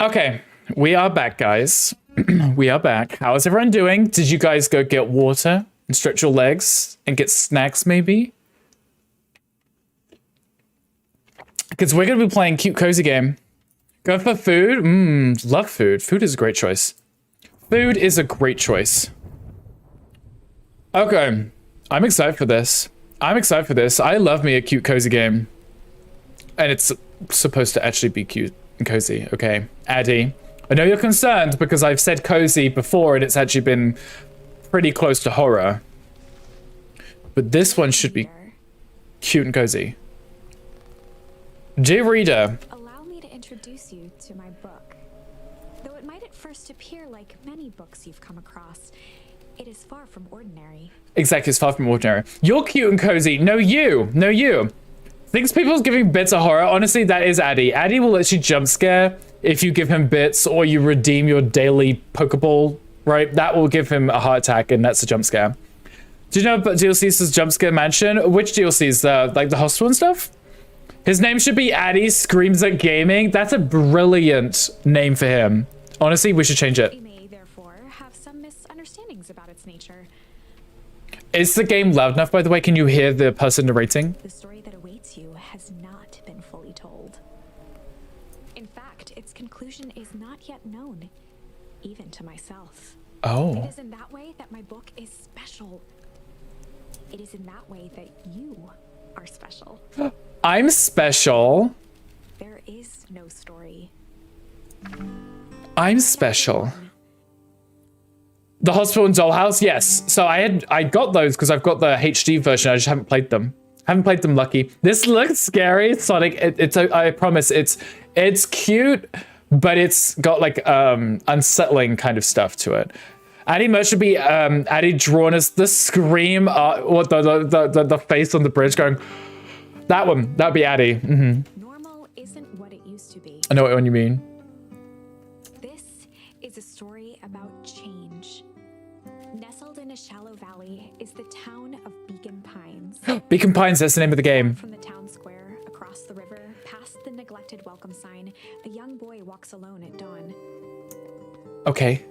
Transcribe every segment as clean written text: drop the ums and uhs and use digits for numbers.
Okay, we are back, guys. We are back. How is everyone doing? Did you guys go get water and stretch your legs and get snacks, maybe? Because we're going to be playing cute cozy game. Go for food? Love food. Food is a great choice. Food is a great choice. Okay, I'm excited for this. I'm excited for this. I love me a cute cozy game. And it's supposed to actually be cute and cozy. Okay, Addy. I know you're concerned because I've said cozy before and it's actually been pretty close to horror. But this one should be cute and cozy. Dear reader. Allow me to introduce you to my book. Though it might at first appear like many books you've come across, it is far from ordinary. Exactly, it's far from ordinary. You're cute and cozy. No, you. No, you. Thinks people's giving bits of horror. Honestly, that is Addy. Addy will let you jump scare if you give him bits or you redeem your daily Pokeball, right? That will give him a heart attack and that's a jump scare. Do you know about DLC's jump scare mansion? Which DLC's? Like the hospital and stuff? His name should be Addy Screams at Gaming. That's a brilliant name for him. Honestly, we should change it. We may therefore have some misunderstandings about its nature. Is the game loud enough, by the way? Can you hear the person narrating? The story that awaits you has not been fully told. In fact, its conclusion is not yet known, even to myself. Oh. It is in that way that my book is special. It is in that way that you are special. I'm special. There is no story. I'm special. The Hospital and Dollhouse, yes. So I got those because I've got the HD version. I just haven't played them. Haven't played them, lucky. This looks scary, Sonic. I promise it's cute, but it's got like unsettling kind of stuff to it. Addy Merch should be Addy drawn as the scream, what the face on the bridge going. That one, that'd be Addy. Normal isn't what it used to be. I know what one you mean. This is a story about change. Nestled in a shallow valley is the town of Beacon Pines. Beacon Pines, that's the name of the game. From the town square, across the river, past the neglected welcome sign, a young boy walks alone at dawn. Okay.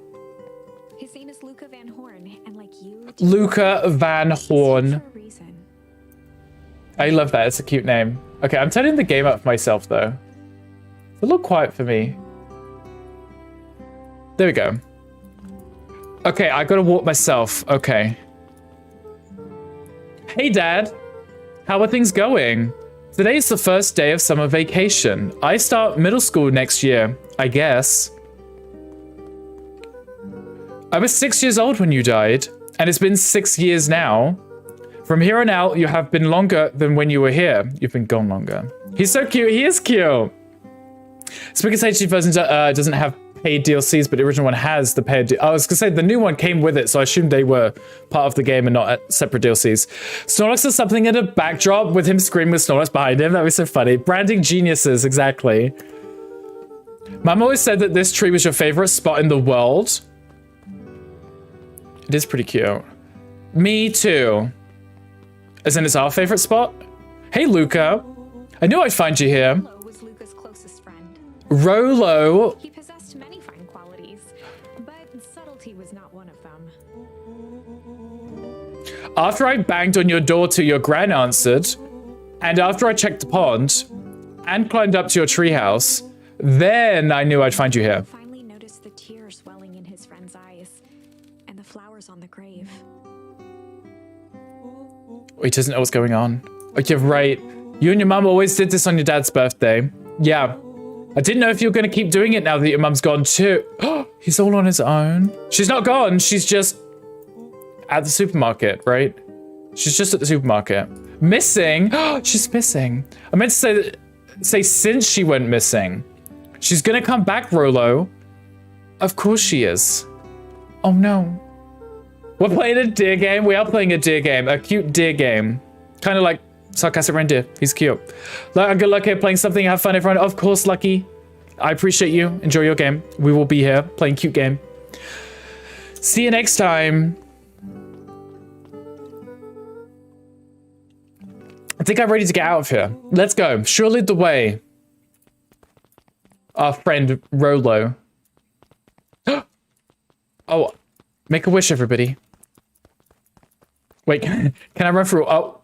His name is Luca Van Horn, and like you, Luca Van Horn. for a reason. I love that. It's a cute name. Okay, I'm turning the game up for myself, though. It's a little quiet for me. There we go. Okay, I gotta walk myself. Okay. Hey, Dad. How are things going? Today's the first day of summer vacation. I start middle school next year, I guess. I was 6 years old when you died, and it's been 6 years now. From here on out, you have been longer than when you were here. You've been gone longer. He's so cute. He is cute. Speaker's HD version doesn't have paid DLCs, but the original one has the paid. I was gonna say the new one came with it, so I assumed they were part of the game and not separate DLCs. Snorlax is something in a backdrop with him screaming with Snorlax behind him. That was so funny. Branding geniuses, exactly. Mom always said that this tree was your favorite spot in the world. It is pretty cute. Me too. As in, it's our favorite spot? Hey, Luca. I knew I'd find you here. Rolo was Luca's closest friend. Rolo. He possessed many fine qualities, but subtlety was not one of them. After I banged on your door till your gran answered, and after I checked the pond, and climbed up to your treehouse, then I knew I'd find you here. Finally noticed the tears welling in his friend's eyes, and the flowers on the grave. He doesn't know what's going on. Oh, you're right. You and your mum always did this on your dad's birthday. Yeah. I didn't know if you were going to keep doing it now that your mum's gone too. He's all on his own. She's not gone. She's just at the supermarket, right? She's just at the supermarket. Missing? She's missing. I meant to say since she went missing. She's going to come back, Rolo. Of course she is. Oh no. We're playing a deer game. We are playing a deer game. A cute deer game. Kind of like Sarcastic Reindeer. He's cute. Good luck here playing something. Have fun, everyone. Of course, Lucky. I appreciate you. Enjoy your game. We will be here playing cute game. See you next time. I think I'm ready to get out of here. Let's go. Surely the way. our friend Rolo. Oh, make a wish, everybody. Wait, can I run through? Oh.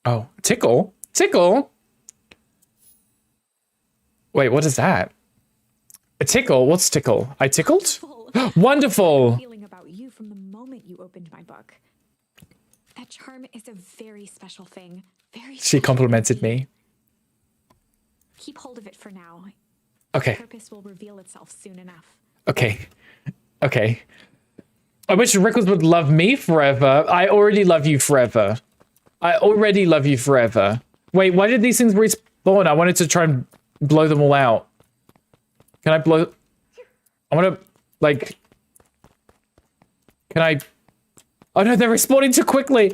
Oh, tickle? Tickle? Wait, what is that? A tickle? What's tickle? I tickled? Wonderful! Feeling about you from the moment you opened my book. That charm is a very special thing. Very She complimented me. Keep hold of it for now. Okay. Purpose will reveal itself soon enough. Okay. Okay. I wish Rickles would love me forever. I already love you forever. I already love you forever. Wait, why did these things respawn? I wanted to try and blow them all out. Can I blow... I want to, like... Can I... Oh no, they're respawning too quickly!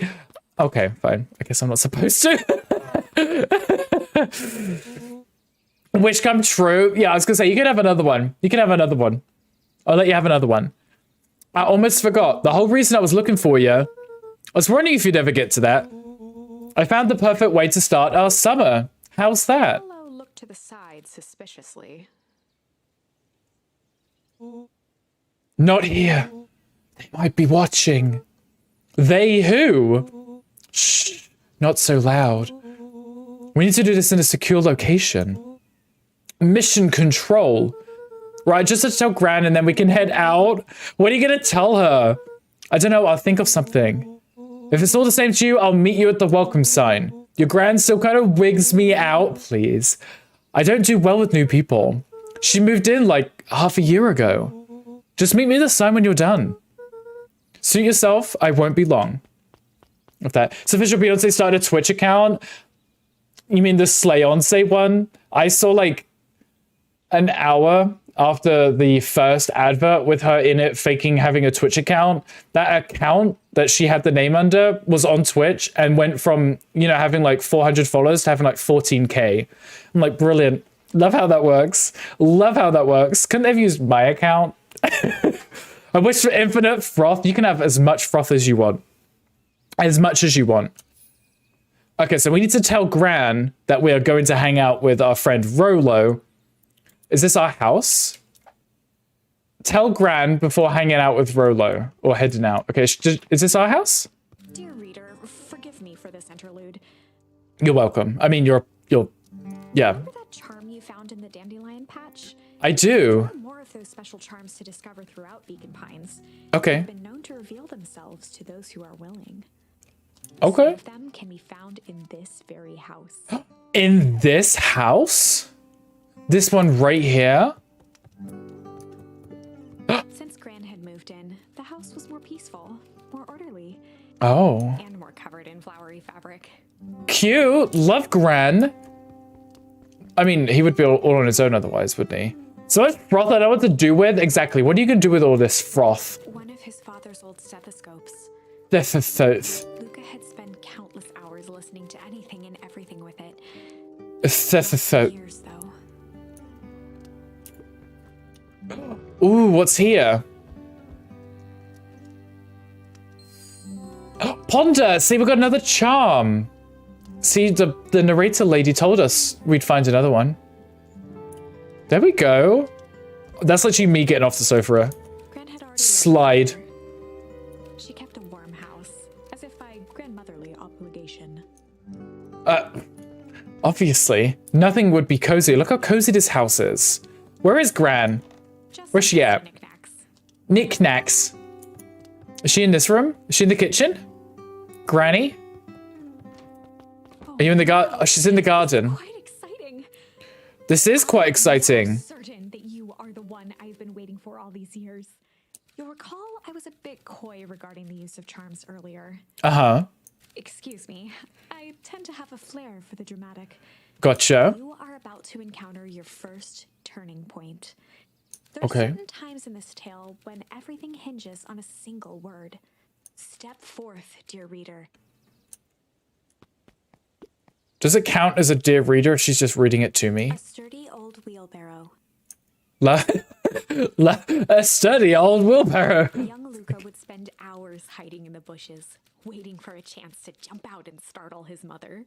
Okay, fine. I guess I'm not supposed to. Wish come true. Yeah, I was gonna say, you can have another one. You can have another one. I'll let you have another one. I almost forgot. The whole reason I was looking for you, I was wondering if you'd ever get to that. I found the perfect way to start our summer. How's that? Hello, look to the side suspiciously. Not here. They might be watching. They who? Shh, not so loud. We need to do this in a secure location. Mission control. Right, just to tell Gran and then we can head out. What are you gonna tell her? I don't know, I'll think of something. If it's all the same to you, I'll meet you at the welcome sign. Your Gran still kind of wigs me out, please. I don't do well with new people. She moved in like half a year ago. Just meet me at the sign when you're done. Suit yourself, I won't be long. With that. So official Beyonce started a Twitch account. You mean the Slayonce one? I saw like an hour after the first advert with her in it faking having a Twitch account. That account that she had the name under was on Twitch and went from, you know, having like 400 followers to having like 14K. I'm like, brilliant. Love how that works. Love how that works. Couldn't they have used my account? I wish for infinite froth. You can have as much froth as you want. As much as you want. Okay, so we need to tell Gran that we are going to hang out with our friend Rolo. Is this our house? Tell Gran before hanging out with Rolo or heading out. Okay, is this our house? Dear reader, forgive me for this interlude. You're welcome. I mean, you're, yeah. Remember that charm you found in the dandelion patch? I do. There are more of those special charms to discover throughout Beacon Pines. Okay. They've been known to reveal themselves to those who are willing. Okay. Some of them can be found in this very house. In this house? This one right here? Since Gran had moved in, the house was more peaceful, more orderly, Oh. and more covered in flowery fabric. Cute. Love Gran. I mean, he would be all on his own otherwise, wouldn't he? So much froth I don't know what to do with. Exactly. What are you going to do with all this froth? One of his father's old stethoscopes. Luca had spent countless hours listening to anything and everything with it. Years, though. Ooh, what's here? Ponder! See, we got another charm. See, the narrator lady told us we'd find another one. There we go. That's literally me getting off the sofa. Slide. She kept a warm house, as if by grandmotherly obligation. Obviously. Nothing would be cozy. Look how cozy this house is. Where is Gran? Just Where's she at? knickknacks. Knickknacks. Is she in this room? Is she in the kitchen? Granny? Are you in the garden? Oh, she's in the garden. Quite exciting. This is quite I'm exciting. certain that you are the one I've been waiting for all these years. You'll recall I was a bit coy regarding the use of charms earlier. Uh-huh. Excuse me. I tend to have a flair for the dramatic. Gotcha. You are about to encounter your first turning point. There are Okay. certain times in this tale when everything hinges on a single word. Step forth, dear reader. Does it count as a dear reader if she's just reading it to me? A sturdy old wheelbarrow. A sturdy old wheelbarrow. Young Luca would spend hours hiding in the bushes, waiting for a chance to jump out and startle his mother.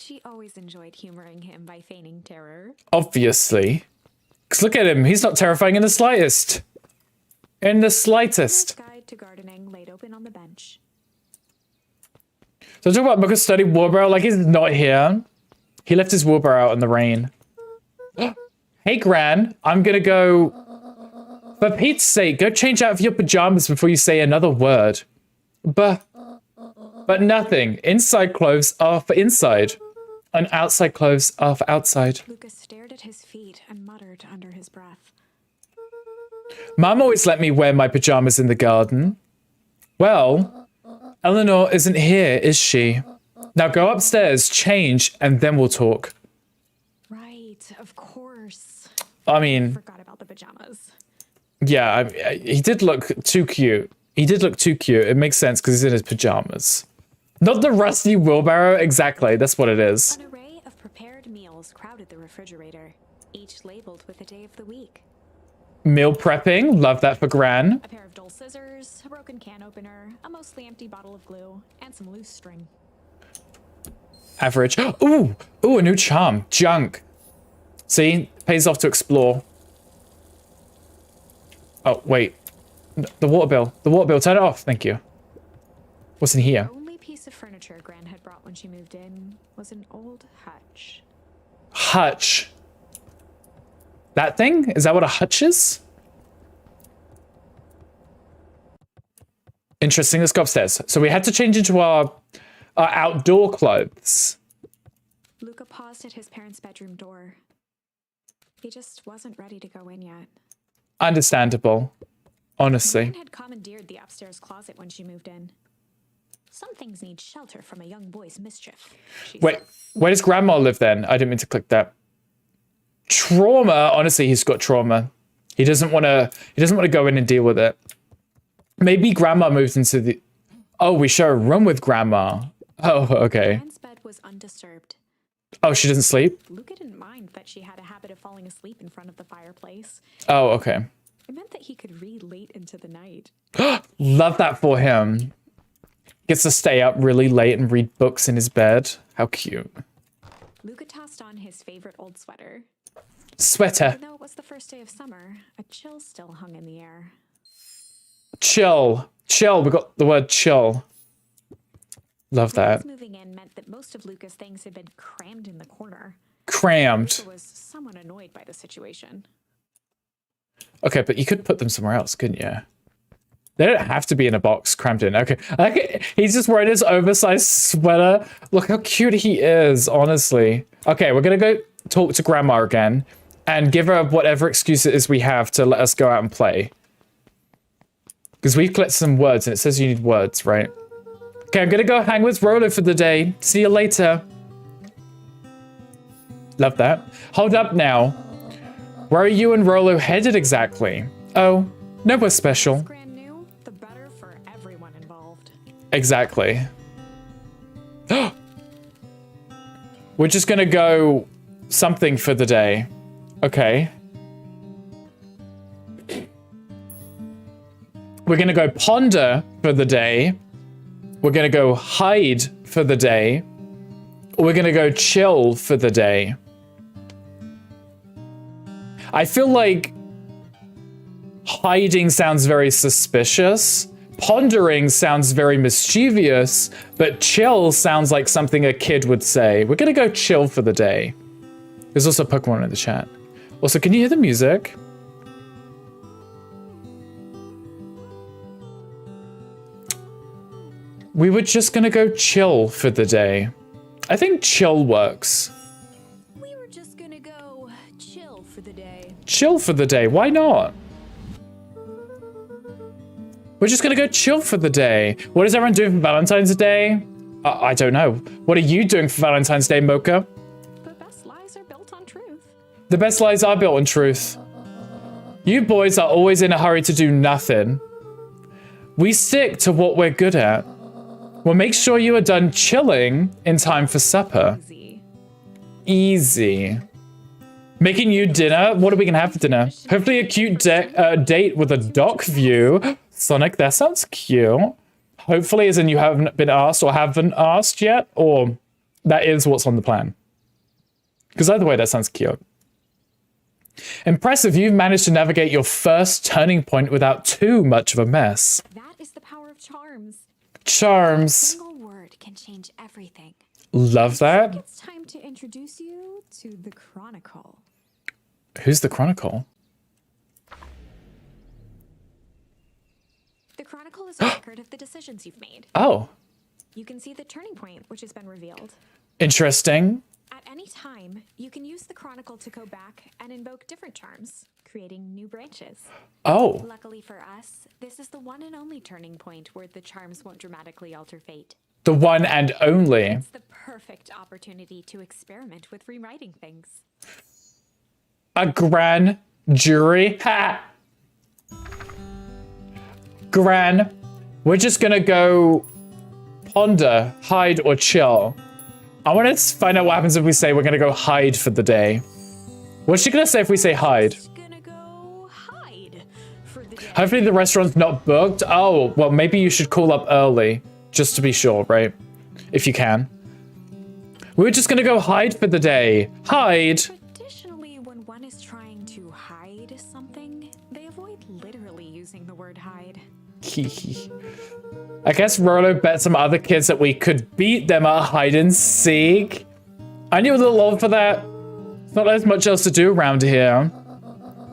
She always enjoyed humoring him by feigning terror. Obviously. Because look at him. He's not terrifying in the slightest. In the slightest. Guide to gardening laid open on the bench. So talk about Mooka's study wheelbarrow like he's not here. He left his wheelbarrow out in the rain. Hey, Gran. I'm gonna go... For Pete's sake, go change out of your pajamas before you say another word. But nothing. Inside clothes are for inside. And outside clothes are for outside. Lucas stared at his feet and muttered under his breath. Mom always let me wear my pajamas in the garden. Well, Eleanor isn't here, is she? Now go upstairs, change, and then we'll talk. Right, of course. I mean... Forgot about the pajamas. Yeah, he did look too cute. He did look too cute. It makes sense because he's in his pajamas. Not the rusty wheelbarrow. Exactly, that's what it is. An array of prepared meals crowded the refrigerator, each labeled with a day of the week. Meal prepping. Love that for Gran. A pair of dull scissors, a broken can opener, a mostly empty bottle of glue, and some loose string. Average. Ooh, a new charm. Junk. See, pays off to explore. Oh, wait. The water bill. The water bill. Turn it off. Thank you. What's in here? The only piece of furniture Gran had brought when she moved in was an old hutch. Hutch. That thing? Is that what a hutch is? Interesting. Let's go upstairs. So we had to change into our outdoor clothes. Luca paused at his parents' bedroom door. He just wasn't ready to go in yet. Understandable. Honestly. Gran had commandeered the upstairs closet when she moved in. Some things need shelter from a young boy's mischief. Wait, where does Grandma live then? I didn't mean to click that. Trauma. Honestly, he's got trauma. He doesn't want to go in and deal with it. Maybe Grandma moved into the... Oh, we share a room with Grandma. Oh, okay. Gran's bed was undisturbed. Oh, she doesn't sleep? Luca didn't mind that she had a habit of falling asleep in front of the fireplace. Oh, okay. It meant that he could read late into the night. Love that for him. Gets to stay up really late and read books in his bed. How cute. Luca tossed on his favorite old sweater. Sweater. Even though it was the first day of summer, a chill still hung in the air. Chill. Chill. We got the word chill. Love that. Moving in meant that most of Luca's things had been crammed in the corner. Crammed. Luca was somewhat annoyed by the situation. Okay, but you could put them somewhere else, couldn't you? They don't have to be in a box crammed in. Okay. He's just wearing his oversized sweater. Look how cute he is, honestly. Okay, we're going to go talk to Grandma again and give her whatever excuse it is we have to let us go out and play. Because we've collected some words and it says you need words, right? Okay, I'm going to go hang with Rolo for the day. See you later. Love that. Hold up now. Where are you and Rolo headed exactly? Oh, nowhere special. Gran knew, the better for everyone involved. Exactly. We're just gonna go something for the day. Okay. We're gonna go ponder for the day. We're gonna go hide for the day. Or we're gonna go chill for the day. I feel like hiding sounds very suspicious. Pondering sounds very mischievous, but chill sounds like something a kid would say. We're gonna go chill for the day. There's also Pokemon in the chat. Also, can you hear the music? We were just gonna go chill for the day. I think chill works. We were just gonna go chill for the day. Chill for the day, why not? We're just gonna go chill for the day. What is everyone doing for Valentine's Day? I don't know. What are you doing for Valentine's Day, Mocha? The best lies are built on truth. The best lies are built on truth. You boys are always in a hurry to do nothing. We stick to what we're good at. We'll make sure you are done chilling in time for supper. Easy. Easy. Making you dinner? What are we gonna have for dinner? Hopefully a cute date with a dock view. Sonic, that sounds cute. Hopefully, as in you haven't been asked or haven't asked yet, or that is what's on the plan. Because either way, that sounds cute. Impressive, you've managed to navigate your first turning point without too much of a mess. That is the power of charms. Charms. A single word can change everything. Love that. It's time to introduce you to the Chronicle. Who's the Chronicle? The Chronicle is a record of the decisions you've made. Oh, You can see the turning point, which has been revealed. interesting. At any time, you can use the Chronicle to go back and invoke different charms, creating new branches. Oh, Luckily for us, this is the one and only turning point where the charms won't dramatically alter fate. the one and only. It's the perfect opportunity to experiment with rewriting things. A grand jury? Ha! Gran, we're just gonna go ponder, hide, or chill. I want to find out what happens if we say we're gonna go hide for the day. What's she gonna say if we say hide? Just gonna go hide for the day. Hopefully the restaurant's not booked. Oh, well, maybe you should call up early, just to be sure, right? If you can. We're just gonna go hide for the day. Hide. Traditionally, when one is trying to hide something, they avoid literally using the word hide. I guess Rolo bet some other kids that we could beat them at hide and seek. I knew a little old for that. There's not as much else to do around here.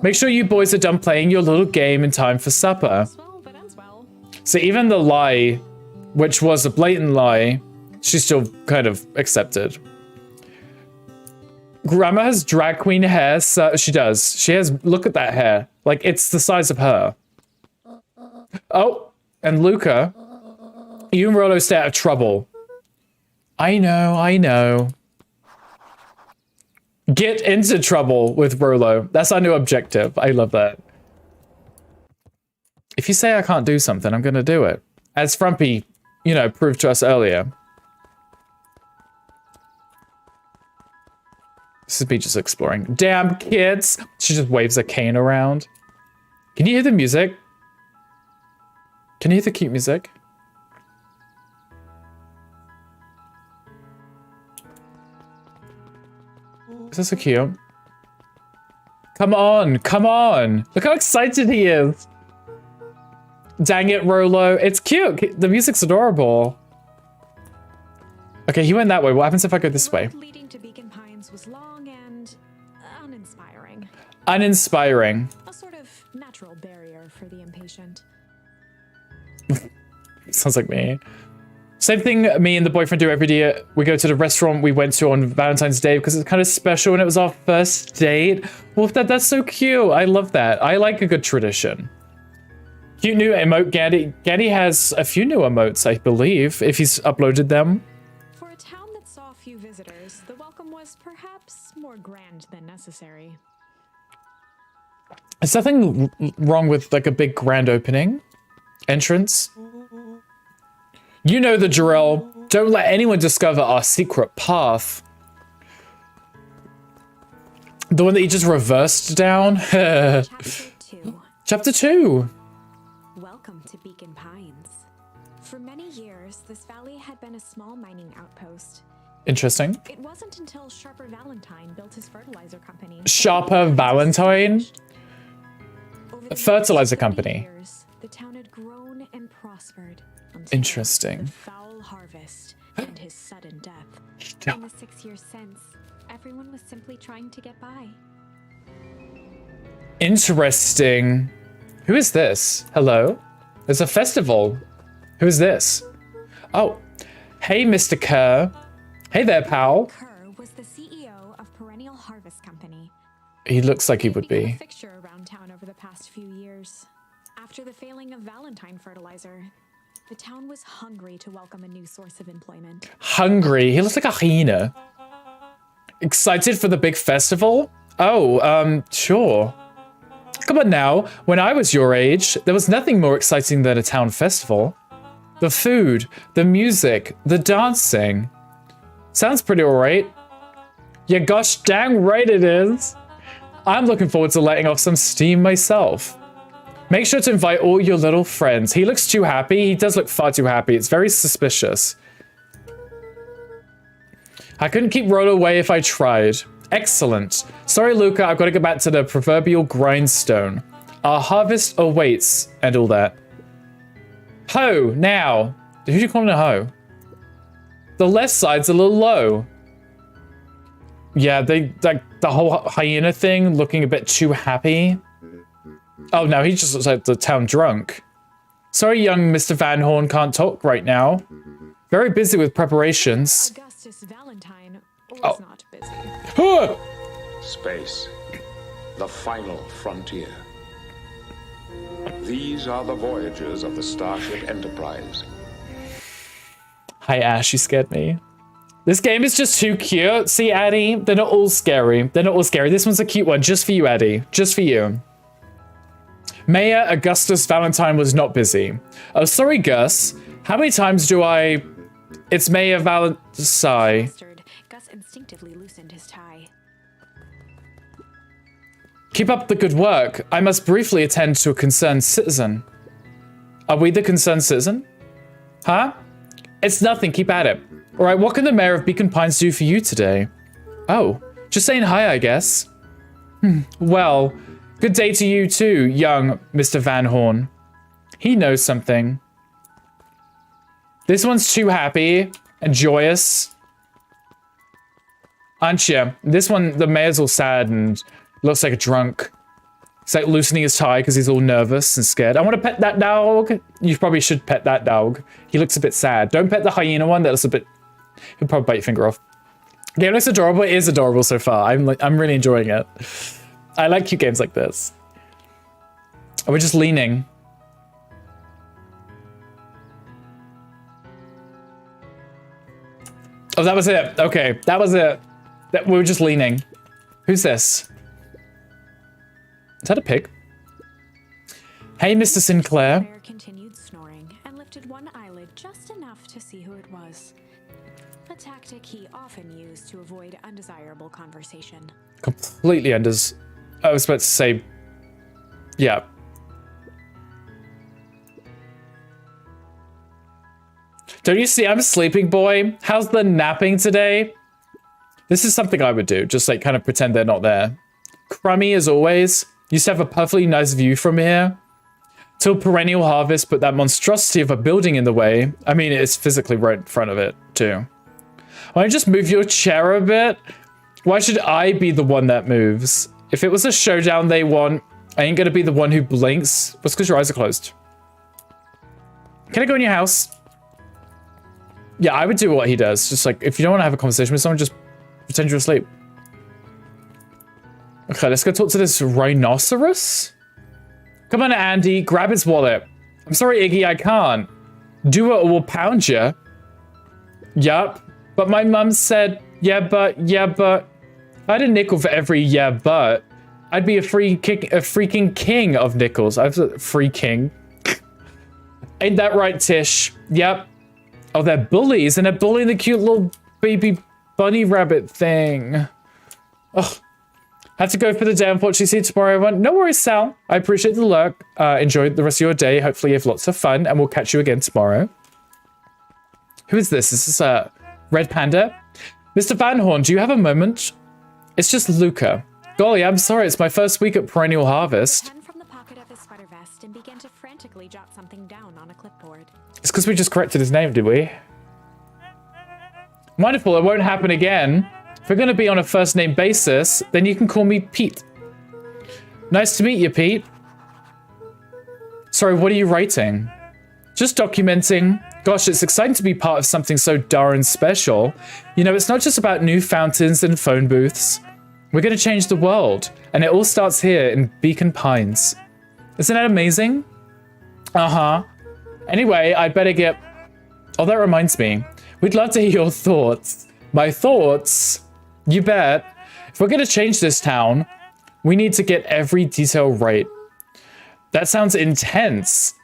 Make sure you boys are done playing your little game in time for supper. Well, that ends well. So even the lie, which was a blatant lie, she still kind of accepted. Grandma has drag queen hair, so she does. She has, look at that hair. Like, it's the size of her. Oh, and Luca, you and Rolo stay out of trouble. I know. Get into trouble with Rolo. That's our new objective. I love that. If you say I can't do something, I'm gonna do it. As Frumpy, you know, proved to us earlier. This is me just exploring. Damn kids! She just waves a cane around. Can you hear the music? Can you hear the cute music? Is this so cute? Come on, come on! Look how excited he is! Dang it, Rolo. It's cute. The music's adorable. Okay, he went that way. What happens if I go this way? The road leading to Beacon Pines was long and uninspiring. Uninspiring. A sort of natural barrier for the impatient. Sounds like me. Same thing me and the boyfriend do every day. We go to the restaurant we went to on Valentine's Day because it's kind of special and it was our first date. Well, that's so cute. I love that. I like a good tradition. Cute new emote, Gaddy. Gaddy has a few new emotes, I believe, if he's uploaded them. For a town that saw few visitors, the welcome was perhaps more grand than necessary. There's nothing wrong with like a big grand opening entrance. You know the drill. Don't let anyone discover our secret path. The one that you just reversed down. Chapter 2. Chapter 2. Welcome to Beacon Pines. For many years, this valley had been a small mining outpost. Interesting. It wasn't until Sharper Valentine built his fertilizer company. Sharper Valentine? Over the Fertilizer next 30 company. years, the town had grown and prospered. Until Interesting. the foul harvest and his sudden death. In the 6 years since, everyone was simply trying to get by. Interesting. Who is this? Hello? There's a festival. Who is this? Oh. Hey, Mr. Kerr. Hey there, pal. Kerr was the CEO of Perennial Harvest Company. He looks like he would They'd become be. a fixture around town over the past few years. After the failing of Valentine fertilizer, the town was hungry to welcome a new source of employment. Hungry. He looks like a hyena. Excited for the big festival? Oh, sure. Come on now. When I was your age, there was nothing more exciting than a town festival. The food, the music, the dancing. Sounds pretty alright. Yeah, gosh dang right it is. I'm looking forward to letting off some steam myself. Make sure to invite all your little friends. He looks too happy. He does look far too happy. It's very suspicious. I couldn't keep roll away if I tried. Excellent. Sorry, Luca, I've got to go back to the proverbial grindstone. Our harvest awaits and all that. Ho, now. Who do you call it a ho? The left side's a little low. Yeah, they like the whole hyena thing looking a bit too happy. Oh no, he just looks like the town drunk. Sorry, young Mr. Van Horn can't talk right now. Very busy with preparations. Augustus Valentine was not busy. Space, the final frontier. These are the voyages of the Starship Enterprise. Hi, Ash, you scared me. This game is just too cute. See, Addie? They're not all scary. They're not all scary. This one's a cute one, just for you, Addie. Just for you. Mayor Augustus Valentine was not busy. Oh, sorry, Gus. How many times do I... It's Mayor Valentine. Gus instinctively loosened his tie. Keep up the good work. I must briefly attend to a concerned citizen. Are we the concerned citizen? Huh? It's nothing. Keep at it. All right, what can the mayor of Beacon Pines do for you today? Oh, just saying hi, I guess. Well, good day to you too, young Mr. Van Horn. He knows something. This one's too happy and joyous. Aren't you? This one, the mayor's all sad and looks like a drunk. He's like loosening his tie because he's all nervous and scared. I want to pet that dog. You probably should pet that dog. He looks a bit sad. Don't pet the hyena one. That looks a bit... He'll probably bite your finger off. The game looks adorable. It is adorable so far. I'm really enjoying it. I like cute games like this. Oh, we're just leaning. Oh, that was it. Okay, that was it. We were just leaning. Who's this? Is that a pig? Hey, Mr. Sinclair. The bear continued snoring and lifted one eyelid just enough to see who it was. A tactic he often used to avoid undesirable conversation. Completely I was about to say, yeah. Don't you see I'm a sleeping boy? How's the napping today? This is something I would do, just like kind of pretend they're not there. Crummy as always. Used to have a perfectly nice view from here. Till perennial harvest put that monstrosity of a building in the way. I mean, it's physically right in front of it too. Why don't you just move your chair a bit? Why should I be the one that moves? If it was a showdown they want, I ain't gonna be the one who blinks. What's because your eyes are closed? Can I go in your house? Yeah, I would do what he does. Just like, if you don't want to have a conversation with someone, just pretend you're asleep. Okay, let's go talk to this rhinoceros. Come on, Andy, grab his wallet. I'm sorry, Iggy, I can't. Do it or we'll pound you. Yup. But my mum said, yeah, but. If I had a nickel for every yeah, but, I'd be a freaking king of nickels. I was a free king. Ain't that right, Tish? Yep. Oh, they're bullies, and they're bullying the cute little baby bunny rabbit thing. Ugh. Have to go for the day, unfortunately. See you tomorrow, everyone. No worries, Sal. I appreciate the lurk. Enjoy the rest of your day. Hopefully you have lots of fun, and we'll catch you again tomorrow. Who is this? Is this Red Panda? Mr. Van Horn, do you have a moment? It's just Luca. Golly, I'm sorry. It's my first week at Perennial Harvest. Pen from the pocket of his sweater vest and began to frantically jot something down on a clipboard. It's because we just corrected his name, did we? Wonderful. It won't happen again. If we're going to be on a first name basis, then you can call me Pete. Nice to meet you, Pete. Sorry, what are you writing? Just documenting. Gosh, it's exciting to be part of something so darn special. You know, it's not just about new fountains and phone booths. We're going to change the world. And it all starts here in Beacon Pines. Isn't that amazing? Uh-huh. Anyway, I'd better get... Oh, that reminds me. We'd love to hear your thoughts. My thoughts? You bet. If we're going to change this town, we need to get every detail right. That sounds intense.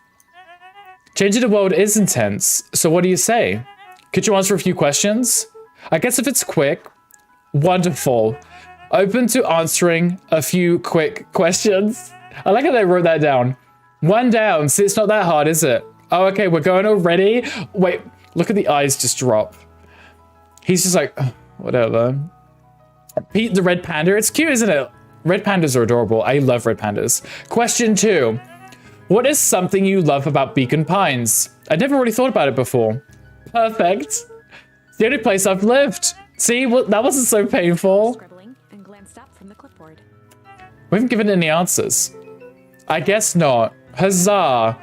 Changing the world is intense. So what do you say? Could you answer a few questions? I guess if it's quick, wonderful. Open to answering a few quick questions. I like how they wrote that down. One down. See, it's not that hard, is it? Oh, okay, we're going already. Wait, look at the eyes just drop. He's just like, whatever. Pete the red panda. It's cute, isn't it? Red pandas are adorable. I love red pandas. Question 2. What is something you love about Beacon Pines? I never really thought about it before. Perfect. It's the only place I've lived. See, well, that wasn't so painful. Scribbling and glanced up from the clipboard. We haven't given any answers. I guess not. Huzzah.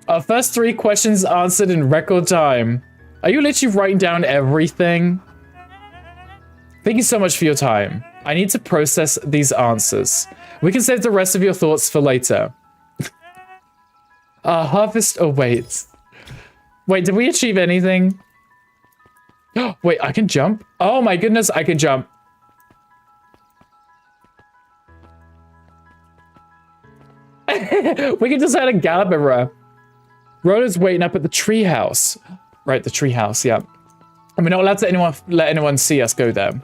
Our first 3 questions answered in record time. Are you literally writing down everything? Thank you so much for your time. I need to process these answers. We can save the rest of your thoughts for later. Our harvest awaits. Wait, did we achieve anything? Wait, I can jump? Oh my goodness, I can jump. We can decide to gallop everywhere. Rhoda's waiting up at the treehouse. Right, the treehouse, yeah. And we're not allowed to let anyone see us go there.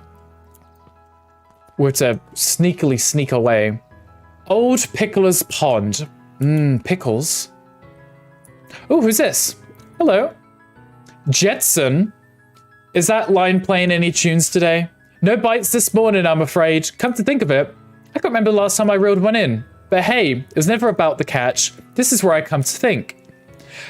We're to sneakily sneak away. Old Pickler's Pond. Pickles. Oh, who's this? Hello. Jetson. Is that line playing any tunes today? No bites this morning, I'm afraid. Come to think of it, I can't remember the last time I reeled one in. But hey, it was never about the catch. This is where I come to think.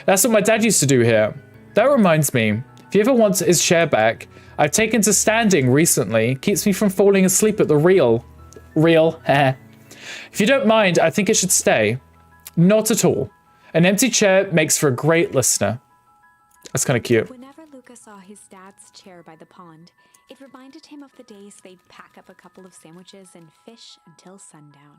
That's what my dad used to do here. That reminds me, if you ever want his chair back, I've taken to standing recently. Keeps me from falling asleep at the reel. If you don't mind, I think it should stay. Not at all. An empty chair makes for a great listener. That's kind of cute. Whenever Luca saw his dad's chair by the pond, it reminded him of the days they'd pack up a couple of sandwiches and fish until sundown.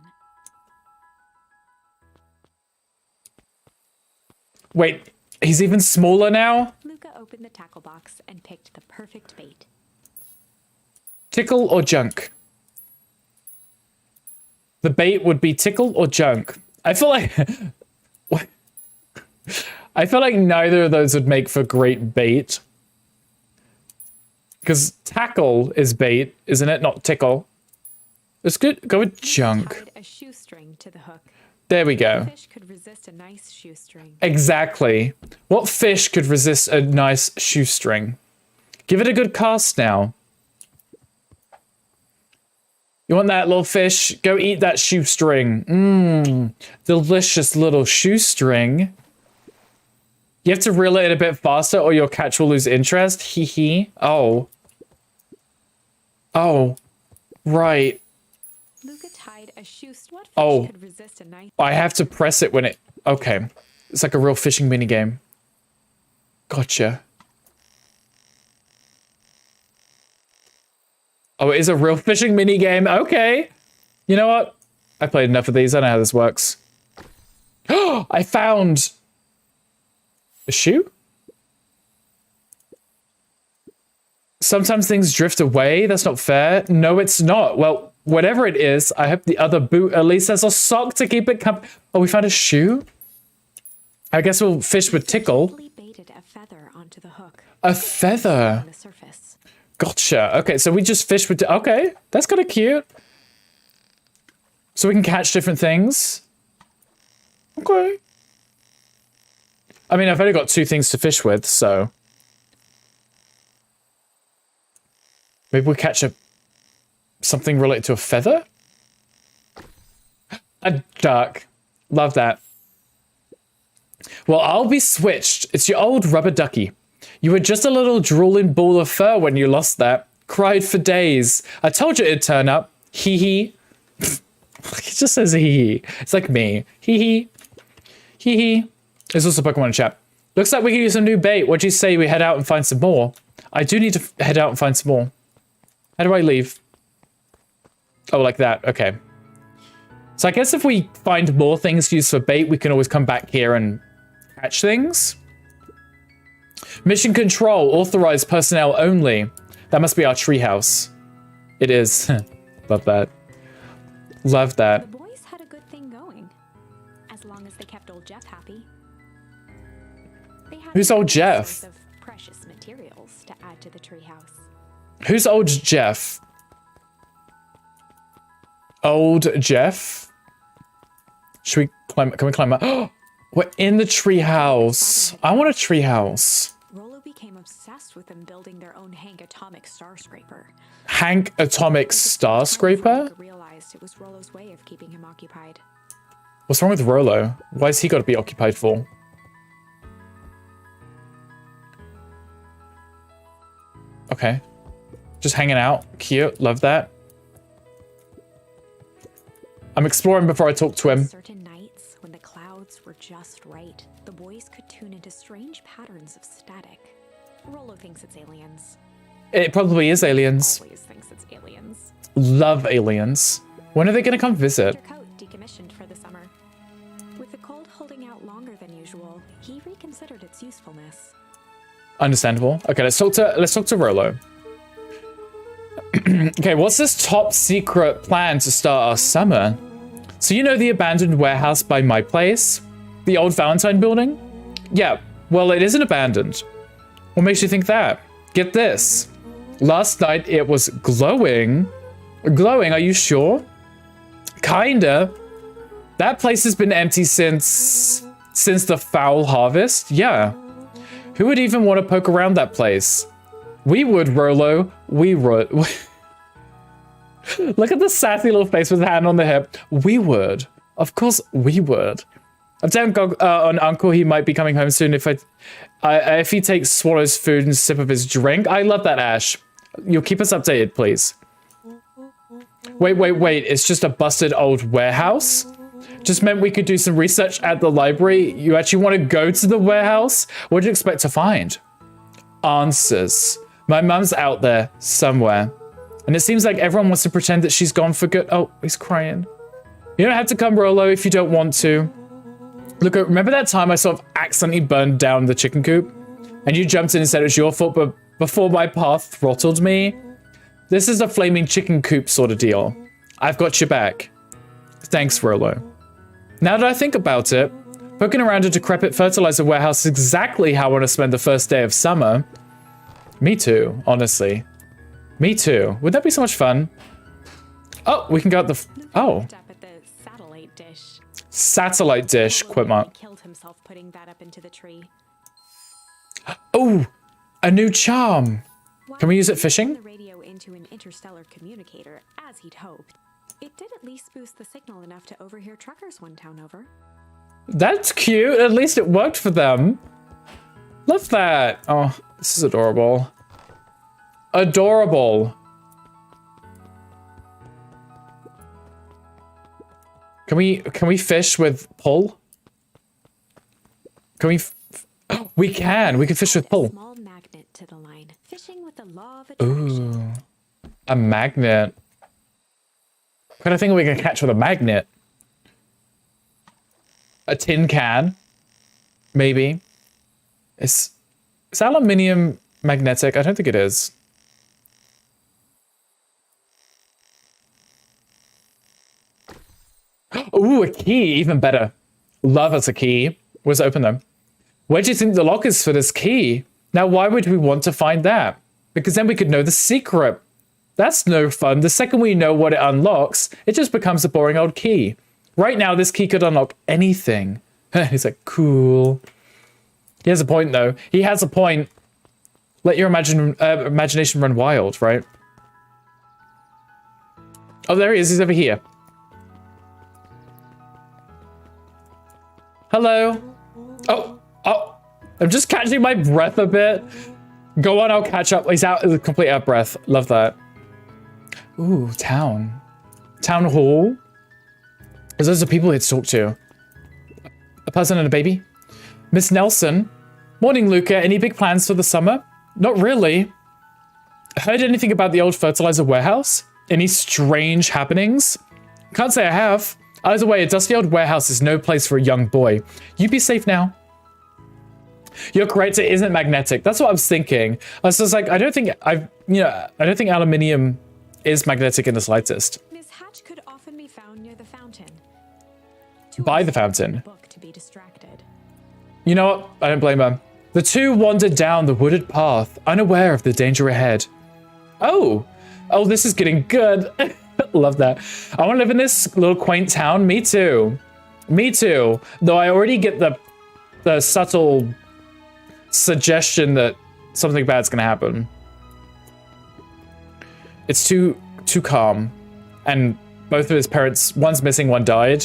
Wait, he's even smaller now? Luca opened the tackle box and picked the perfect bait. Tickle or junk? The bait would be tickle or junk. I feel like... What? I feel like neither of those would make for great bait. Because tackle is bait, isn't it? Not tickle. Let's go with junk. Tied a shoestring to the hook. There we go. Fish could resist a nice shoestring. Exactly. What fish could resist a nice shoestring? Give it a good cast now. You want that little fish? Go eat that shoestring. Delicious little shoestring. You have to reel it in a bit faster or your catch will lose interest. Hee hee. Oh. Oh. Right. Luca tied a shoestring. What fish Oh. could resist a nice... I have to press it when it... Okay. It's like a real fishing minigame. Gotcha. Oh, it is a real fishing minigame. Okay. You know what? I played enough of these. I know how this works. Oh, I found... a shoe? Sometimes things drift away. That's not fair. No, it's not. Well, whatever it is, I hope the other boot at least has a sock to keep it Oh, we found a shoe? I guess we'll fish with tickle. Simply baited a feather onto the hook. A feather? On the surface. Gotcha. Okay, so we just fish with... Okay, that's kind of cute. So we can catch different things. Okay. I mean, I've only got 2 things to fish with, so... Maybe we catch something related to a feather? A duck. Love that. Well, I'll be switched. It's your old rubber ducky. You were just a little drooling ball of fur when you lost that. Cried for days. I told you it'd turn up. Hee hee. It just says hee hee. It's like me. Hee hee. Hee hee. There's also Pokemon in chat. Looks like we can use some new bait. What'd you say we head out and find some more? I do need to head out and find some more. How do I leave? Oh, like that. Okay. So I guess if we find more things to use for bait, we can always come back here and catch things. Mission control. Authorized personnel only. That must be our treehouse. It is. Love that. Love that. The boys had a good thing going. As long as they kept old Jeff happy. They had Who's old Jeff? source of precious materials to add to the treehouse. Who's old Jeff? Old Jeff? Should we climb? Can we climb up? Oh, we're in the treehouse. I want a treehouse. Rolo became a obsessed with them building their own Hank atomic star scraper. Hank atomic star scraper? Luca realized it was Rollo's way of keeping him occupied. What's wrong with Rollo? Why's he got to be occupied for? Okay. Just hanging out. Cute. Love that. I'm exploring before I talk to him. Certain nights, when the clouds were just right, the boys could tune into strange patterns of static. Rollo thinks it's aliens. It probably is aliens. Always thinks it's aliens. Love aliens. When are they going to come visit? Winter coat decommissioned for the summer. With the cold holding out longer than usual, he reconsidered its usefulness. Understandable. Okay, let's talk to Rollo. Okay, what's this top secret plan to start our summer? So you know the abandoned warehouse by my place? The old Valentine building? Yeah, well, it isn't abandoned. What makes you think that? Get this. Last night it was glowing. Glowing, are you sure? Kinda. That place has been empty since the foul harvest? Yeah. Who would even want to poke around that place? We would, Rollo. We would. Look at the sassy little face with a hand on the hip. We would. Of course we would. I'm down on Uncle. He might be coming home soon if he takes Swallow's food and a sip of his drink. I love that, Ash. You'll keep us updated, please. Wait. It's just a busted old warehouse? Just meant we could do some research at the library. You actually want to go to the warehouse? What do you expect to find? Answers. My mum's out there somewhere. And it seems like everyone wants to pretend that she's gone for good. Oh, he's crying. You don't have to come, Rollo, if you don't want to. Look, remember that time I sort of accidentally burned down the chicken coop? And you jumped in and said it was your fault, but before my path throttled me? This is a flaming chicken coop sort of deal. I've got your back. Thanks, Rollo. Now that I think about it, poking around a decrepit fertilizer warehouse is exactly how I want to spend the first day of summer. Me too, honestly. Me too. Would that be so much fun? Oh, we can go at the... Oh. Up at the satellite dish. Satellite dish, quit mark. Killed himself putting that up into the tree. Oh, a new charm. Can we use it fishing? The radio into an interstellar communicator, as he'd hoped. It did at least boost the signal enough to overhear truckers one town over. That's cute. At least it worked for them. Love that. Oh, this is adorable. Adorable. Can we fish with pull? Can we? Oh, we can. We can fish with pull. Small magnet to the line. Fishing with the law of attraction. Ooh, a magnet. What kind of thing are we gonna catch with a magnet? A tin can, maybe. Is aluminium magnetic? I don't think it is. Ooh, a key, even better. Love us a key. Where's it open though? Where do you think the lock is for this key? Now, why would we want to find that? Because then we could know the secret. That's no fun. The second we know what it unlocks, it just becomes a boring old key. Right now, this key could unlock anything. He's like, cool. He has a point though. He has a point. Let your imagination run wild, right? Oh, there he is. He's over here. Hello. Oh. I'm just catching my breath a bit. Go on, I'll catch up. He's completely out of breath. Love that. Ooh, town. Town hall. There's loads of people here to talk to. A person and a baby. Miss Nelson. Morning, Luca. Any big plans for the summer? Not really. Heard anything about the old fertilizer warehouse? Any strange happenings? Can't say I have. Either way, a dusty old warehouse is no place for a young boy. You be safe now. You're correct, it isn't magnetic. That's what I was thinking. I was just like, I don't think aluminium is magnetic in the slightest. Miss Hatch could often be found near the fountain. By the fountain. Book to be distracted. You know what? I don't blame her. The two wandered down the wooded path, unaware of the danger ahead. Oh, this is getting good. Love that. I want to live in this little quaint town. Me too. Me too. Though I already get the subtle suggestion that something bad's gonna happen. It's too calm. And both of his parents, one's missing, one died.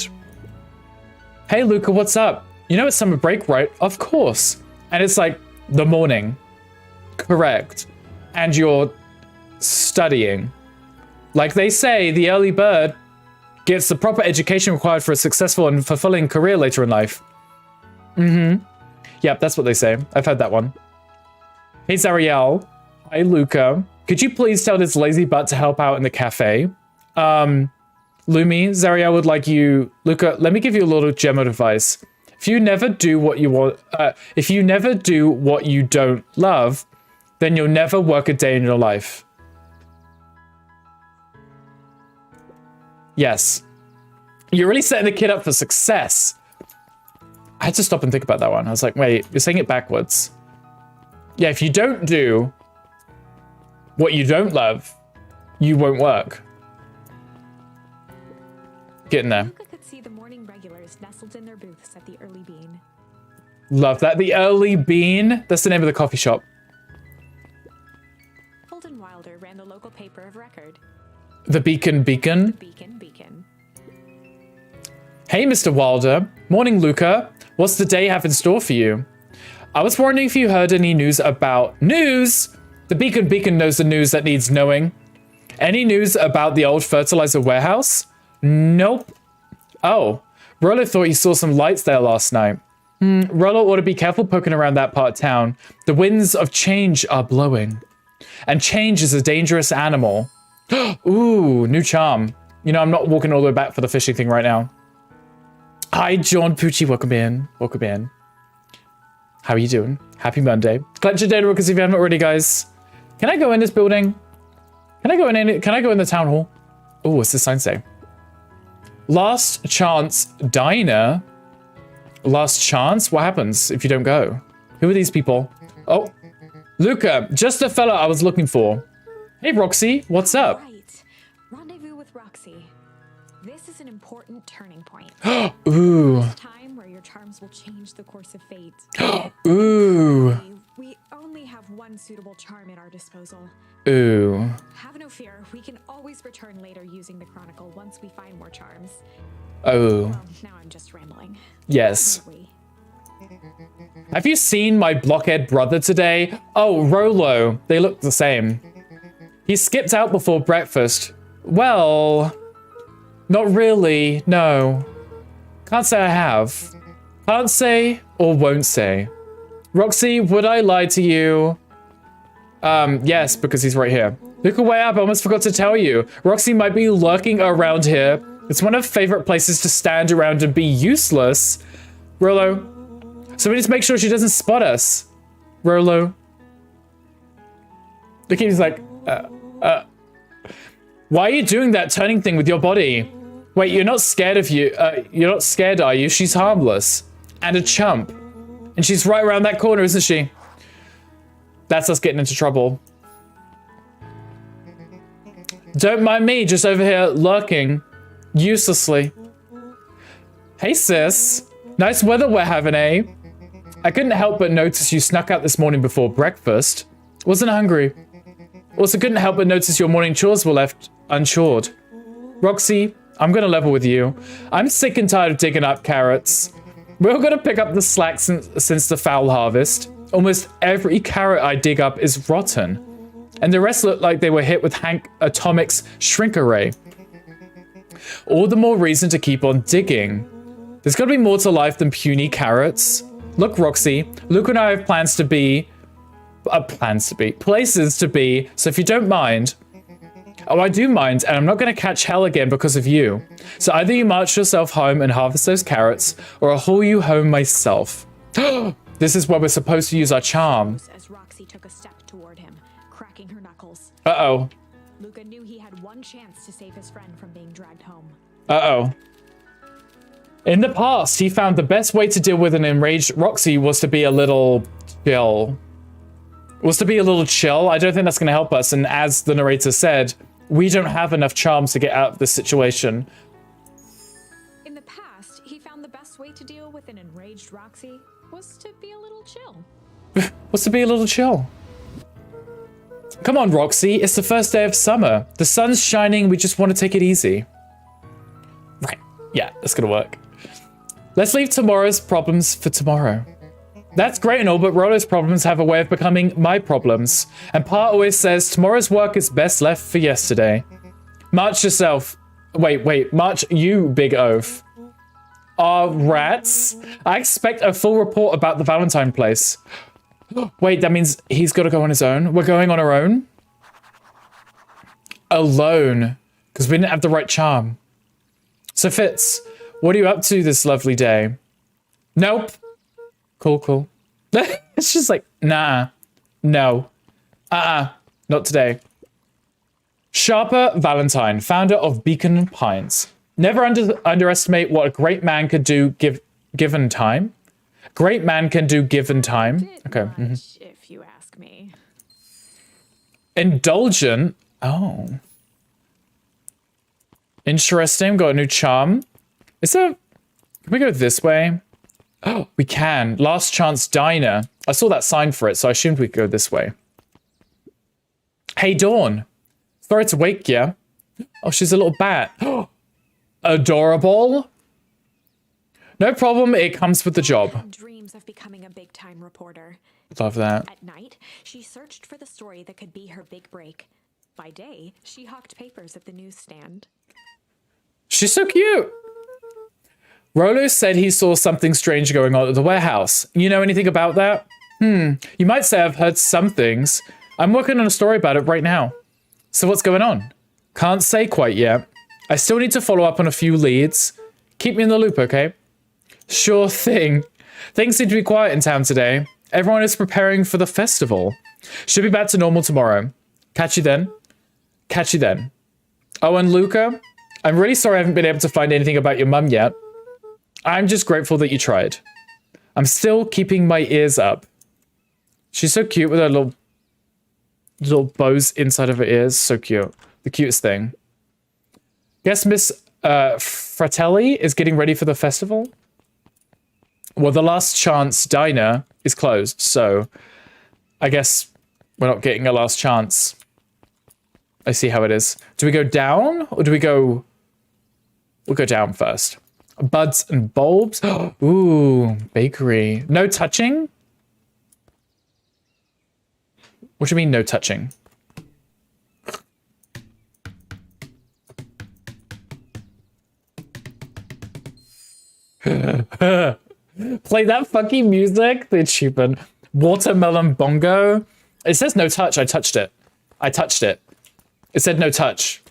Hey, Luca, what's up? You know it's summer break, right? Of course. And it's like the morning. Correct. And you're studying. Like they say, the early bird gets the proper education required for a successful and fulfilling career later in life. Mm-hmm. Yep, that's what they say. I've heard that one. Hey, Zariel. Hi, Luca. Could you please tell this lazy butt to help out in the cafe? Lumi, Zariel would like you... Luca, let me give you a little gem of advice. If you never do what you want... if you never do what you don't love, then you'll never work a day in your life. Yes. You're really setting the kid up for success. I had to stop and think about that one. I was like, wait, you're saying it backwards. Yeah, if you don't do what you don't love, you won't work. Getting there. Luca could see the morning regulars nestled in their booths at the Early Bean. Love that. The Early Bean. That's the name of the coffee shop. Holden Wilder ran the local paper of record. The Beacon. Beacon. Hey, Mr. Wilder. Morning, Luca. What's the day have in store for you? I was wondering if you heard any news about... News? The Beacon knows the news that needs knowing. Any news about the old fertilizer warehouse? Nope. Oh, Rollo thought he saw some lights there last night. Rollo ought to be careful poking around that part of town. The winds of change are blowing. And change is a dangerous animal. Ooh, new charm. You know, I'm not walking all the way back for the fishing thing right now. Hi, John Pucci. Welcome in. Welcome in. How are you doing? Happy Monday. Collect your data records if you haven't already, guys. Can I go in this building? Can I go in the town hall? Oh, what's this sign say? Last chance diner. Last chance? What happens if you don't go? Who are these people? Oh, Luca, just the fella I was looking for. Hey, Roxy, what's up? Right. Rendezvous with Roxy. This is an important turning point. Ooh. It's time where your charms will change the course of fate. Ooh. We only have one suitable charm at our disposal. Ooh. Have no fear. We can always return later using the Chronicle once we find more charms. Oh. Well, now I'm just rambling. Yes. Where are we? Have you seen my blockhead brother today? Oh, Rollo. They look the same. He skipped out before breakfast. Well, not really, no. Can't say I have. Can't say or won't say. Roxy, would I lie to you? Yes, because he's right here. Look away up, I almost forgot to tell you. Roxy might be lurking around here. It's one of her favorite places to stand around and be useless. Rollo. So we need to make sure she doesn't spot us. Rollo. Look, he's like, why are you doing that turning thing with your body? Wait, you're not scared of you. You're not scared, are you? She's harmless. And a chump. And she's right around that corner, isn't she? That's us getting into trouble. Don't mind me, just over here lurking. Uselessly. Hey, sis. Nice weather we're having, eh? I couldn't help but notice you snuck out this morning before breakfast. Wasn't hungry. Also couldn't help but notice your morning chores were left unchored. Roxy, I'm gonna level with you. I'm sick and tired of digging up carrots. We're gonna pick up the slack since the foul harvest. Almost every carrot I dig up is rotten. And the rest look like they were hit with Hank Atomic's shrink array. All the more reason to keep on digging. There's gotta be more to life than puny carrots. Look, Roxy, Luke and I have places to be, so if you don't mind. Oh, I do mind, and I'm not gonna catch hell again because of you. So either you march yourself home and harvest those carrots, or I'll haul you home myself. This is where we're supposed to use our charm. As Roxy took a step toward him, cracking her knuckles. Uh-oh. Luca knew he had one chance to save his friend from being dragged home. Uh-oh. In the past, he found the best way to deal with an enraged Roxy was to be a little chill. I don't think that's going to help us. And as the narrator said, we don't have enough charms to get out of this situation. In the past, he found the best way to deal with an enraged Roxy was to be a little chill. What's to be a little chill? Come on, Roxy. It's the first day of summer. The sun's shining. We just want to take it easy. Right. Yeah, that's gonna work. Let's leave tomorrow's problems for tomorrow. That's great and all, but Rollo's problems have a way of becoming my problems. And Pa always says tomorrow's work is best left for yesterday. March yourself. Wait. March you, big oaf. Rats. I expect a full report about the Valentine place. Wait, that means he's got to go on his own? We're going on our own? Alone. Because we didn't have the right charm. So Fitz, what are you up to this lovely day? Nope. Cool. It's just like, nah. No. Not today. Sharper Valentine, founder of Beacon Pines. Never underestimate what a great man could do given time. Great man can do given time. Okay. If you ask me. Indulgent. Oh. Interesting. Got a new charm. Can we go this way? Oh, we can. Last Chance Diner. I saw that sign for it, so I assumed we could go this way. Hey, Dawn. Sorry to wake ya. Oh, she's a little bat. Adorable. No problem. It comes with the job. Dreams of becoming a big-time reporter. Love that. At night, she searched for the story that could be her big break. By day, she hawked papers at the newsstand. She's so cute. Rollo said he saw something strange going on at the warehouse. You know anything about that? You might say I've heard some things. I'm working on a story about it right now. So what's going on? Can't say quite yet. I still need to follow up on a few leads. Keep me in the loop, okay? Sure thing. Things seem to be quiet in town today. Everyone is preparing for the festival. Should be back to normal tomorrow. Catch you then. Oh, and Luca, I'm really sorry I haven't been able to find anything about your mum yet. I'm just grateful that you tried. I'm still keeping my ears up. She's so cute with her little bows inside of her ears. So cute. The cutest thing. Guess Miss Fratelli is getting ready for the festival. Well, the Last Chance Diner is closed, so I guess we're not getting a last chance. I see how it is. Do we go down or do we go... We'll go down first. Buds and bulbs. Ooh, bakery. No touching? What do you mean no touching? Play that fucking music. They're cheapin'. Watermelon bongo. It says no touch. I touched it. It said no touch.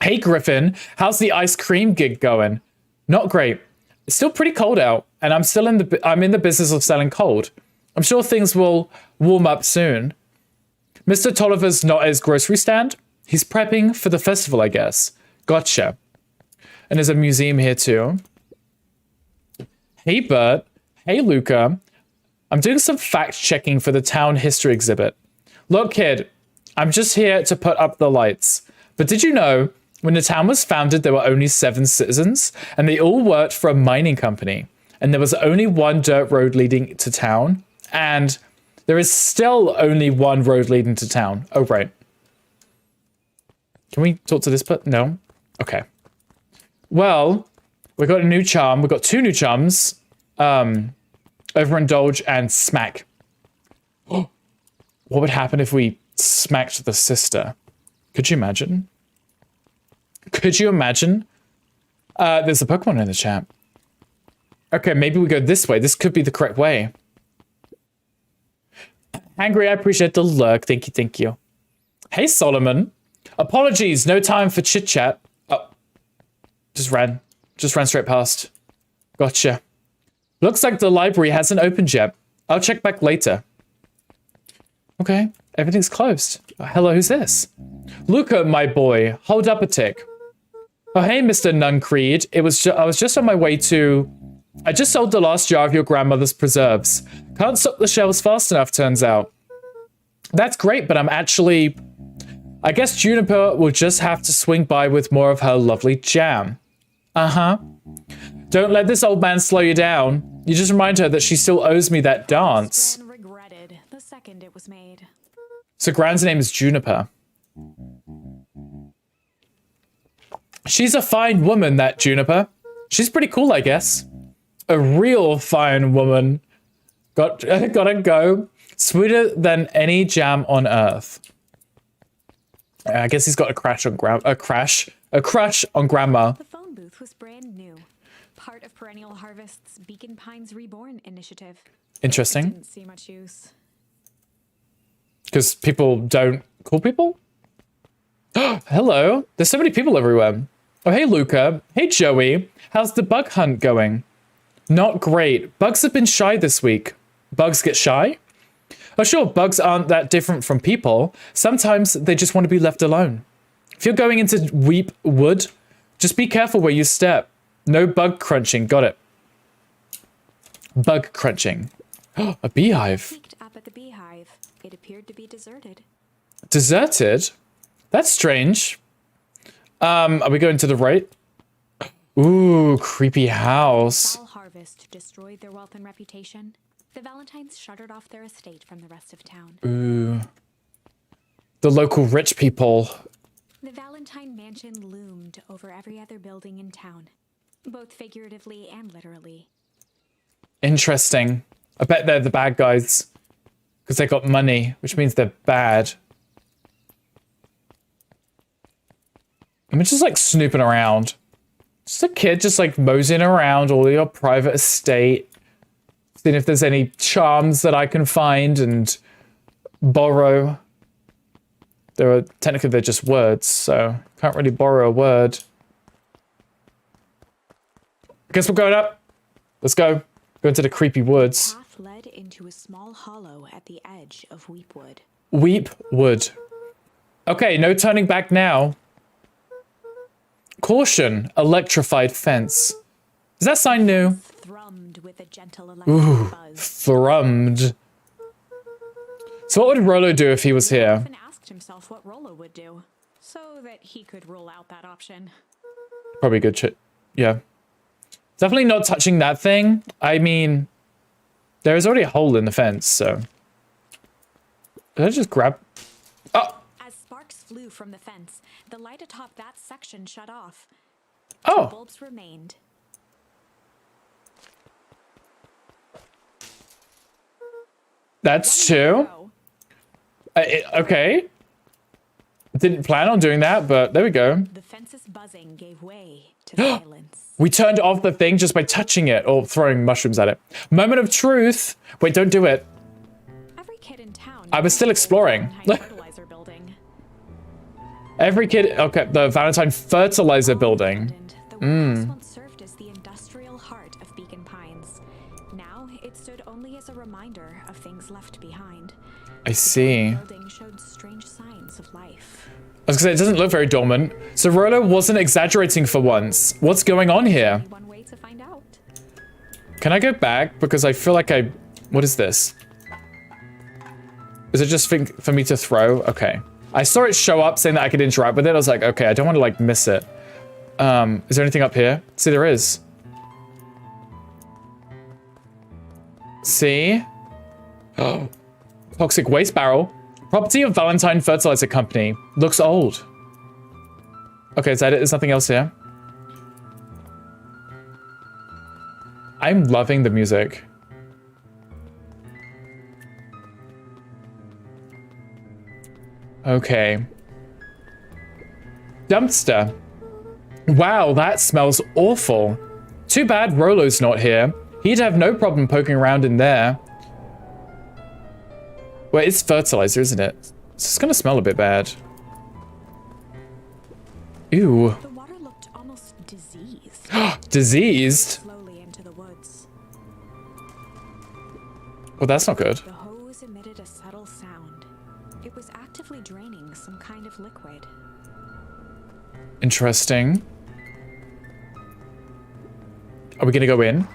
Hey Griffin, how's the ice cream gig going? Not great. It's still pretty cold out, and I'm in the business of selling cold. I'm sure things will warm up soon. Mr. Tolliver's not at his grocery stand. He's prepping for the festival, I guess. Gotcha. And there's a museum here too. Hey Bert. Hey Luca. I'm doing some fact checking for the town history exhibit. Look kid, I'm just here to put up the lights. But did you know, when the town was founded, there were only 7 citizens, and they all worked for a mining company. And there was only one dirt road leading to town, and there is still only one road leading to town. Oh, right. Can we talk to this person? No? Okay. Well, we got a new charm. We got 2 new charms. Overindulge and smack. What would happen if we smacked the sister? Could you imagine? There's a Pokemon in the chat. Okay, maybe we go this way. This could be the correct way. Angry, I appreciate the lurk. Thank you. Hey, Solomon. Apologies, no time for chit-chat. Oh, just ran straight past. Gotcha. Looks like the library hasn't opened yet. I'll check back later. Okay, everything's closed. Oh, hello, who's this? Luca, my boy, hold up a tick. Oh, hey, Mr. Nuncreed. I was just on my way to... I just sold the last jar of your grandmother's preserves. Can't stock the shelves fast enough, turns out. That's great, but I'm actually... I guess Juniper will just have to swing by with more of her lovely jam. Uh-huh. Don't let this old man slow you down. You just remind her that she still owes me that dance. Regretted the second it was made. So Gran's name is Juniper. She's a fine woman, that Juniper. She's pretty cool, I guess. A real fine woman. Gotta go. Sweeter than any jam on earth. I guess he's got a crush on grandma. The phone booth was brand new. Part of Perennial Harvest's Beacon Pines Reborn initiative. Interesting. Didn't see much use. Because people don't call people? Hello. There's so many people everywhere. Oh, hey, Luca. Hey, Joey. How's the bug hunt going? Not great. Bugs have been shy this week. Bugs get shy? Oh, sure, bugs aren't that different from people. Sometimes they just want to be left alone. If you're going into Weep Wood, just be careful where you step. No bug crunching. Got it. Bug crunching. A beehive. Peeked up at the beehive. It appeared to be deserted. Deserted? That's strange. Are we going to the right? Ooh, creepy house. Foul harvest destroyed their wealth and reputation. The Valentines shuttered off their estate from the rest of town. Ooh. The local rich people. The Valentine mansion loomed over every other building in town, both figuratively and literally. Interesting. I bet they're the bad guys. Because they got money, which means they're bad. I'm just like snooping around. Just a kid just like moseying around all your private estate. Seeing if there's any charms that I can find and borrow. Technically they're just words, so can't really borrow a word. I guess we're going up. Let's go. Go into the creepy woods. The path led into a small hollow at the edge of Weepwood. Weepwood. Okay, no turning back now. Caution, electrified fence. Is that sign new? Thrummed with a gentle electric buzz. Thrummed. So what would Rolo do if he was here? Often asked himself what Rolo would do, so that he could rule out that option. Probably good shit. Yeah. Definitely not touching that thing. I mean, there is already a hole in the fence, so. Did I just grab? Oh! As sparks flew from the fence, the light atop that section shut off. Oh! The bulbs remained. That's two. Okay. Didn't plan on doing that, but there we go. The fence's buzzing gave way to silence. We turned off the thing just by touching it or throwing mushrooms at it. Moment of truth. Wait, don't do it. Every kid in town. I was still exploring. Fertilizer building. Every kid. Okay, the Valentine Fertilizer Building. The warehouse once served as the industrial heart of Beacon Pines. Now it stood only as a reminder of things left behind. I see. The building showed strange signs of life. I was gonna say, it doesn't look very dormant. So Rolo wasn't exaggerating for once. What's going on here? Only one way to find out. Can I go back? Because I feel like I... What is this? Is it just for me to throw? Okay. I saw it show up saying that I could interact with it. I was like, okay, I don't want to like miss it. Is there anything up here? See, there is. See? Oh. Toxic waste barrel. Property of Valentine Fertilizer Company. Looks old. Okay, is that it? There's nothing else here. I'm loving the music. Okay. Dumpster. Wow, that smells awful. Too bad Rolo's not here. He'd have no problem poking around in there. Well, it's fertilizer, isn't it? It's just gonna smell a bit bad. Ew. The water looked almost diseased. Diseased? Slowly into the woods. Well, that's not good. The hose emitted a subtle sound. It was actively draining some kind of liquid. Interesting. Are we gonna go in?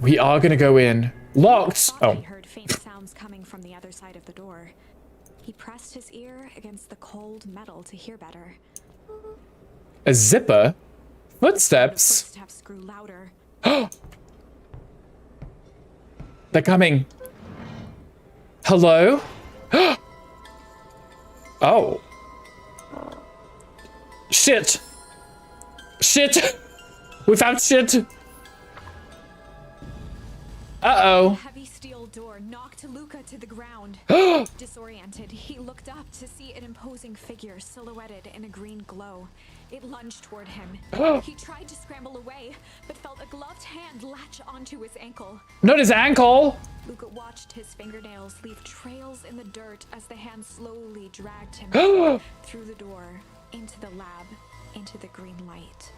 We are gonna go in. Locked! He Oh. heard faint sounds coming from the other side of the door. He pressed his ear against the cold metal to hear better. A zipper? The Footsteps? footsteps grew louder. They're coming. Hello? Oh. Shit. Shit. We found shit. Uh-oh. The heavy steel door knocked Luca to the ground. Disoriented, he looked up to see an imposing figure silhouetted in a green glow. It lunged toward him. He tried to scramble away, but felt a gloved hand latch onto his ankle. Not his ankle. Luca watched his fingernails leave trails in the dirt as the hand slowly dragged him through the door, into the lab, into the green light.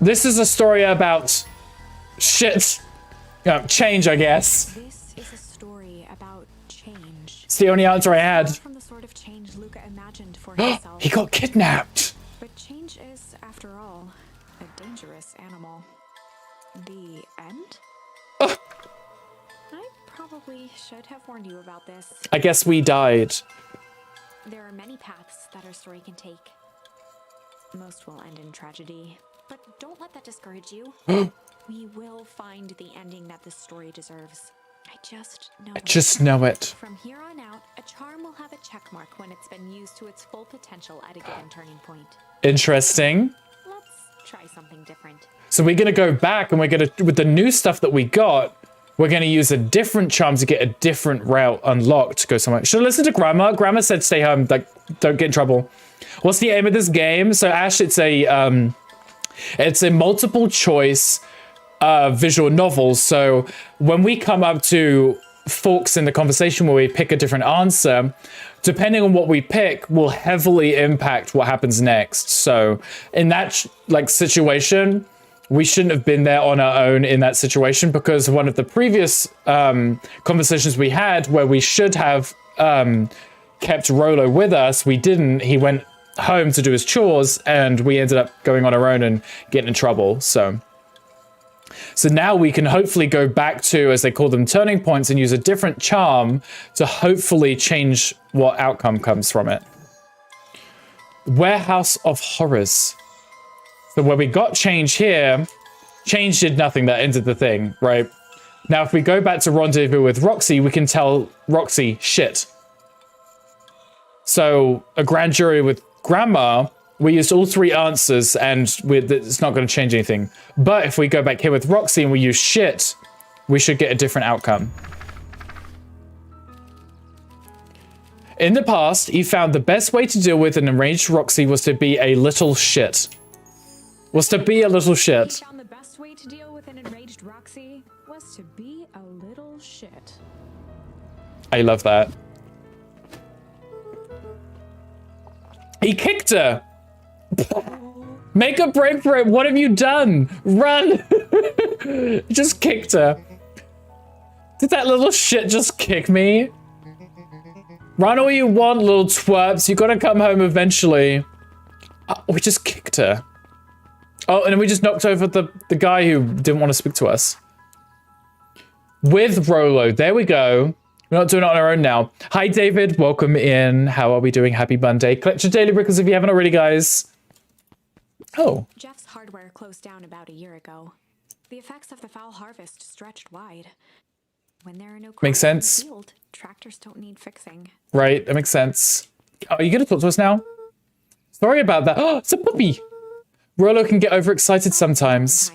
This is a story about shit. Change, I guess. This is a story about change. It's the only answer I had. From the sort of change Luca imagined for himself. He got kidnapped. But change is, after all, a dangerous animal. The end? I probably should have warned you about this. I guess we died. There are many paths that our story can take. Most will end in tragedy. But don't let that discourage you. We will find the ending that this story deserves. I just know it. Just know it. From here on out, a charm will have a check mark when it's been used to its full potential at a given turning point. Interesting. Let's try something different. So we're gonna go back and we're gonna, with the new stuff that we got, we're gonna use a different charm to get a different route unlocked to go somewhere. Should I listen to Grandma? Grandma said stay home, like, don't get in trouble. What's the aim of this game? So Ash, it's a multiple choice visual novel. So when we come up to forks in the conversation where we pick a different answer, depending on what we pick will heavily impact what happens next. So in that situation, we shouldn't have been there on our own in that situation, because one of the previous conversations we had where we should have kept Rolo with us, we didn't. He went home to do his chores and we ended up going on our own and getting in trouble. So now we can hopefully go back to, as they call them, turning points, and use a different charm to hopefully change what outcome comes from it. Warehouse of Horrors. So where we got change here, change did nothing, that ended the thing, right? Now if we go back to rendezvous with Roxy, we can tell Roxy shit. So a grand jury with Grandma, we used all three answers and it's not going to change anything. But if we go back here with Roxy and we use shit, we should get a different outcome. In the past, he found the best way to deal with an enraged Roxy was to be a little shit. He found the best way to deal with an enraged Roxy was to be a little shit. I love that. He kicked her. Make a break for it. What have you done? Run. Just kicked her. Did that little shit just kick me? Run all you want, little twerps. You gotta come home eventually. Oh, we just kicked her. Oh, and then we just knocked over the guy who didn't want to speak to us. With Rolo. There we go. We're not doing it on our own now. Hi, David. Welcome in. How are we doing? Happy Monday. Collect your daily brickles if you haven't already, guys. Oh. Jeff's hardware closed down about a year ago. The effects of the foul harvest stretched wide. When there are no crops Makes sense. in the field, tractors don't need fixing. Right, that makes sense. Oh, are you going to talk to us now? Sorry about that. Oh, it's a puppy. Rolo can get overexcited sometimes.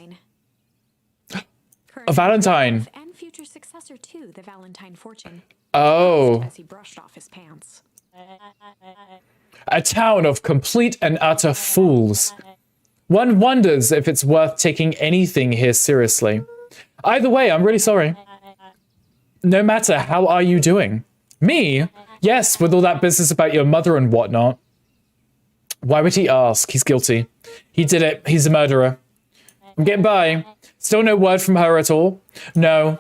A Valentine. And future successor to the Valentine fortune. Oh. As he brushed off his pants. A town of complete and utter fools. One wonders if it's worth taking anything here seriously. Either way, I'm really sorry. No matter, how are you doing? Me? Yes, with all that business about your mother and whatnot. Why would he ask? He's guilty. He did it. He's a murderer. I'm getting by. Still no word from her at all? No.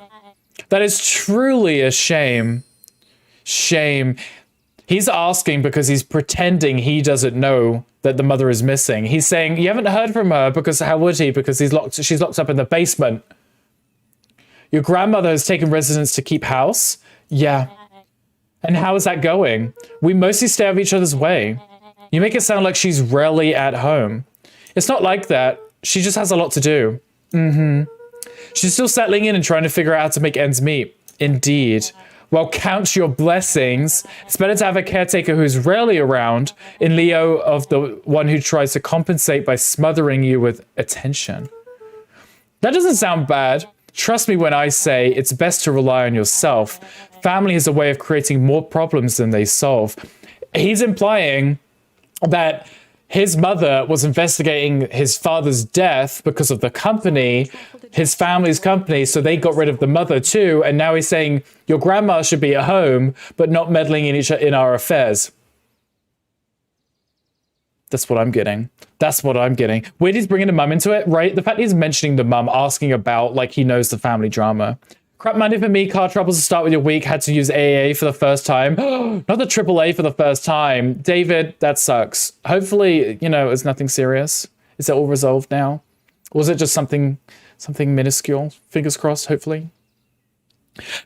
That is truly a shame. Shame. He's asking because he's pretending he doesn't know that the mother is missing. He's saying, you haven't heard from her because how would he? Because she's locked up in the basement. Your grandmother has taken residence to keep house? Yeah. And how is that going? We mostly stay out of each other's way. You make it sound like she's rarely at home. It's not like that. She just has a lot to do. Mm-hmm. She's still settling in and trying to figure out how to make ends meet. Indeed. Well, count your blessings. It's better to have a caretaker who's rarely around in Leo of the one who tries to compensate by smothering you with attention. That doesn't sound bad. Trust me when I say it's best to rely on yourself. Family is a way of creating more problems than they solve. He's implying that his mother was investigating his father's death because of the company, his family's company, so they got rid of the mother too, and now he's saying your grandma should be at home, but not meddling in our affairs. That's what I'm getting. That's what I'm getting. Weird he's bringing the mum into it, right? The fact he's mentioning the mum, asking about, like, he knows the family drama. Crap Monday for me, car troubles to start with your week, had to use AA for the first time. Not the AAA for the first time. David, that sucks. Hopefully, you know, it's nothing serious. Is it all resolved now? Or was it just something minuscule? Fingers crossed, hopefully.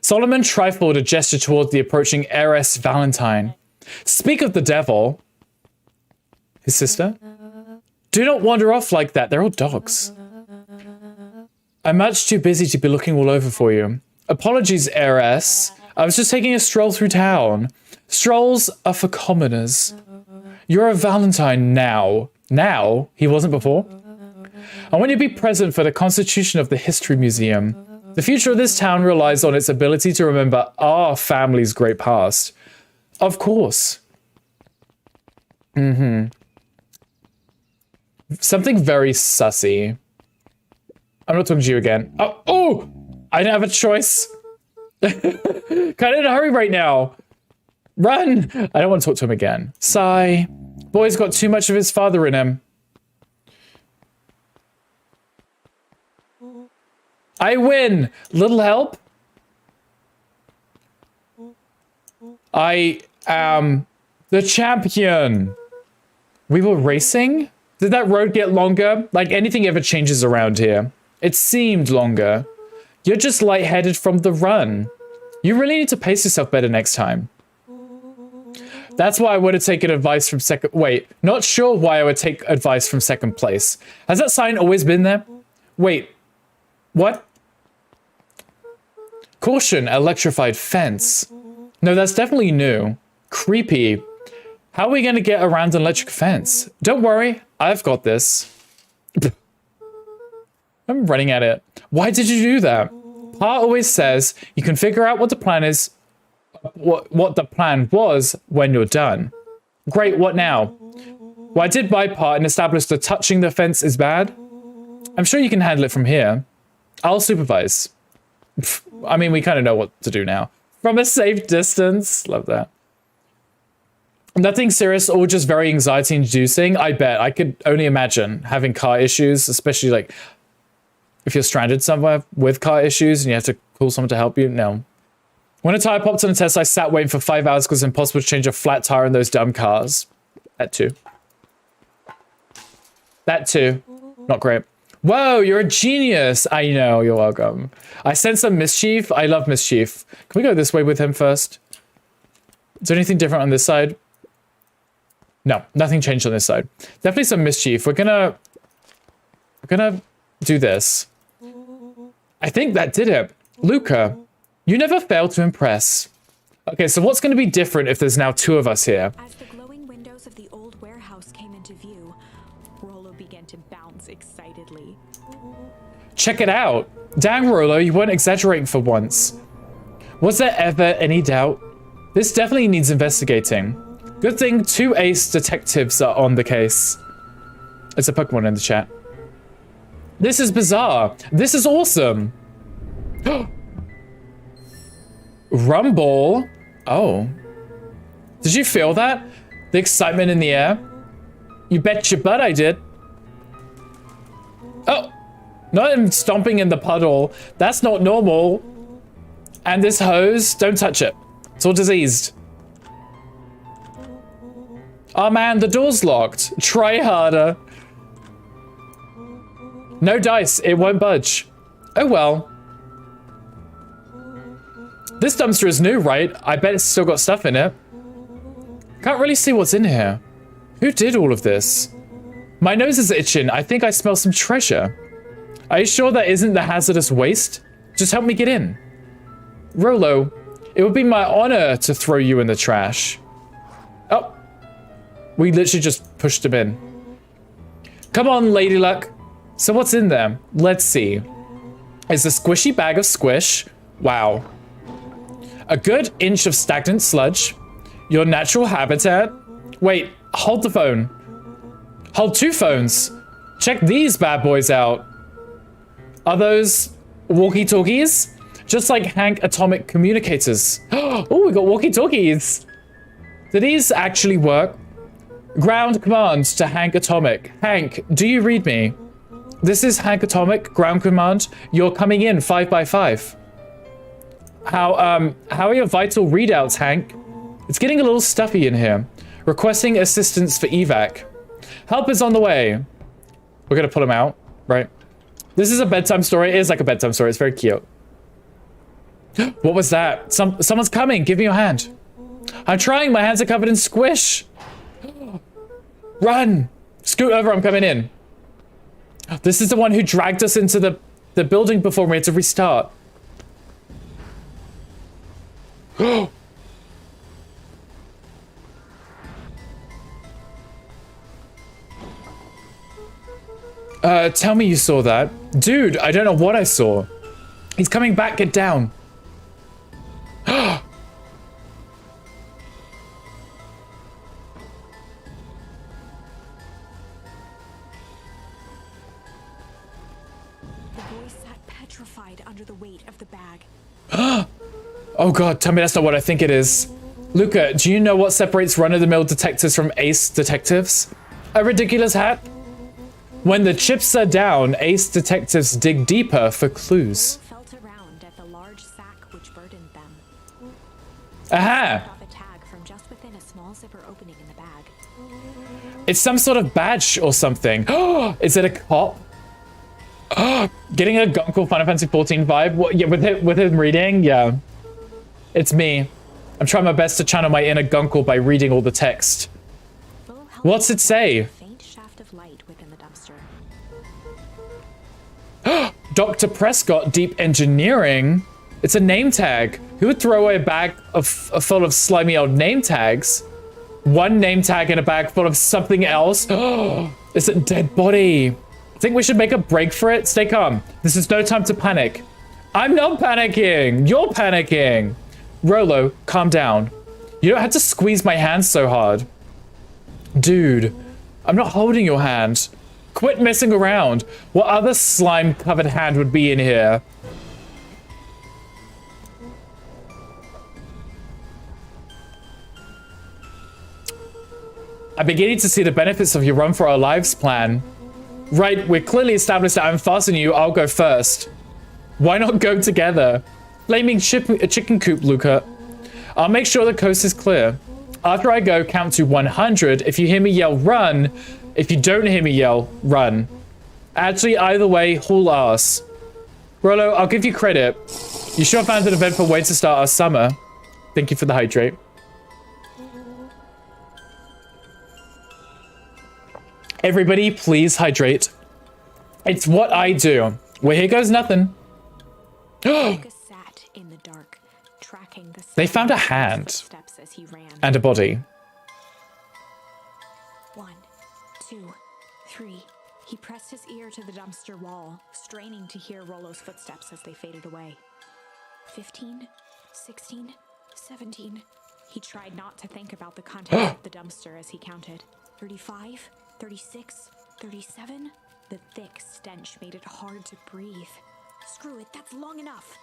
Solomon trifled a gesture towards the approaching heiress Valentine. Speak of the devil. His sister? Do not wander off like that. They're all dogs. I'm much too busy to be looking all over for you. Apologies, heiress. I was just taking a stroll through town. Strolls are for commoners. You're a Valentine now. Now? He wasn't before? I want you to be present for the constitution of the History Museum. The future of this town relies on its ability to remember our family's great past. Of course. Something very sussy. I'm not talking to you again. Oh! I didn't have a choice. Kind of in a hurry right now. Run! I don't want to talk to him again. Sigh. Boy's got too much of his father in him. I win! Little help? I am the champion. We were racing? Did that road get longer? Like anything ever changes around here. It seemed longer. You're just lightheaded from the run. You really need to pace yourself better next time. That's why I would have taken advice from second... Wait, not sure why I would take advice from second place. Has that sign always been there? Wait, what? Caution, electrified fence. No, that's definitely new. Creepy. How are we going to get around an electric fence? Don't worry, I've got this. I'm running at it. Why did you do that? Pa always says you can figure out what the plan is, what the plan was when you're done. Great, what now? Well, I did buy Pa and established that touching the fence is bad. I'm sure you can handle it from here. I'll supervise. I mean, we kind of know what to do now. From a safe distance. Love that. Nothing serious or just very anxiety inducing. I bet. I could only imagine having car issues, especially like if you're stranded somewhere with car issues and you have to call someone to help you. No. When a tire popped on a test, I sat waiting for 5 hours because it's impossible to change a flat tire in those dumb cars. That too. That too. Not great. Whoa, you're a genius. I know, you're welcome. I sense some mischief. I love mischief. Can we go this way with him first? Is there anything different on this side? No, nothing changed on this side. Definitely some mischief. We're gonna do this. I think that did it. Luca, you never fail to impress. Okay, so what's going to be different if there's now 2 of us here? As the glowing windows of the old warehouse came into view, Rollo began to bounce excitedly. Check it out. Dang, Rollo, you weren't exaggerating for once. Was there ever any doubt? This definitely needs investigating. Good thing 2 ace detectives are on the case. It's a Pokemon in the chat. This is bizarre. This is awesome. Rumble. Oh. Did you feel that? The excitement in the air? You bet your butt I did. Oh. Not him stomping in the puddle. That's not normal. And this hose, don't touch it. It's all diseased. Oh man, the door's locked. Try harder. No dice, it won't budge. Oh well. This dumpster is new, right? I bet it's still got stuff in it. Can't really see what's in here. Who did all of this? My nose is itching. I think I smell some treasure. Are you sure that isn't the hazardous waste? Just help me get in. Rollo, It would be my honor to throw you in the trash. Oh. We literally just pushed him in. Come on, Lady Luck. So what's in there? Let's see. It's a squishy bag of squish. Wow. A good inch of stagnant sludge. Your natural habitat. Wait, hold the phone. Hold 2 phones. Check these bad boys out. Are those walkie-talkies? Just like Hank atomic communicators. Oh, we got walkie-talkies. Do these actually work? Ground command to Hank Atomic. Hank, do you read me? This is Hank Atomic, ground command. You're coming in 5 by 5. How are your vital readouts, Hank? It's getting a little stuffy in here. Requesting assistance for evac. Help is on the way. We're gonna pull him out, right? This is a bedtime story. It is like a bedtime story. It's very cute. What was that? Someone's coming. Give me your hand. I'm trying. My hands are covered in squish. Run! Scoot over. I'm coming in. This is the one who dragged us into the building before we had to restart. Tell me you saw that. Dude, I don't know what I saw. He's coming back. Get down. Under the weight of the bag. Oh god, tell me that's not what I think it is. Luca, do you know what separates run-of-the-mill detectives from ace detectives? A ridiculous hat? When the chips are down, ace detectives dig deeper for clues. Felt around at the large sack which burdened them. Aha! Off a tag from just within a small zipper opening in the bag. It's some sort of badge or something. Is it a cop? Getting a Gunkel Final Fantasy 14 vibe? What, yeah, with him reading? Yeah. It's me. I'm trying my best to channel my inner Gunkel by reading all the text. What's it say? Faint shaft of light within the dumpster. Dr. Prescott, Deep Engineering? It's a name tag. Who would throw away a bag full of slimy old name tags? One name tag in a bag full of something else? It's a dead body. Think we should make a break for it? Stay calm. This is no time to panic. I'm not panicking. You're panicking. Rolo, calm down. You don't have to squeeze my hand so hard. Dude, I'm not holding your hand. Quit messing around. What other slime-covered hand would be in here? I'm beginning to see the benefits of your run for our lives plan. Right, we're clearly established that I'm faster than you. I'll go first. Why not go together? Flaming chicken coop, Luca. I'll make sure the coast is clear. After I go, count to 100. If you hear me yell, run. If you don't hear me yell, run. Actually, either way, haul ass. Rolo, I'll give you credit. You sure found an eventful way to start our summer. Thank you for the hydrate. Everybody, please hydrate. It's what I do. Well, here goes nothing. Lucas sat in the dark, tracking the They found a hand footsteps as he ran. and a body. 1, 2, 3. He pressed his ear to the dumpster wall, straining to hear Rolo's footsteps as they faded away. 15, 16, 17. He tried not to think about the contents of the dumpster as he counted. 35, 36, 37. The thick stench made it hard to breathe. Screw it, that's long enough.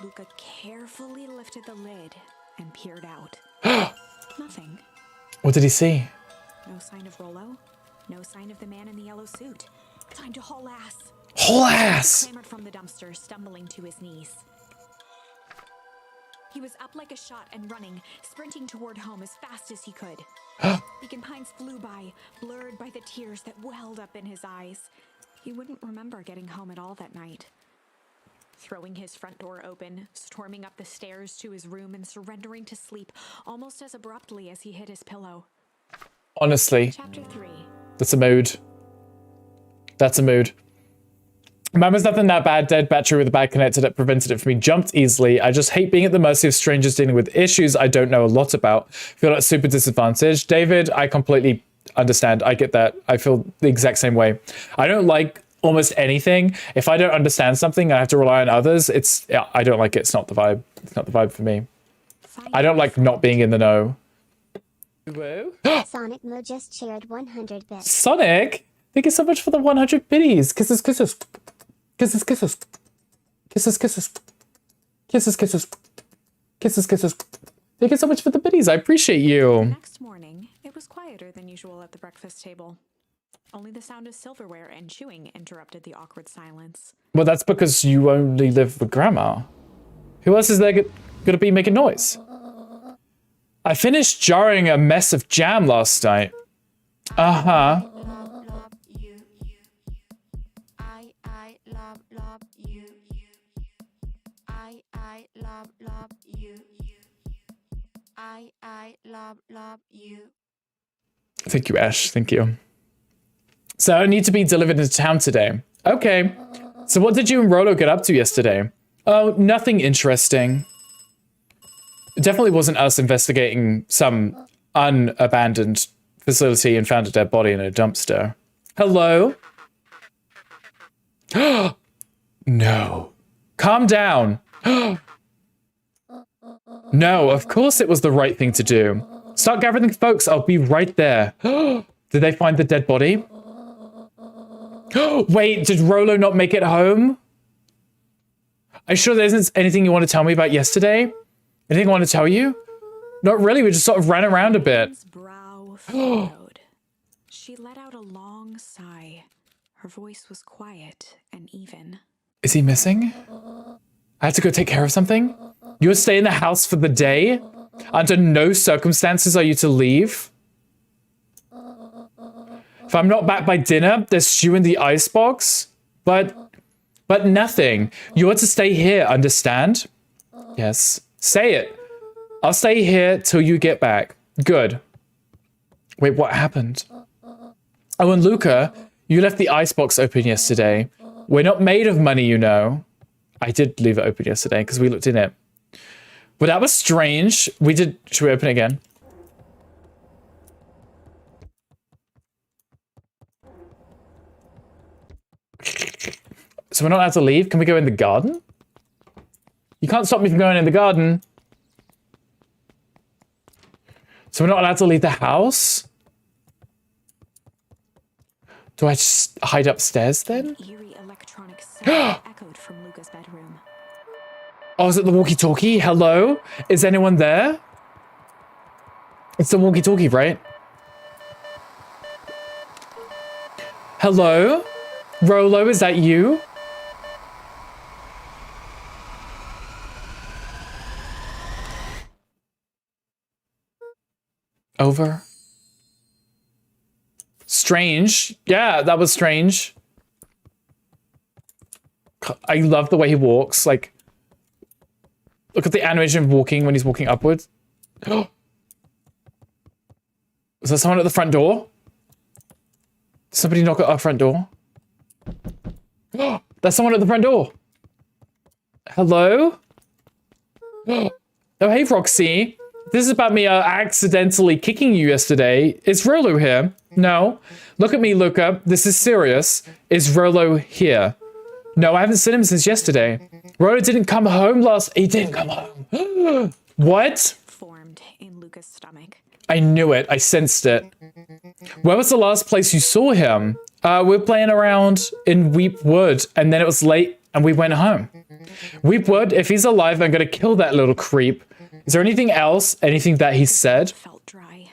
Luca carefully lifted the lid and peered out. Nothing. What did he see? No sign of Rolo. No sign of the man in the yellow suit. Time to haul ass. Whole ass! He clambered from the dumpster, stumbling to his knees. He was up like a shot and running, sprinting toward home as fast as he could. Beacon Pines flew by, blurred by the tears that welled up in his eyes. He wouldn't remember getting home at all that night. Throwing his front door open, storming up the stairs to his room and surrendering to sleep almost as abruptly as he hit his pillow. Honestly, Chapter 3. that's a mood. That's a mood. Mine was nothing that bad. Dead battery with a bad connector that prevented it from being jumped easily. I just hate being at the mercy of strangers dealing with issues I don't know a lot about. Feel like super disadvantaged. David, I completely understand. I get that. I feel the exact same way. I don't like almost anything. If I don't understand something and I have to rely on others, I don't like it. It's not the vibe. It's not the vibe for me. I don't like not being in the know. Sonic Mo just shared 100 bits. Sonic, thank you so much for the 100 biddies. Kisses, kisses. Kisses, kisses. Kisses, kisses. Kisses, kisses. Kisses, kisses. Thank you so much for the biddies. I appreciate you. Next morning, it was quieter than usual at the breakfast table. Only the sound of silverware and chewing interrupted the awkward silence. Well, that's because you only live with Grandma. Who else is there gonna be making noise? I finished jarring a mess of jam last night. Uh-huh. Thank you, Ash. Thank you. So I need to be delivered into town today. Okay. So what did you and Rolo get up to yesterday? Oh, nothing interesting. It definitely wasn't us investigating some unabandoned facility and found a dead body in a dumpster. Hello? No. Calm down. No, of course it was the right thing to do. Start gathering folks, I'll be right there. Did they find the dead body? Wait, did Rolo not make it home? Are you sure there isn't anything you want to tell me about yesterday? Anything I want to tell you? Not really, we just sort of ran around a bit. Anne's brow furrowed. She let out a long sigh. Her voice was quiet and even. Is he missing? I had to go take care of something? You will stay in the house for the day? Under no circumstances are you to leave? If I'm not back by dinner, there's stew in the icebox. But nothing. You are to stay here, understand? Yes. Say it. I'll stay here till you get back. Good. Wait, what happened? Oh, and Luca, you left the icebox open yesterday. We're not made of money, you know. I did leave it open yesterday because we looked in it. But that was strange. Should we open it again? So we're not allowed to leave? Can we go in the garden? You can't stop me from going in the garden. So we're not allowed to leave the house? Do I just hide upstairs then? An eerie electronic sound echoed from Luca's bedroom. Oh, is it the walkie-talkie? Hello? Is anyone there? It's the walkie-talkie, right? Hello? Rolo, is that you? Over. Strange. Yeah, that was strange. I love the way he walks. Like, look at the animation of walking when he's walking upwards. Was there someone at the front door? Somebody knock at our front door. There's someone at the front door. Hello? Oh, hey, Roxy. This is about me accidentally kicking you yesterday. Is Rolo here? No. Look at me, Luca. This is serious. Is Rolo here? No, I haven't seen him since yesterday. Rolo didn't come home He didn't come home. What? Formed in Luca's stomach. I knew it. I sensed it. Where was the last place you saw him? We're playing around in Weep Wood, and then it was late, and we went home. Weep Wood, if he's alive, I'm gonna kill that little creep. Is there anything else? Anything that he said? Felt dry.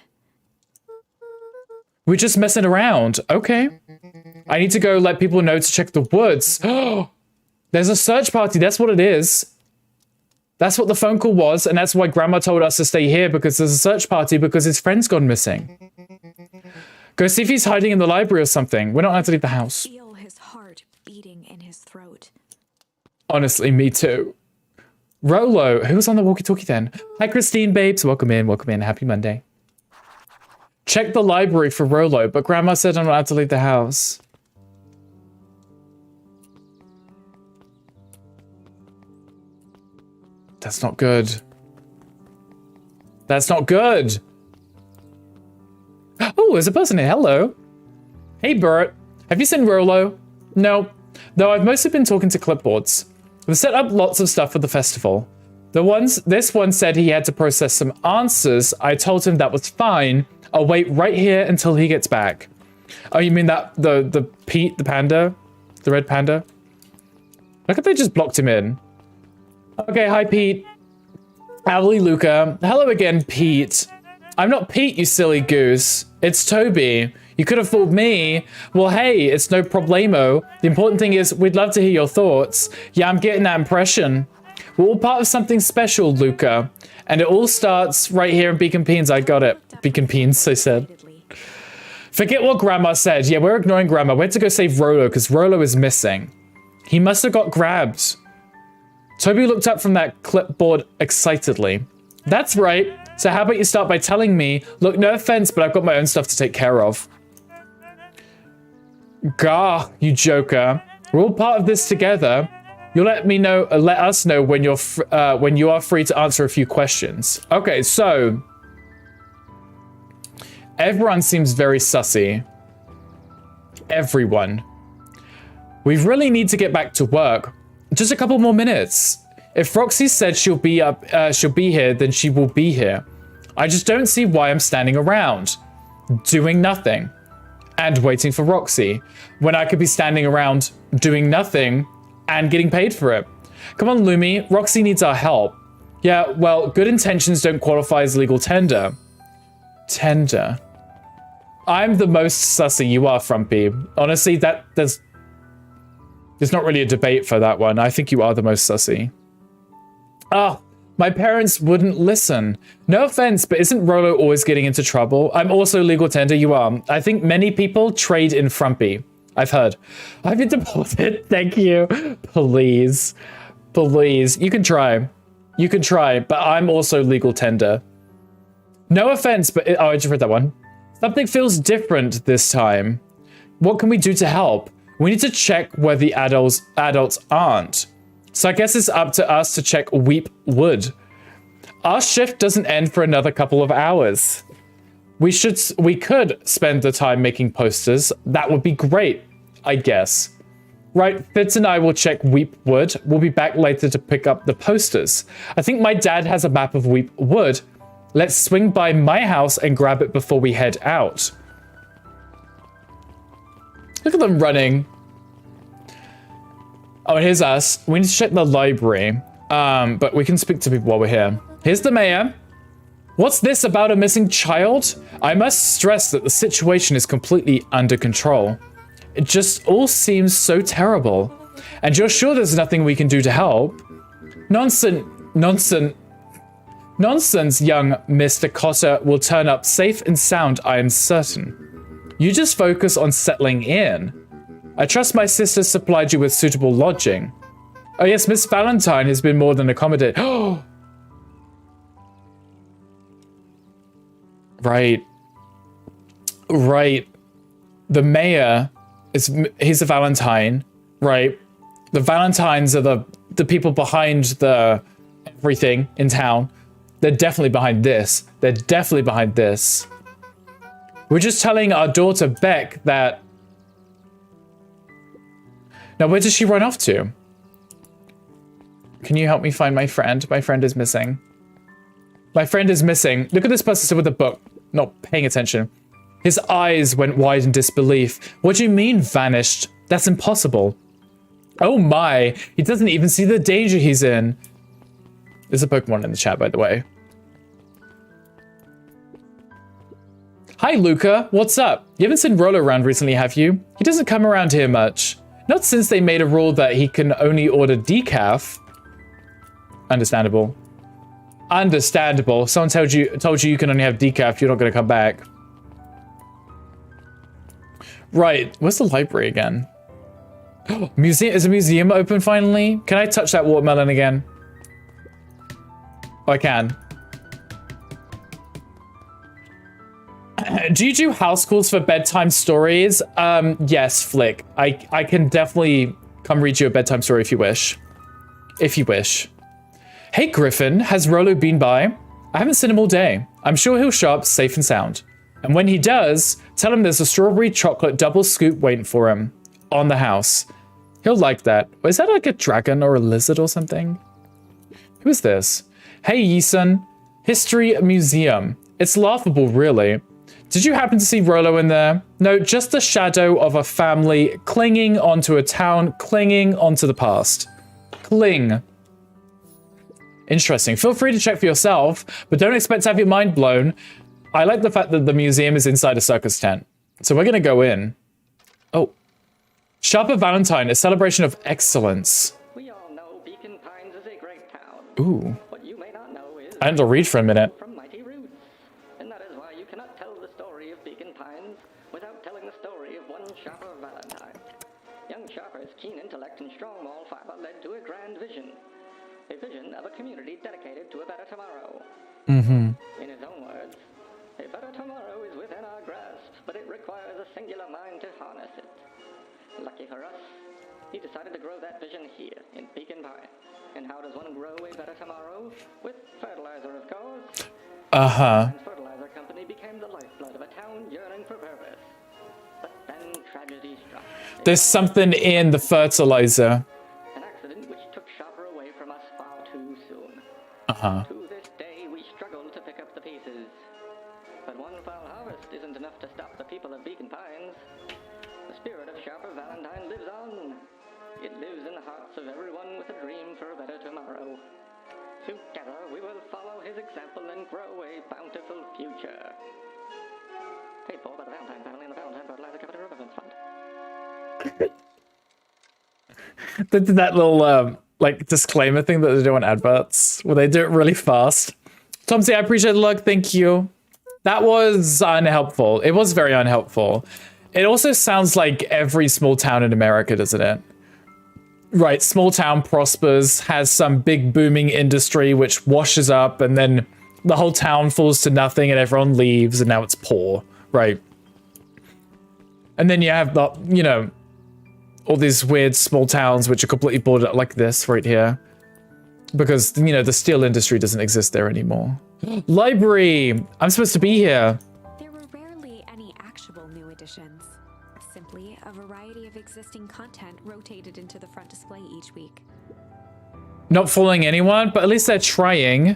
We're just messing around. Okay. I need to go let people know to check the woods. There's a search party. That's what it is. That's what the phone call was, and that's why Grandma told us to stay here, because there's a search party because his friend's gone missing. Go see if he's hiding in the library or something. We're not allowed to leave the house. Feel his heart beating in his throat. Honestly, me too. Rolo, who was on the walkie-talkie then? Hi, Christine, babes. Welcome in, welcome in. Happy Monday. Check the library for Rolo, but Grandma said I'm not allowed to leave the house. That's not good. That's not good. Oh, there's a person here. Hello. Hey, Bert. Have you seen Rolo? No. Though I've mostly been talking to clipboards. We've set up lots of stuff for the festival. This one said he had to process some answers. I told him that was fine. I'll wait right here until he gets back. Oh, you mean that the Pete, the panda? The red panda? Look if they just blocked him in. Okay, hi Pete. Howdy, Luca. Hello again, Pete. I'm not Pete, you silly goose. It's Toby. You could have fooled me. Well, hey, it's no problemo. The important thing is we'd love to hear your thoughts. Yeah, I'm getting that impression. We're all part of something special, Luca. And it all starts right here in Beacon Peens. I got it. Beacon Peens, I said. Forget what Grandma said. Yeah, we're ignoring Grandma. We had to go save Rolo because Rolo is missing. He must have got grabbed. Toby looked up from that clipboard excitedly. That's right. So how about you start by telling me, look, no offense, but I've got my own stuff to take care of. Gah, you joker. We're all part of this together. You'll let us know when you are free to answer a few questions. Okay, so everyone seems very sussy. Everyone. We really need to get back to work. Just a couple more minutes. If Roxy said she'll be here, then she will be here. I just don't see why I'm standing around, doing nothing, and waiting for Roxy, when I could be standing around doing nothing and getting paid for it. Come on, Lumi, Roxy needs our help. Yeah, well, good intentions don't qualify as legal tender. Tender. I'm the most sussy. You are, Frumpy. Honestly, there's not really a debate for that one. I think you are the most sussy. Oh, my parents wouldn't listen. No offense, but isn't Rolo always getting into trouble? I'm also legal tender. You are. I think many people trade in Frumpy. I've heard. I've been deported. Thank you. Please. Please. You can try. You can try, but I'm also legal tender. No offense, but... oh, I just read that one. Something feels different this time. What can we do to help? We need to check where the adults aren't. So I guess it's up to us to check Weep Wood. Our shift doesn't end for another couple of hours. We could spend the time making posters. That would be great, I guess. Right, Fitz and I will check Weep Wood. We'll be back later to pick up the posters. I think my dad has a map of Weep Wood. Let's swing by my house and grab it before we head out. Look at them running. Oh, and here's us. We need to check the library. But we can speak to people while we're here. Here's the mayor. What's this about a missing child? I must stress that the situation is completely under control. It just all seems so terrible. And you're sure there's nothing we can do to help? Nonsense, young Mr. Cotter will turn up safe and sound, I am certain. You just focus on settling in. I trust my sister supplied you with suitable lodging. Oh yes, Miss Valentine has been more than accommodated. Oh, right. Right. The mayor he's a Valentine, right? The Valentines are the people behind the everything in town. They're definitely behind this. They're definitely behind this. We're just telling our daughter Beck that... Now, where does she run off to? Can you help me find my friend? My friend is missing. My friend is missing. Look at this person still with a book, not paying attention. His eyes went wide in disbelief. What do you mean, vanished? That's impossible. Oh my, he doesn't even see the danger he's in. There's a Pokemon in the chat, by the way. Hi, Luca. What's up? You haven't seen Rolo around recently, have you? He doesn't come around here much. Not since they made a rule that he can only order decaf. Understandable. Understandable. Someone told you you can only have decaf. You're not going to come back. Right. Where's the library again? Museum. Is a museum open finally? Can I touch that watermelon again? Oh, I can. Do you do house calls for bedtime stories? Yes, Flick. I can definitely come read you a bedtime story if you wish. If you wish. Hey Griffin, has Rolo been by? I haven't seen him all day. I'm sure he'll show up safe and sound. And when he does, tell him there's a strawberry chocolate double scoop waiting for him on the house. He'll like that. Is that like a dragon or a lizard or something? Who is this? Hey Yisun, History Museum. It's laughable, really. Did you happen to see Rolo in there? No, just the shadow of a family clinging onto a town, clinging onto the past. Cling. Interesting. Feel free to check for yourself, but don't expect to have your mind blown. I like the fact that the museum is inside a circus tent. So we're gonna go in. Oh. Sharper Valentine, a celebration of excellence. We all know Beacon Pines is a great town. Ooh. What you may not know is I had to read for a minute. from mighty roots. And that is why you cannot tell the story of Beacon Pines without telling the story of one Sharper Valentine. Young Sharper's keen intellect and strong moral fiber led to a grand vision. A vision of a community dedicated to a better tomorrow. Mm-hmm. In his own words, a better tomorrow is within our grasp, but it requires a singular mind to harness it. Lucky for us, he decided to grow that vision here in Beacon Pine. And how does one grow a better tomorrow? With fertilizer, of course. Uh-huh. And fertilizer company became the lifeblood of a town yearning for purpose. But then tragedy struck. There's something in the fertilizer. An accident which took Sharper away from us far too soon. Uh-huh. To this day, we struggle to pick up the pieces. But one foul harvest isn't enough to stop the people of Beacon Pines. The spirit of Sharper Valentine lives on. It lives in the hearts of everyone with a dream for a better tomorrow. Together, we will follow his example and grow a bountiful future. Paid for by the Valentine family and the Valentine Fertilizer Company Reverence Fund. They did that little, like, disclaimer thing that they do on adverts, where they do it really fast. Tomsy, I appreciate the luck, thank you. That was unhelpful. It was very unhelpful. It also sounds like every small town in America, doesn't it? Right, small town prospers, has some big booming industry which washes up, and then the whole town falls to nothing and everyone leaves and now it's poor, right? And then you have the, you know, all these weird small towns which are completely boarded up like this right here. Because, you know, the steel industry doesn't exist there anymore. Library! I'm supposed to be here. There were rarely any actual new additions. Simply a variety of existing content rotated into the front display each week. Not fooling anyone, but at least they're trying.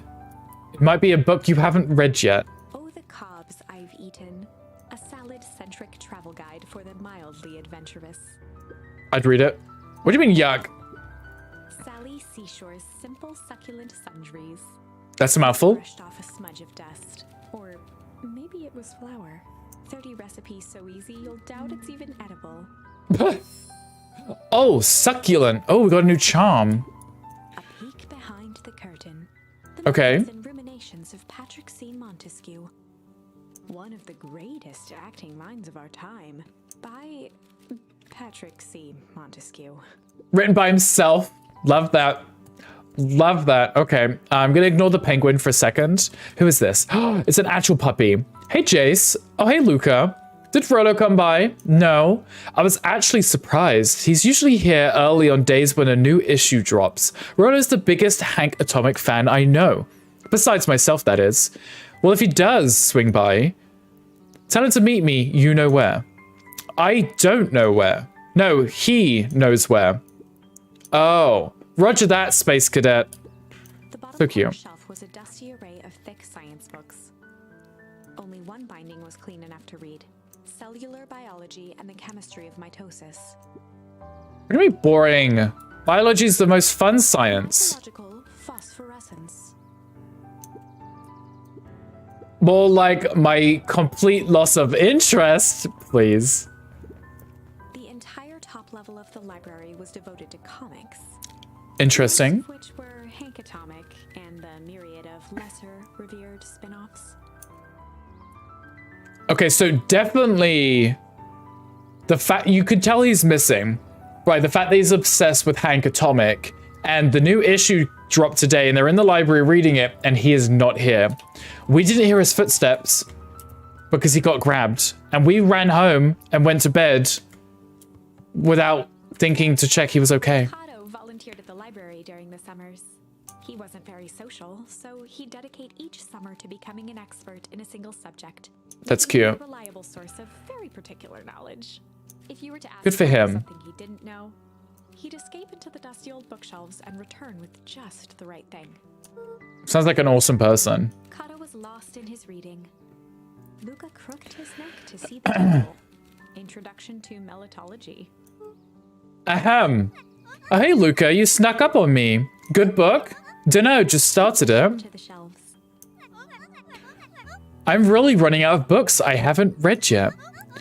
It might be a book you haven't read yet. Oh, the cobs I've eaten. A salad-centric travel guide for the mildly adventurous. I'd read it. What do you mean, yuck? Sally Seashore's simple succulent sundries. That's a mouthful. Brushed off a smudge of dust. Or maybe it was flour. 30 recipes so easy you'll doubt it's even edible. Oh, succulent. Oh, we got a new charm. A peek behind the curtain. Okay. The and ruminations of Patrick C. Montesquieu. One of the greatest acting minds of our time. By Patrick C. Montesquieu. Written by himself. Love that. Love that. Okay, I'm gonna ignore the penguin for a second. Who is this? It's an actual puppy. Hey, Jace. Oh, hey, Luca. Did Frodo come by? No. I was actually surprised. He's usually here early on days when a new issue drops. Rolo's the biggest Hank Atomic fan I know. Besides myself, that is. Well, if he does swing by, tell him to meet me you know where. I don't know where. No, he knows where. Oh. Roger that, Space Cadet. The bottom So of cute. the shelf was a dusty array of thick science books. Only one binding was clean enough to read. Cellular biology and the chemistry of mitosis. What do you mean boring? Biology's the most fun science. Biological phosphorescence. More like my complete loss of interest, please. The entire top level of the library was devoted to comics. Interesting. Most of which were Hank Atomic and the myriad of lesser revered spin-offs. Okay, so definitely the fact you could tell he's missing, right? The fact that he's obsessed with Hank Atomic, and the new issue dropped today, and they're in the library reading it, and he is not here. We didn't hear his footsteps because he got grabbed, and we ran home and went to bed without thinking to check he was okay. Otto volunteered at the library during the summers. He wasn't very social, so he'd dedicate each summer to becoming an expert in a single subject. That's He was cute. a reliable source of very particular knowledge. If you were to ask Good for him him. something he didn't know, he'd escape into the dusty old bookshelves and return with just the right thing. Sounds like an awesome person. Kato was lost in his reading. Luca crooked his neck to see the title. Introduction to Melitology. Ahem. Oh, hey, Luca, you snuck up on me. Good book? Dunno, just started it. To the shelves. I'm really running out of books I haven't read yet.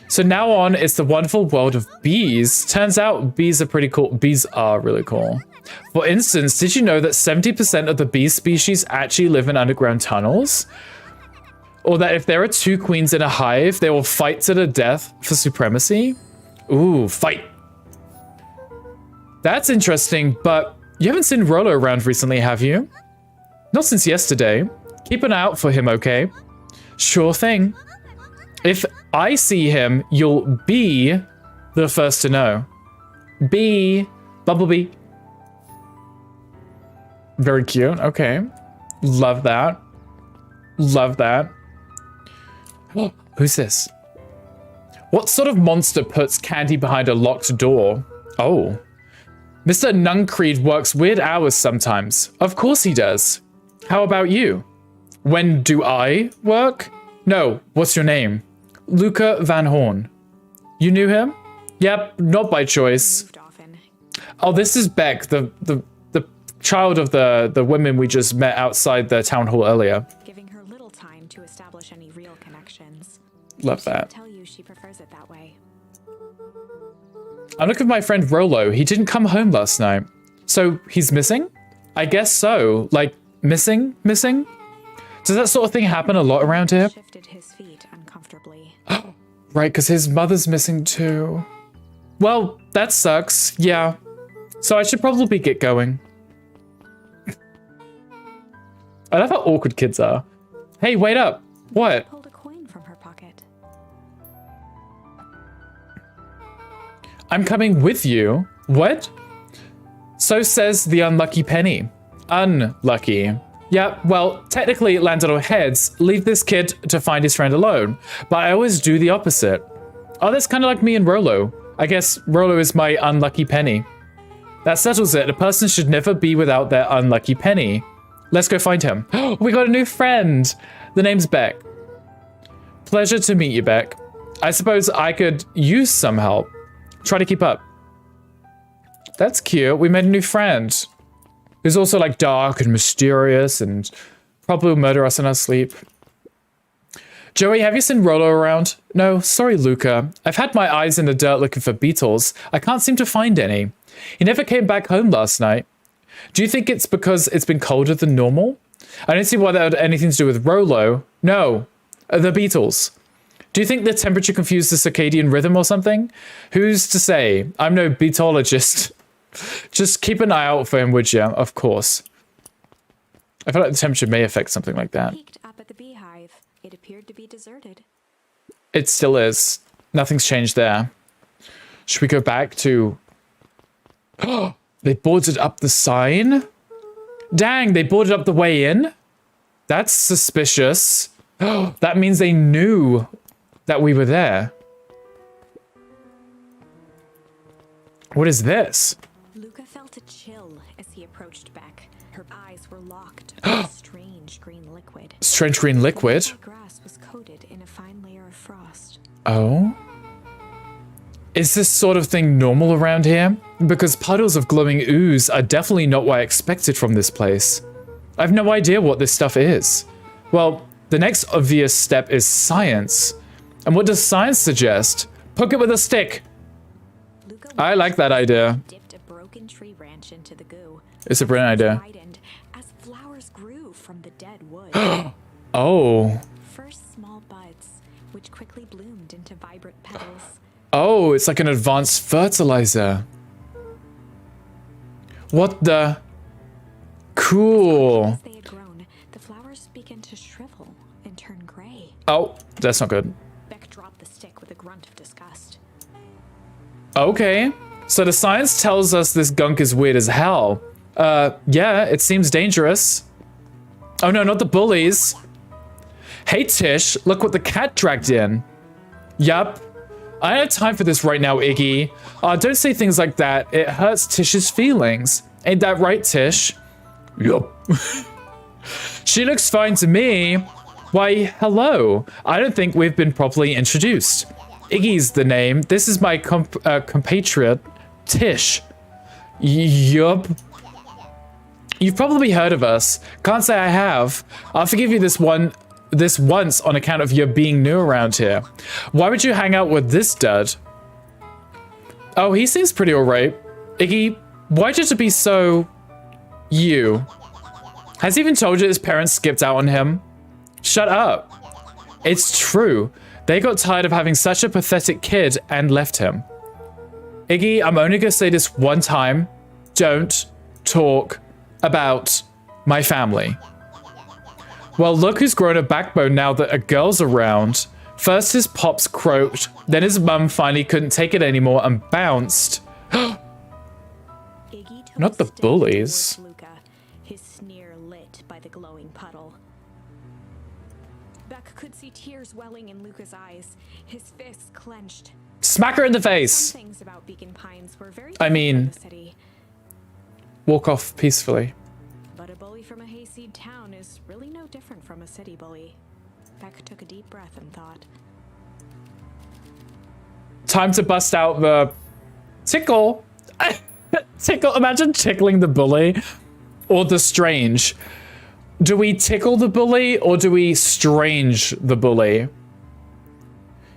So now on, it's the wonderful world of bees. Turns out bees are pretty cool. Bees are really cool. For instance, did you know that 70% of the bee species actually live in underground tunnels? Or that if there are two queens in a hive, they will fight to the death for supremacy? Ooh, fight. That's interesting, but you haven't seen Rollo around recently, have you? Not since yesterday. Keep an eye out for him, okay? Sure thing. If I see him, you'll be the first to know. Bee. Bumblebee. Very cute. Okay. Love that. Love that. Who's this? What sort of monster puts candy behind a locked door? Oh. Mr. Nuncreed works weird hours sometimes. Of course he does. How about you? When do I work? No, what's your name? Luca Van Horn. You knew him? Yep, not by choice. Moved often. Oh, this is Beck, the child of the women we just met outside the town hall earlier. Giving her little time to establish any real connections. Love She'll that. tell you she prefers it that way. I'm looking at my friend Rollo. He didn't come home last night. So he's missing? I guess so. Like, missing? Missing? Does that sort of thing happen a lot around here? Shifted his feet uncomfortably. Right, because his mother's missing too. Well, that sucks. Yeah. So I should probably get going. I love how awkward kids are. Hey, wait up. What? Pulled a coin from her pocket. I'm coming with you. What? So says the unlucky penny. Unlucky. Yeah, well, technically it landed on heads. Leave this kid to find his friend alone. But I always do the opposite. Oh, that's kind of like me and Rollo. I guess Rollo is my unlucky penny. That settles it. A person should never be without their unlucky penny. Let's go find him. We got a new friend. The name's Beck. Pleasure to meet you, Beck. I suppose I could use some help. Try to keep up. That's cute. We made a new friend. Who's also like dark and mysterious and probably will murder us in our sleep. Joey, have you seen Rollo around? No, sorry, Luca. I've had my eyes in the dirt looking for beetles. I can't seem to find any. He never came back home last night. Do you think it's because it's been colder than normal? I don't see why that had anything to do with Rollo. No, the beetles. Do you think the temperature confused the circadian rhythm or something? Who's to say? I'm no beetologist. Just keep an eye out for him, would you? Of course. I feel like the temperature may affect something like that. Peeked up at the beehive. It appeared to be deserted. It still is. Nothing's changed there. Should we go back to... Oh, they boarded up the sign? Dang, they boarded up the way in? That's suspicious. Oh, that means they knew that we were there. What is this? Luca felt a chill as he approached Beck. Her eyes were locked on a strange green liquid. Strange green liquid? The grass was coated in a fine layer of frost. Oh? Is this sort of thing normal around here? Because puddles of glowing ooze are definitely not what I expected from this place. I have no idea what this stuff is. Well, the next obvious step is science. And what does science suggest? Poke it with a stick. Luca I like that idea. dipped a broken tree branch into the goo. It's a brilliant idea. Widened as flowers grew from the dead wood. Oh. First small buds, which quickly bloomed into vibrant petals. Oh, it's like an advanced fertilizer. What the? Cool. As they had grown, the flowers began to shrivel and turn gray. Oh, that's not good. Beck dropped the stick with a grunt of disgust. Okay. So the science tells us this gunk is weird as hell. Yeah, it seems dangerous. Oh no, not the bullies. Hey Tish, look what the cat dragged in. Yup. I don't have time for this right now, Iggy. Don't say things like that. It hurts Tish's feelings. Ain't that right, Tish? Yup. She looks fine to me. Why, hello. I don't think we've been properly introduced. Iggy's the name. This is my compatriot, Tish. Yup. You've probably heard of us. Can't say I have. I'll forgive you this once on account of your being new around here. Why would you hang out with this dud? Oh, he seems pretty alright. Iggy, why'd you have to be so... you? Has he even told you his parents skipped out on him? Shut up. It's true. They got tired of having such a pathetic kid and left him. Iggy, I'm only gonna say this one time. Don't talk about my family. Well, look who's grown a backbone now that a girl's around. First his pops croaked, then his mum finally couldn't take it anymore and bounced. Not the bullies. Luca, his sneer lit by the glowing puddle. Beck could see tears welling in Luca's eyes, his fists clenched. Smack her in the Some face. things about Beacon Pines were very I mean- different from the city, Walk off peacefully. But a bully from a hayseed town is really no different from a city bully. Beck took a deep breath and thought. Time to bust out the tickle. Tickle. Imagine tickling the bully or the strange. Do we tickle the bully or do we strange the bully?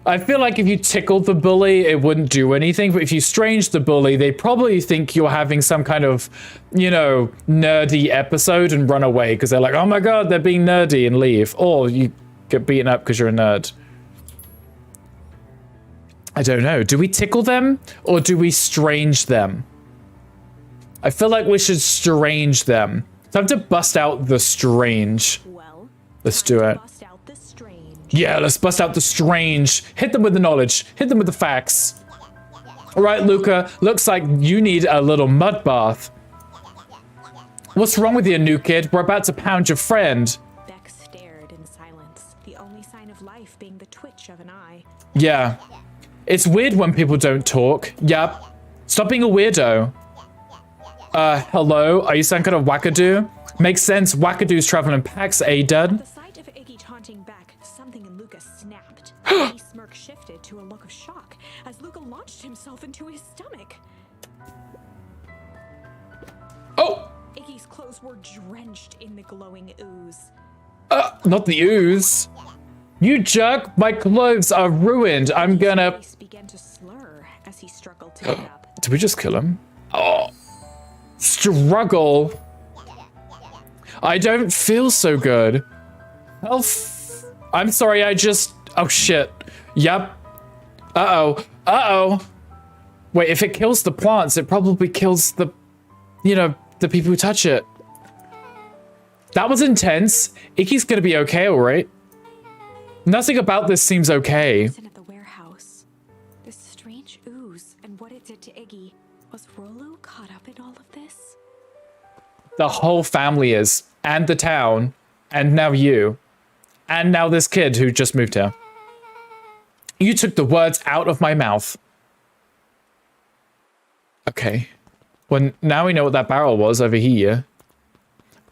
I feel like if you tickled the bully, it wouldn't do anything. But if you strange the bully, they probably think you're having some kind of, you know, nerdy episode and run away because they're like, oh my god, they're being nerdy and leave. Or you get beaten up because you're a nerd. I don't know. Do we tickle them or do we strange them? I feel like we should strange them. Time to bust out the strange. Well, Let's do it. bust out the strange. Yeah, let's bust out the strange. Hit them with the knowledge. Hit them with the facts. All right, Luca. Looks like you need a little mud bath. What's wrong with you, new kid? We're about to pound your friend. Beck stared in silence, the only sign of life being the twitch of an eye. Yeah. It's weird when people don't talk. Yup. Stop being a weirdo. Hello? Are you some kind of wackadoo? Makes sense. Wackadoos travel in packs, eh, At dud? the sight of Iggy taunting Beck, something in Luca snapped. Iggy's smirk shifted to a look of shock as Luca launched himself into his stomach. Oh! Iggy's clothes were drenched in the glowing ooze. Not the ooze. You jerk, my clothes are ruined. I'm gonna... His face began to slur as he struggled to get up. Did we just kill him? Oh. Struggle. I don't feel so good. I'm sorry, I just... Oh, shit. Yep. Uh-oh. Uh-oh. Wait, if it kills the plants, it probably kills the... You know, the people who touch it. That was intense. Iggy's gonna be okay, alright? Nothing about this seems okay. At the warehouse, this strange ooze and what it did to Iggy. Was Rollo caught up in all of this? The whole family is. And the town. And now you. And now this kid who just moved here. You took the words out of my mouth. Okay. Well, now we know what that barrel was over here.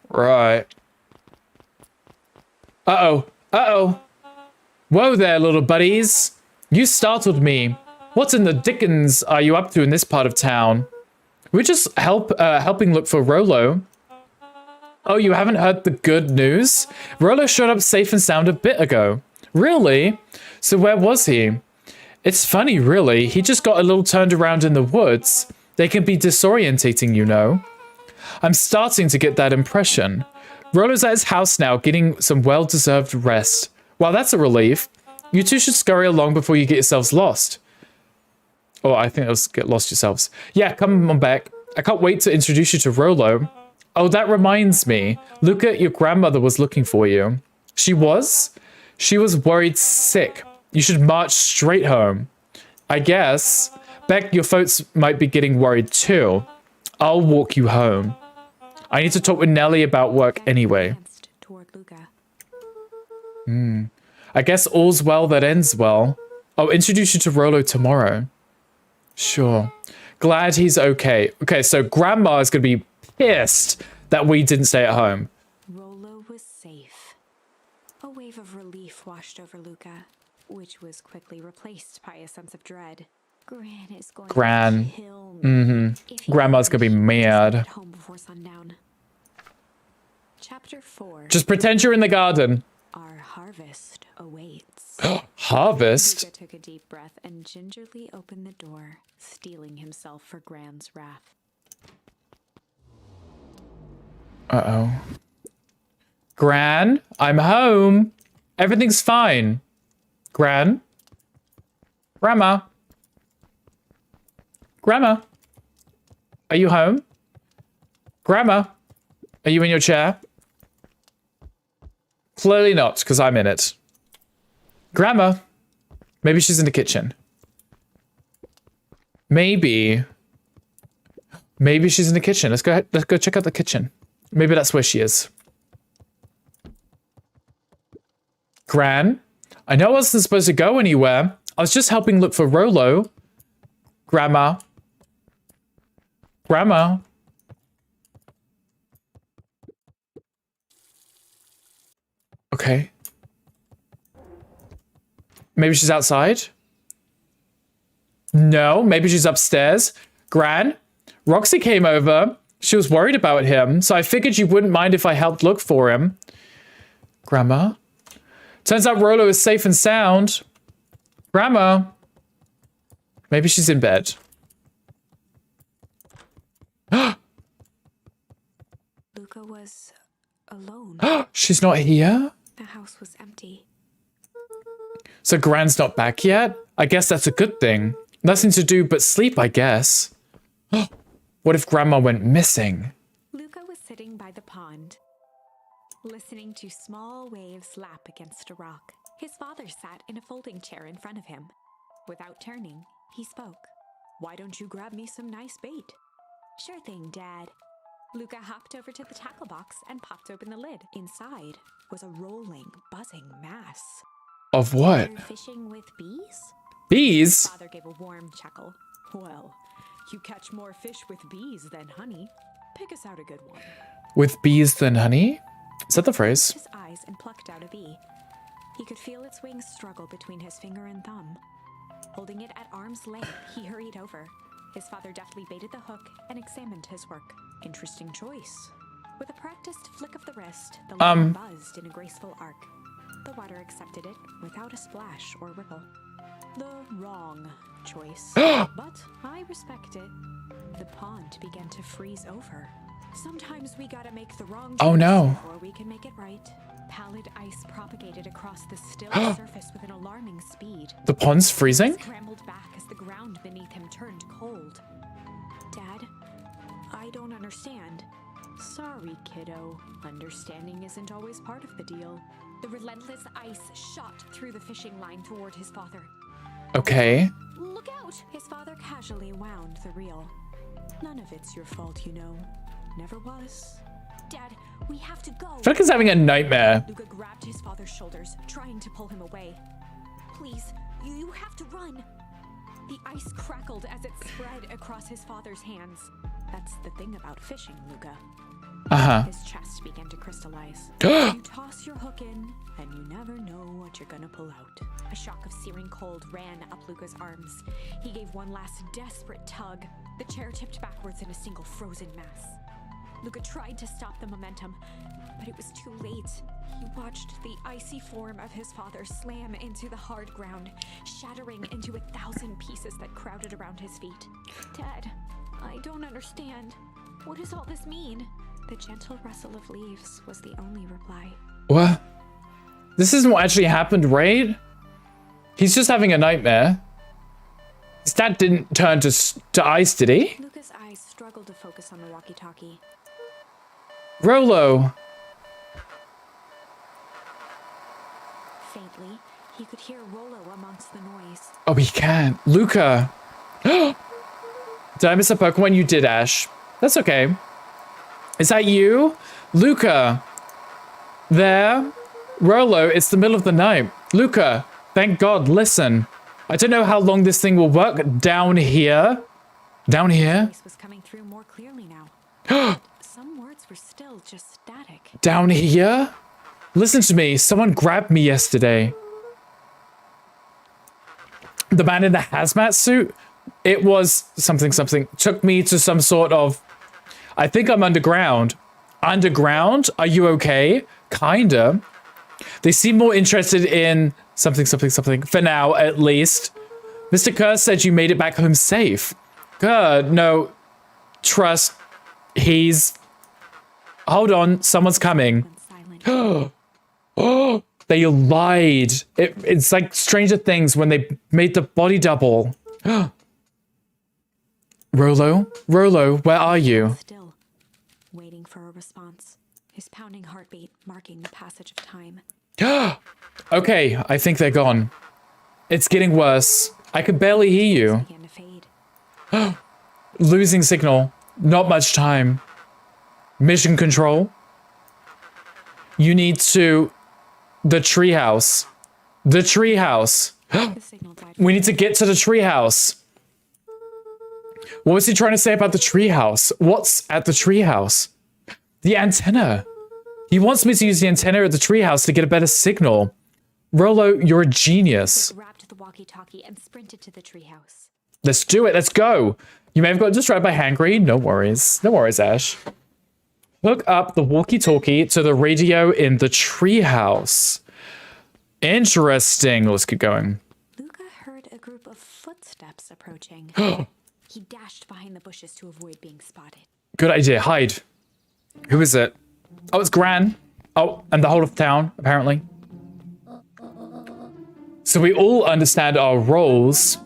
Right. Uh-oh. Uh-oh. Whoa there, little buddies. You startled me. What in the dickens are you up to in this part of town? We're just helping look for Rollo. Oh, you haven't heard the good news? Rollo showed up safe and sound a bit ago. Really? So where was he? It's funny, really. He just got a little turned around in the woods. They can be disorientating, you know. I'm starting to get that impression. Rollo's at his house now, getting some well-deserved rest. Well, that's a relief. You two should scurry along before you get yourselves lost. Oh, I think it was get lost yourselves. Yeah, come on back. I can't wait to introduce you to Rollo. Oh, that reminds me. Luca, your grandmother was looking for you. She was? She was worried sick. You should march straight home. I guess. Beck, your folks might be getting worried too. I'll walk you home. I need to talk with Nelly about work anyway. Glanced toward Luca. I guess all's well that ends well. I'll introduce you to Rolo tomorrow. Sure. Glad he's okay. Okay, so Grandma is going to be pissed that we didn't stay at home. Rolo was safe. A wave of relief washed over Luca, which was quickly replaced by a sense of dread. Gran is going Gran. to kill me. If he Grandma's gonna be doesn't mad. get home before sundown. Chapter 4. Just pretend you're in the garden. Our harvest awaits. Harvest? Luca took a deep breath and gingerly opened the door, steeling himself for Gran's wrath. Uh-oh. Gran, I'm home. Everything's fine. Gran? Grandma? Grandma? Are you home? Grandma? Are you in your chair? Clearly not, because I'm in it. Grandma? Maybe she's in the kitchen. Maybe she's in the kitchen. Let's go check out the kitchen. Maybe that's where she is. Gran? I know I wasn't supposed to go anywhere. I was just helping look for Rolo. Grandma? Grandma? Okay. Maybe she's outside? No, maybe she's upstairs. Gran? Roxy came over. She was worried about him, so I figured you wouldn't mind if I helped look for him. Grandma? Turns out Rolo is safe and sound. Grandma? Maybe she's in bed. Luca was alone. She's not here? The house was empty. So Gran's not back yet? I guess that's a good thing. Nothing to do but sleep, I guess. What if Grandma went missing? Luca was sitting by the pond, listening to small waves lap against a rock. His father sat in a folding chair in front of him. Without turning, he spoke. "Why don't you grab me some nice bait?" "Sure thing, Dad." Luca hopped over to the tackle box and popped open the lid. Inside was a rolling, buzzing mass. Of what? "You're fishing with bees?" Bees? Father gave a warm chuckle. "Well, you catch more fish with bees than honey. Pick us out a good one." With bees than honey? Is that the phrase? His eyes and plucked out a bee. He could feel its wings struggle between his finger and thumb. Holding it at arm's length, he hurried over. His father deftly baited the hook and examined his work. "Interesting choice." With a practiced flick of the wrist, the line buzzed in a graceful arc. The water accepted it without a splash or ripple. The wrong choice, but I respect it. The pond began to freeze over. Sometimes we gotta make the wrong choice Oh no. before we can make it right. Pallid ice propagated across the still surface with an alarming speed. The pond's freezing? He scrambled back as the ground beneath him turned cold. "Dad, I don't understand." "Sorry, kiddo. Understanding isn't always part of the deal." The relentless ice shot through the fishing line toward his father. Okay. "Look out!" His father casually wound the reel. "None of it's your fault, you know. Never was." "Dad, we have to go." I feel like he's having a nightmare. Luca grabbed his father's shoulders, trying to pull him away. "Please, you have to run." The ice crackled as it spread across his father's hands. That's the thing about fishing, Luca. His chest began to crystallize. You toss your hook in, and you never know what you're gonna pull out. A shock of searing cold ran up Luca's arms. He gave one last desperate tug. The chair tipped backwards in a single frozen mass. Luca tried to stop the momentum, but it was too late. He watched the icy form of his father slam into the hard ground, shattering into 1,000 pieces that crowded around his feet. "Dad, I don't understand. What does all this mean?" The gentle rustle of leaves was the only reply. What? This isn't what actually happened, right? He's just having a nightmare. His dad didn't turn to ice, did he? Luca's eyes struggled to focus on the walkie-talkie. Rolo. Faintly, he could hear Rolo amongst the noise. Oh, he can. Luca. Did I miss a Pokemon? You did, Ash. That's okay. Is that you? Luca. There? Rolo, it's the middle of the night. Luca, thank God, listen. I don't know how long this thing will work. Down here? Down here? Voice was coming through more clearly now. Some words were still just static. Down here? Listen to me. Someone grabbed me yesterday. The man in the hazmat suit? It was something. Took me to some sort of... I think I'm underground. Underground? Are you okay? Kinda. They seem more interested in something. For now, at least. Mr. Kerr said you made it back home safe. Good. No. Trust. He's... Hold on. Someone's coming. Went silent. Oh, they lied. It's like Stranger Things when they made the body double. Rolo, where are you? Still, waiting for a response. His pounding heartbeat marking the passage of time. Okay, I think they're gone. It's getting worse. I could barely hear you. Began to fade. Losing signal. Not much time. Mission control. You need to... The treehouse. The treehouse. The signal died. We need to get to the treehouse. What was he trying to say about the treehouse? What's at the treehouse? The antenna. He wants me to use the antenna at the treehouse to get a better signal. Rolo, you're a genius. Grabbed the walkie-talkie and sprinted to the treehouse. Let's do it. Let's go. You may have got distracted by Hangry. No worries. No worries, Ash. Hook up the walkie-talkie to the radio in the treehouse. Interesting. Let's keep going. Luca heard a group of footsteps approaching. He dashed behind the bushes to avoid being spotted. Good idea. Hide. Who is it? Oh, it's Gran. Oh, and the whole of town, apparently. So we all understand our roles.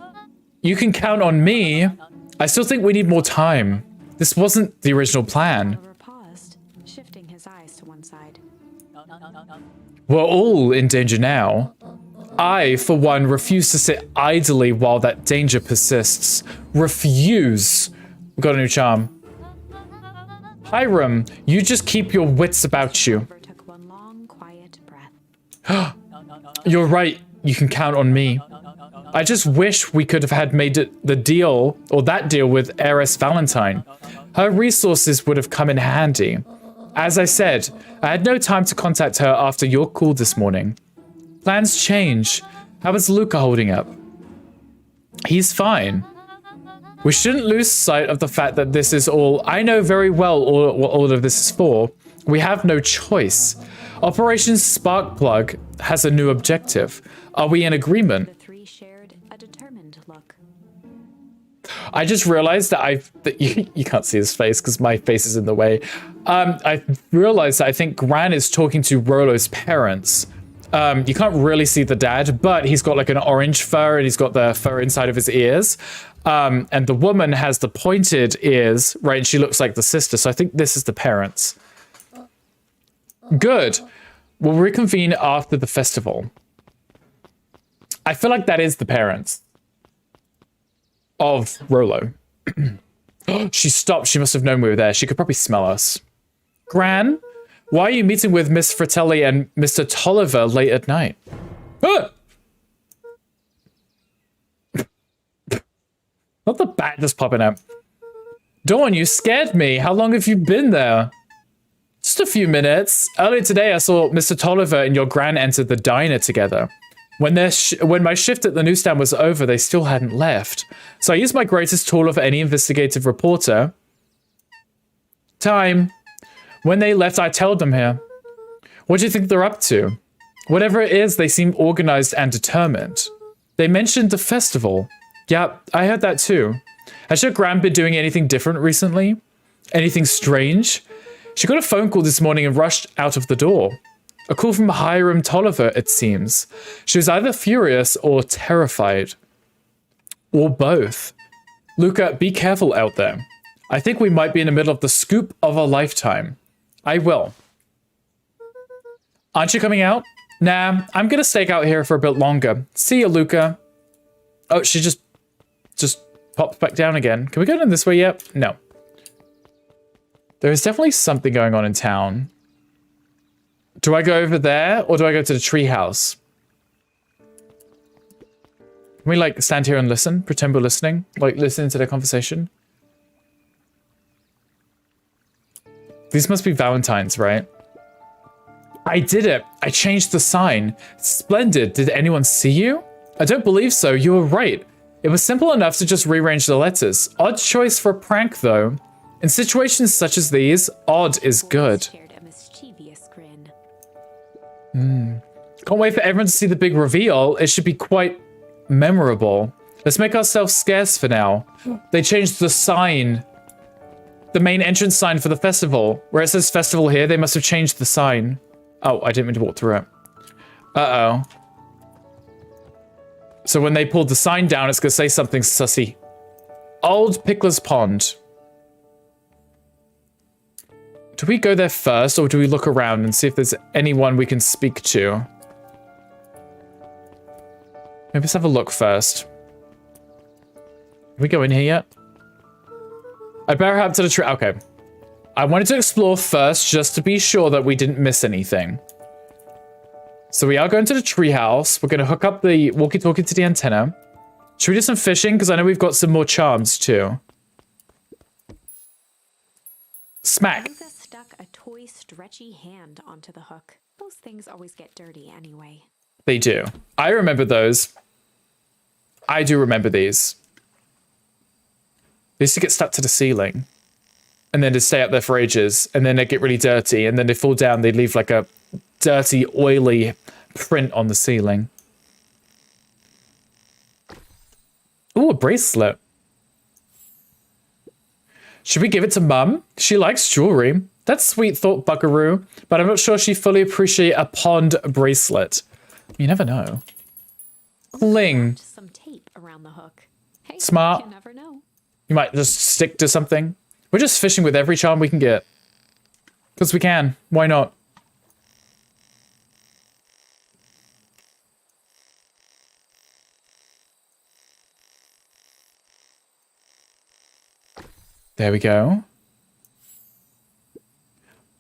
You can count on me. I still think we need more time. This wasn't the original plan. Oliver paused, shifting his eyes to one side. We're all in danger now. I, for one, refuse to sit idly while that danger persists. Refuse. We've got a new charm. Hiram, you just keep your wits about you. Oliver took one long, quiet breath. You're right. You can count on me. I just wish we could have had made it the deal, or that deal with Heiress Valentine. Her resources would have come in handy. As I said, I had no time to contact her after your call this morning. Plans change. How is Luca holding up? He's fine. We shouldn't lose sight of the fact that this is all... I know very well what all of this is for. We have no choice. Operation Sparkplug has a new objective. Are we in agreement? The three shared a determined look. I just realized that you can't see his face because my face is in the way. I realized that I think Gran is talking to Rolo's parents. You can't really see the dad, but he's got like an orange fur and he's got the fur inside of his ears. And the woman has the pointed ears, right? And she looks like the sister. So I think this is the parents. Good. We'll reconvene after the festival. I feel like that is the parents of Rolo. She stopped. She must have known we were there. She could probably smell us. Gran, why are you meeting with Miss Fratelli and Mr. Tolliver late at night? Ah! Not the bat just popping up. Dawn, you scared me. How long have you been there? Just a few minutes. Earlier today, I saw Mr. Tolliver and your Gran enter the diner together. When my shift at the newsstand was over, they still hadn't left. So I used my greatest tool of any investigative reporter. Time. When they left, I told them here. What do you think they're up to? Whatever it is, they seem organized and determined. They mentioned the festival. Yeah, I heard that too. Has your Gran been doing anything different recently? Anything strange? She got a phone call this morning and rushed out of the door. A call from Hiram Tolliver, it seems. She was either furious or terrified. Or both. Luca, be careful out there. I think we might be in the middle of the scoop of a lifetime. I will. Aren't you coming out? Nah, I'm gonna stake out here for a bit longer. See you, Luca. Oh, she just popped back down again. Can we go down this way yet? No. There is definitely something going on in town. Do I go over there or do I go to the treehouse? Can we like stand here and listen? Pretend we're listening? Like listen to their conversation? These must be Valentine's, right? I did it. I changed the sign. Splendid. Did anyone see you? I don't believe so. You were right. It was simple enough to just rearrange the letters. Odd choice for a prank, though. In situations such as these, odd is good. Shared a mischievous grin. Can't wait for everyone to see the big reveal. It should be quite memorable. Let's make ourselves scarce for now. They changed the sign. The main entrance sign for the festival. Where it says festival here, they must have changed the sign. Oh, I didn't mean to walk through it. Uh-oh. So when they pulled the sign down, it's going to say something sussy. Old Pickler's Pond. Do we go there first, or do we look around and see if there's anyone we can speak to? Maybe let's have a look first. Can we go in here yet? I better head up to the tree. Okay. I wanted to explore first just to be sure that we didn't miss anything. So we are going to the treehouse. We're going to hook up the walkie-talkie to the antenna. Should we do some fishing? Because I know we've got some more charms too. Smack. Luca stuck a toy stretchy hand onto the hook. Those things always get dirty anyway. They do. I remember those. I do remember these. They used to get stuck to the ceiling. And then to stay up there for ages. And then they get really dirty. And then they fall down. They leave like a dirty, oily print on the ceiling. Ooh, a bracelet. Should we give it to Mum? She likes jewelry. That's sweet thought, Buckaroo. But I'm not sure she fully appreciates a pond bracelet. You never know. Cling. Some tape around the hook. Hey, Smart. You never know. You might just stick to something. We're just fishing with every charm we can get. Because we can. Why not? There we go.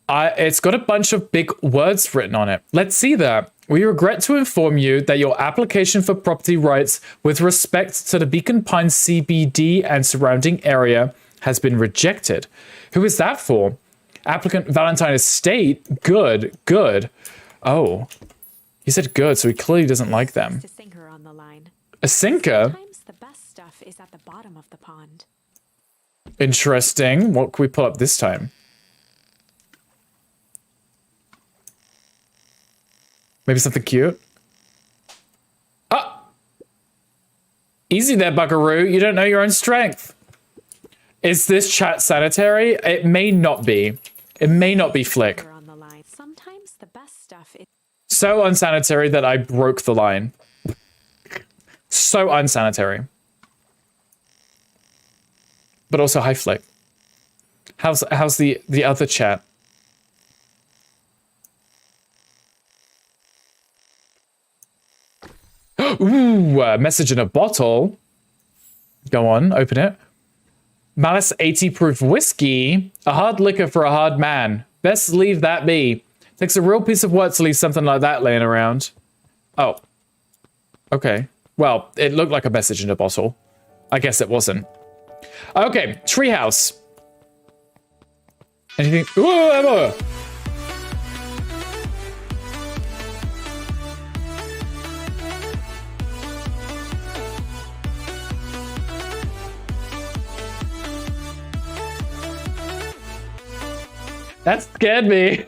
It's got a bunch of big words written on it. Let's see that. We regret to inform you that your application for property rights with respect to the Beacon Pines CBD and surrounding area has been rejected. Who is that for? Applicant Valentine Estate? Good, good. Oh, he said good, so he clearly doesn't like them. A sinker on the line. A sinker? Sometimes the best stuff is at the bottom of the pond. Interesting. What can we pull up this time? Maybe something cute? Ah! Easy there, Buckaroo. You don't know your own strength. Is this chat sanitary? It may not be. It may not be Flick. On the line. Sometimes the best stuff is So unsanitary that I broke the line. So unsanitary. But also, hi, Flick. How's the other chat? Ooh, a message in a bottle. Go on, open it. Malice 80 proof whiskey. A hard liquor for a hard man. Best leave that be. Takes a real piece of work to leave something like that laying around. Oh. Okay. Well, it looked like a message in a bottle. I guess it wasn't. Okay, treehouse. Anything? Ooh, that scared me.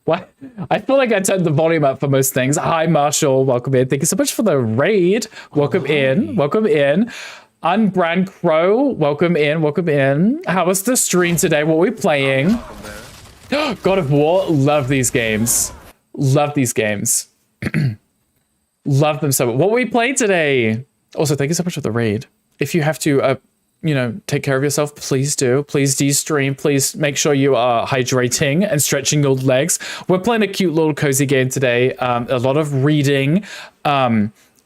What? I feel like I turned the volume up for most things. Hi, Marshall. Welcome in. Thank you so much for the raid. Welcome in. Welcome in. Unbrand Crow. Welcome in. Welcome in. How was the stream today? What are we playing? God of War. Love these games. Love these games. Love them so much. What were we playing today? Also, thank you so much for the raid. If you have to, take care of yourself, please do. Please de-stream. Please make sure you are hydrating and stretching your legs. We're playing a cute little cozy game today. A lot of reading,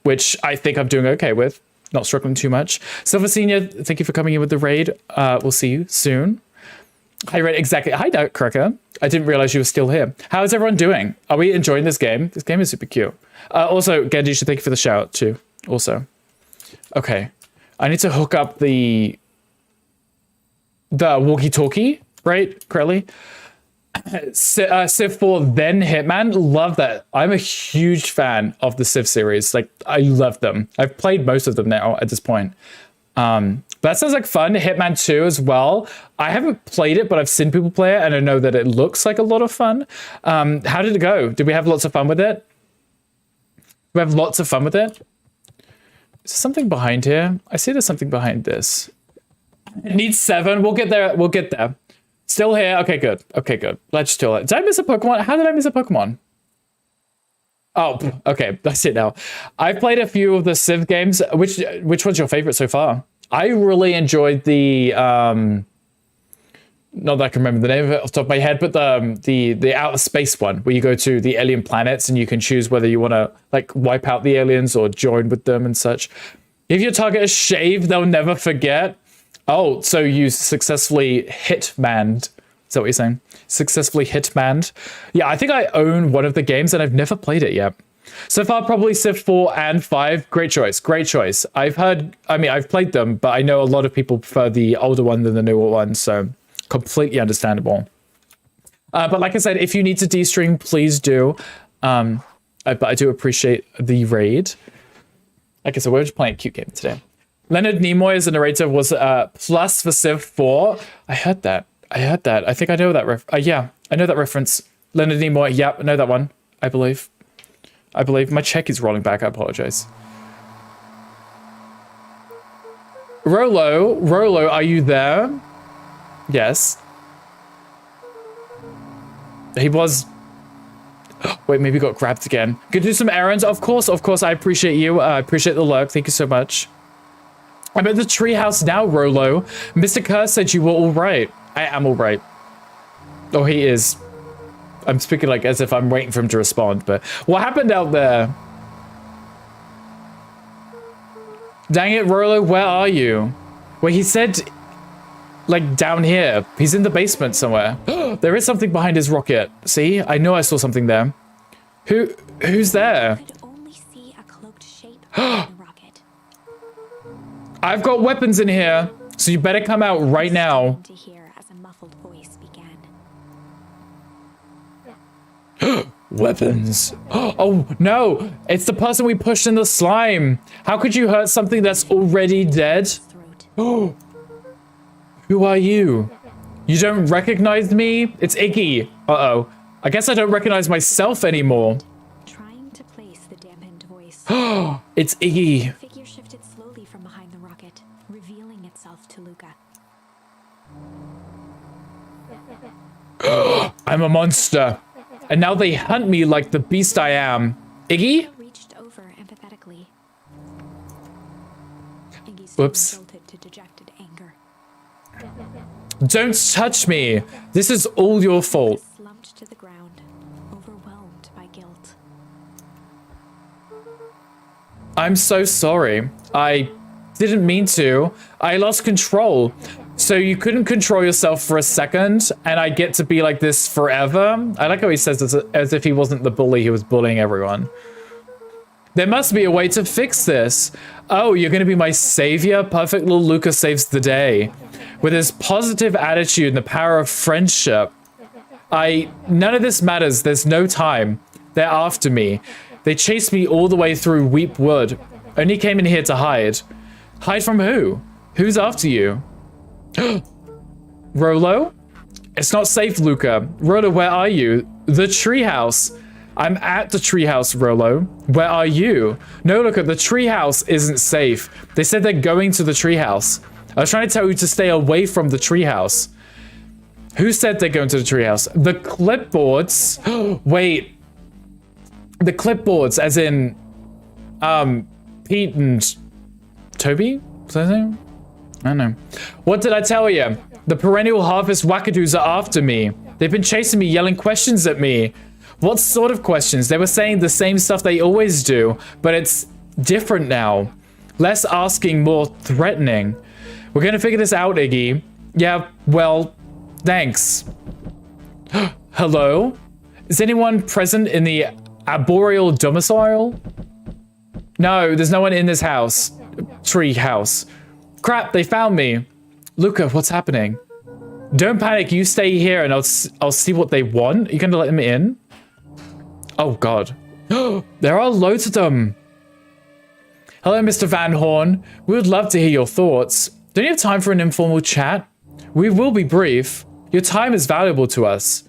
which I think I'm doing okay with. Not struggling too much. Silver Senior, thank you for coming in with the raid. We'll see you soon. Hi, Red. Exactly. Hi, Dark Cracker. I didn't realize you were still here. How is everyone doing? Are we enjoying this game? This game is super cute. Also, Genji, should thank you for the shout out too. Also, okay. I need to hook up the walkie-talkie, right, Crowley? Civ 4, then Hitman. Love that. I'm a huge fan of the Civ series. Like, I love them. I've played most of them now at this point. But that sounds like fun. Hitman 2 as well. I haven't played it, but I've seen people play it, and I know that it looks like a lot of fun. How did it go? Did we have lots of fun with it? We have lots of fun with it. Is there something behind here? I see there's something behind this. It needs 7. We'll get there. We'll get there. Still here. Okay, good. Okay, good. Let's chill it. Did I miss a Pokemon? How did I miss a Pokemon? Oh, okay. That's it now. I've played a few of the Civ games. Which one's your favorite so far? I really enjoyed the not that I can remember the name of it off the top of my head, but the outer space one where you go to the alien planets and you can choose whether you want to like wipe out the aliens or join with them and such. If your target is shaved, they'll never forget. Oh, so you successfully hitmanned. Is that what you're saying? Successfully hitmanned. Yeah, I think I own one of the games and I've never played it yet. So far, probably Civ 4 and 5. Great choice. Great choice. I've played them, but I know a lot of people prefer the older one than the newer one. So completely understandable. But like I said, if you need to de-stream, please do. But I do appreciate the raid. Like I said, we're just playing a cute game today. Leonard Nimoy as a narrator was plus for Civ 4. I heard that. I think I know that yeah, I know that reference. Leonard Nimoy. Yep, I know that one. I believe. My check is rolling back. I apologize. Rolo, are you there? Yes. He was. Wait, maybe he got grabbed again. Could do some errands. Of course. I appreciate you. I appreciate the lurk. Thank you so much. I'm at the treehouse now, Rolo. Mr. Kerr said you were all right. I am all right. Oh, he is. I'm speaking like as if I'm waiting for him to respond, but what happened out there? Dang it, Rolo, where are you? Well, he said, like, down here. He's in the basement somewhere. There is something behind his rocket. See? I know I saw something there. Who's there? I could only see a cloaked shape behind the rocket. I've got weapons in here, so you better come out right now. To hear as a muffled voice began. Weapons. Oh, no. It's the person we pushed in the slime. How could you hurt something that's already dead? Oh. Who are you? You don't recognize me? It's Iggy. Uh-oh. I guess I don't recognize myself anymore. Trying to place the dampened voice. It's Iggy. The figure shifted slowly from behind the rocket, revealing itself to Luca. I'm a monster. And now they hunt me like the beast I am. Iggy? Luca reached over empathetically. Iggy's Whoops. tone tilted to dejected anger. Don't touch me. This is all your fault. Slumped to the ground, overwhelmed by guilt. I'm so sorry. I didn't mean to. I lost control. So you couldn't control yourself for a second, and I get to be like this forever? I like how he says this as if he wasn't the bully who was bullying everyone. There must be a way to fix this. Oh, you're gonna be my savior? Perfect little Luca saves the day. With his positive attitude and the power of friendship. None of this matters. There's no time. They're after me. They chased me all the way through Weep Wood. Only came in here to hide. Hide from who? Who's after you? Rolo? It's not safe, Luca. Rolo, where are you? The treehouse. I'm at the treehouse, Rolo. Where are you? No, Luca, the treehouse isn't safe. They said they're going to the treehouse. I was trying to tell you to stay away from the treehouse. Who said they're going to the treehouse? The clipboards. Wait. The clipboards, as in, Pete and Toby? Was that his name? I don't know. What did I tell you? The perennial harvest wackadoos are after me. They've been chasing me, yelling questions at me. What sort of questions? They were saying the same stuff they always do, but it's different now. Less asking, more threatening. We're gonna figure this out, Iggy. Yeah, well, Thanks. Hello? Is anyone present in the arboreal domicile? No, there's no one in this house. Tree house. Crap, they found me. Luca, what's happening? Don't panic, you stay here and I'll see what they want. You gonna let them in? Oh god. There are loads of them. Hello, Mr. Van Horn. We would love to hear your thoughts. Don't you have time for an informal chat? We will be brief. Your time is valuable to us.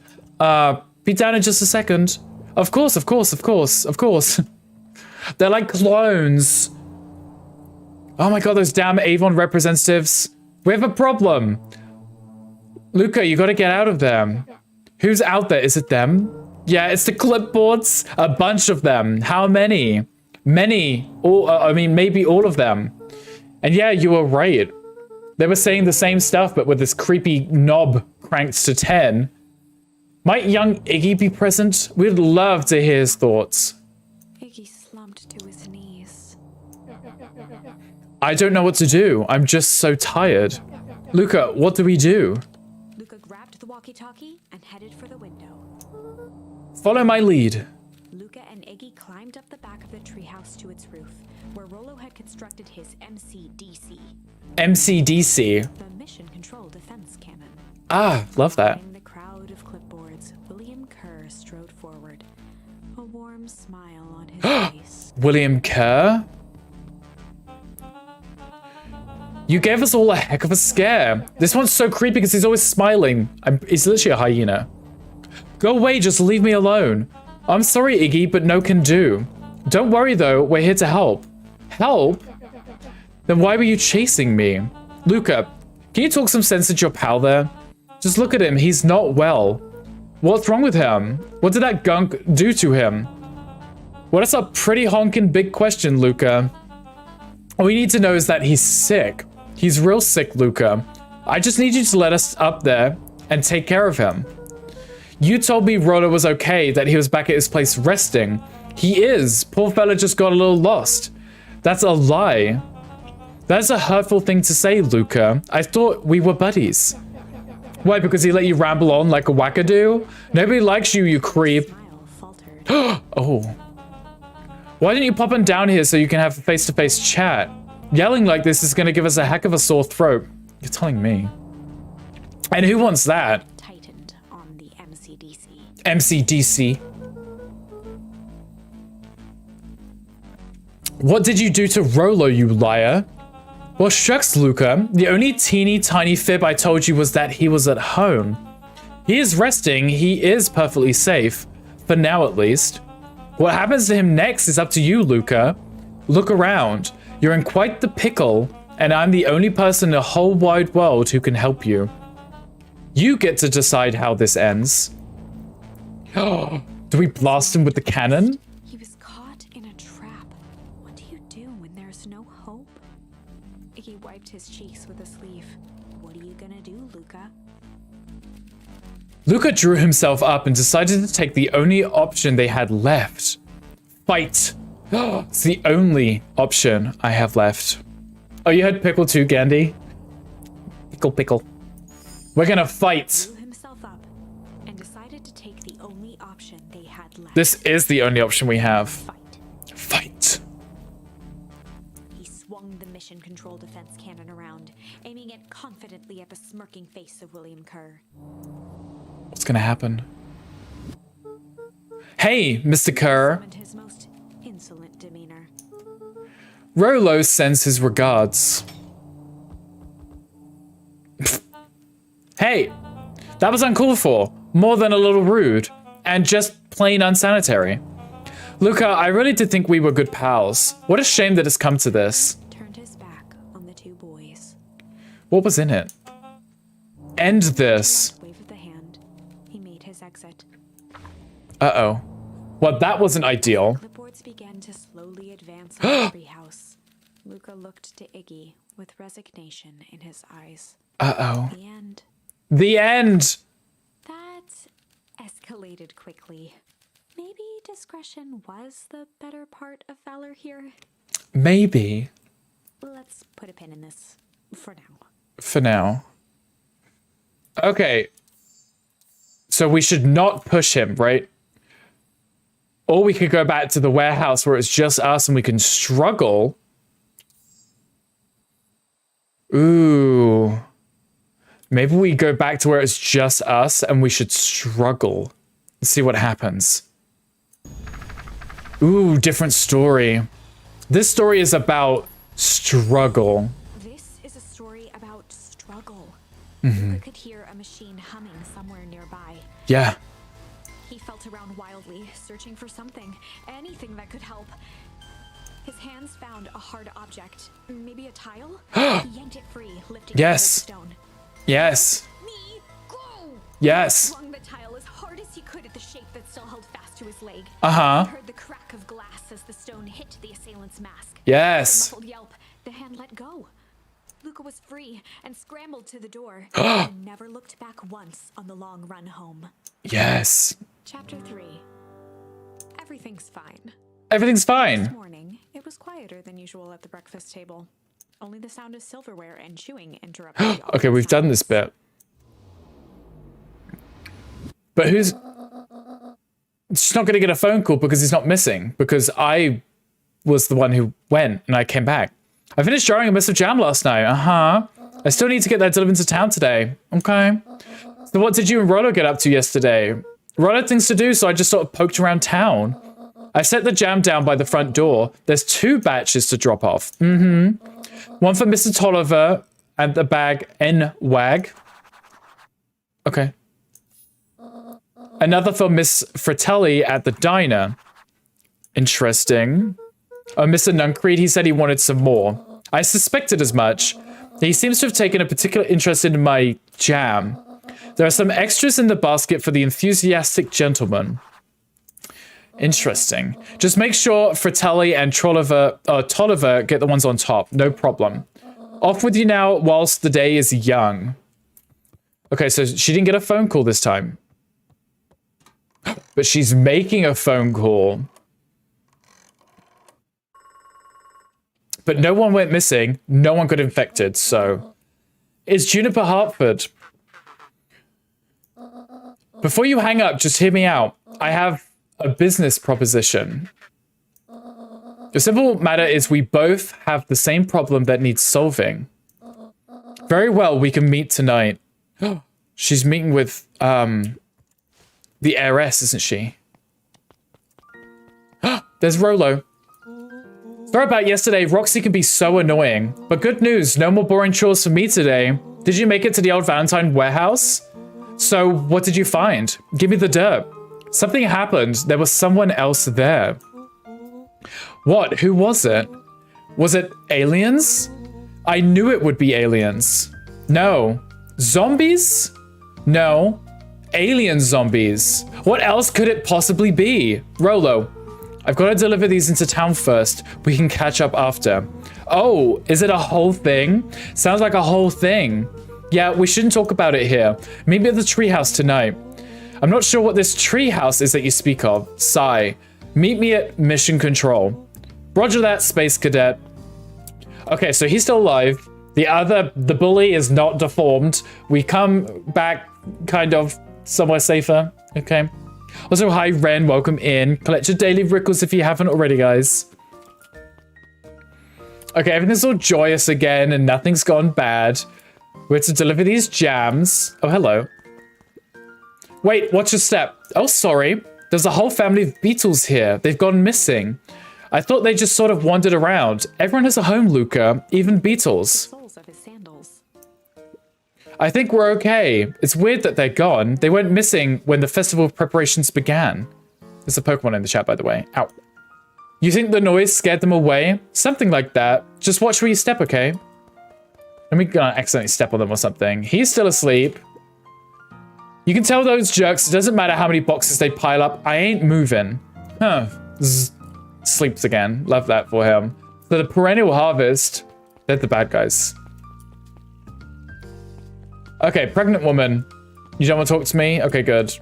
Be down in just a second. Of course, of course, of course, of course. They're like clones. Oh my god, those damn Avon representatives. We have a problem. Luca, you gotta get out of there. Who's out there? Is it them? Yeah, it's the clipboards. A bunch of them. How many? Many. I mean, maybe all of them. And yeah, you were right. They were saying the same stuff, but with this creepy knob cranked to 10. Might young Iggy be present? We'd love to hear his thoughts. Iggy slumped to his knees. I don't know what to do. I'm just so tired. Luca, what do we do? Luca grabbed the walkie-talkie and headed for the window. Follow my lead. Luca and Iggy climbed up the back of the treehouse to its roof, where Rollo had constructed his MCDC. MCDC. The Mission Control Defense Cannon. Ah, love that. In the crowd of clipboards, William Kerr strode forward, a warm smile on his face. William Kerr? You gave us all a heck of a scare. This one's so creepy because he's always smiling. He's literally a hyena. Go away, just leave me alone. I'm sorry, Iggy, but no can do. Don't worry though, we're here to help. Help? Then why were you chasing me? Luca, can you talk some sense into your pal there? Just look at him, he's not well. What's wrong with him? What did that gunk do to him? Well, that's a pretty honkin' big question, Luca. All we need to know is that he's sick. He's real sick, Luca. I just need you to let us up there and take care of him. You told me Rollo was okay, that he was back at his place resting. He is. Poor fella just got a little lost. That's a lie. That's a hurtful thing to say, Luca. I thought we were buddies. Why, because he let you ramble on like a wackadoo? Nobody likes you, you creep. Smile faltered. Oh. Why didn't you pop on down here so you can have a face-to-face chat? Yelling like this is gonna give us a heck of a sore throat. You're telling me. And who wants that? Tightened on the MCDC. MCDC. What did you do to Rollo, you liar? Well, shucks, Luca. The only teeny tiny fib I told you was that he was at home. He is resting. He is perfectly safe. For now, at least. What happens to him next is up to you, Luca. Look around. You're in quite the pickle, and I'm the only person in the whole wide world who can help you. You get to decide how this ends. Do we blast him with the cannon? He was caught in a trap. What do you do when there's no hope? Iggy wiped his cheeks with a sleeve. What are you gonna do, Luca? Luca drew himself up and decided to take the only option they had left. Fight. It's the only option I have left. Oh, you had pickle too, Gandhi? Pickle, pickle. We're gonna fight. Drew himself up and decided to take the only option they had left. This is the only option we have. Fight. Fight. He swung the Mission Control Defense Cannon around, aiming it confidently at the smirking face of William Kerr. What's gonna happen? Hey, Mr. Kerr. Summoned his most insolent demeanor. Rollo sends his regards. Hey, that was uncalled for. More than a little rude. And just plain unsanitary. Luca, I really did think we were good pals. What a shame that it's come to this. Turned his back on the two boys. What was in it? End this. Wave of the hand. He made his exit. Uh-oh. Well, that wasn't ideal. Clipboards began to slowly advance in the treehouse. Luca looked to Iggy with resignation in his eyes. Uh-oh. The end. The end! That escalated quickly. Maybe discretion was the better part of valor here. Maybe. Let's put a pin in this for now. For now. Okay, So we should not push him, right? Or we could go back to the warehouse where it's just us and we can struggle. Ooh. Maybe we go back to where it's just us and we should struggle. Let's see what happens. Ooh, different story. This story is about struggle. This is a story about struggle. Mm-hmm. Luca could hear a machine humming somewhere nearby. Yeah. He felt around wildly, searching for something, anything that could help. His hands found a hard object, maybe a tile. He yanked it free, lifting Yes. a cold stone. Yes. Me, go! Yes. He swung the tile as hard as he could at the shape that still held fast to his leg. Uh-huh. He heard the crack of glass as the stone hit the assailant's mask. Yes. With a muffled yelp, the hand let go. Luca was free and scrambled to the door and never looked back once on the long run home. Yes. Chapter 3. Everything's fine. Everything's This fine. morning, it was quieter than usual at the breakfast table. Only the sound of silverware and chewing interrupted the Okay, we've done this bit. But who's... She's not going to get a phone call because he's not missing. Because I was the one who went and I came back. I finished drawing a mess of jam last night. Uh-huh. I still need to get that delivered to town today. Okay. So what did you and Rollo get up to yesterday? Rollo had things to do, so I just sort of poked around town. I set the jam down by the front door. There's 2 batches to drop off. Mm-hmm. One for Mr. Tolliver and the bag N-Wag. Okay. Another for Miss Fratelli at the diner. Interesting. Oh, Mr. Nuncreed, he said he wanted some more. I suspected as much. He seems to have taken a particular interest in my jam. There are some extras in the basket for the enthusiastic gentleman. Interesting. Just make sure Fratelli and Tolliver get the ones on top. No problem. Off with you now whilst the day is young. Okay, so she didn't get a phone call this time. But she's making a phone call. But no one went missing. No one got infected, so... It's Juniper Hartford. Before you hang up, just hear me out. I have a business proposition. The simple matter is we both have the same problem that needs solving. Very well, we can meet tonight. She's meeting with, the heiress, isn't she? There's Rollo. Sorry about yesterday, Roxy can be so annoying. But good news, no more boring chores for me today. Did you make it to the old Valentine warehouse? So, what did you find? Give me the dirt. Something happened. There was someone else there. What? Who was it? Was it aliens? I knew it would be aliens. No. Zombies? No. Alien zombies. What else could it possibly be? Rollo, I've got to deliver these into town first. We can catch up after. Oh, is it a whole thing? Sounds like a whole thing. Yeah, we shouldn't talk about it here. Meet me at the treehouse tonight. I'm not sure what this treehouse is that you speak of. Sigh. Meet me at Mission Control. Roger that, Space Cadet. Okay, so he's still alive. The bully is not deformed. We come back kind of somewhere safer. Okay. Also, hi, Ren. Welcome in. Collect your daily rickles if you haven't already, guys. Okay, everything's all joyous again and nothing's gone bad. We're to deliver these jams. Oh, hello. Wait, watch your step. Oh, sorry. There's a whole family of beetles here. They've gone missing. I thought they just sort of wandered around. Everyone has a home, Luca. Even beetles. Soles of his sandals. I think we're okay. It's weird that they're gone. They went missing when the festival preparations began. There's a Pokemon in the chat, by the way. Ow. You think the noise scared them away? Something like that. Just watch where you step, okay? Let me accidentally step on them or something. He's still asleep. You can tell those jerks, it doesn't matter how many boxes they pile up. I ain't moving. Huh. Sleeps again. Love that for him. So the perennial harvest, they're the bad guys. Okay, pregnant woman. You don't want to talk to me? Okay, good.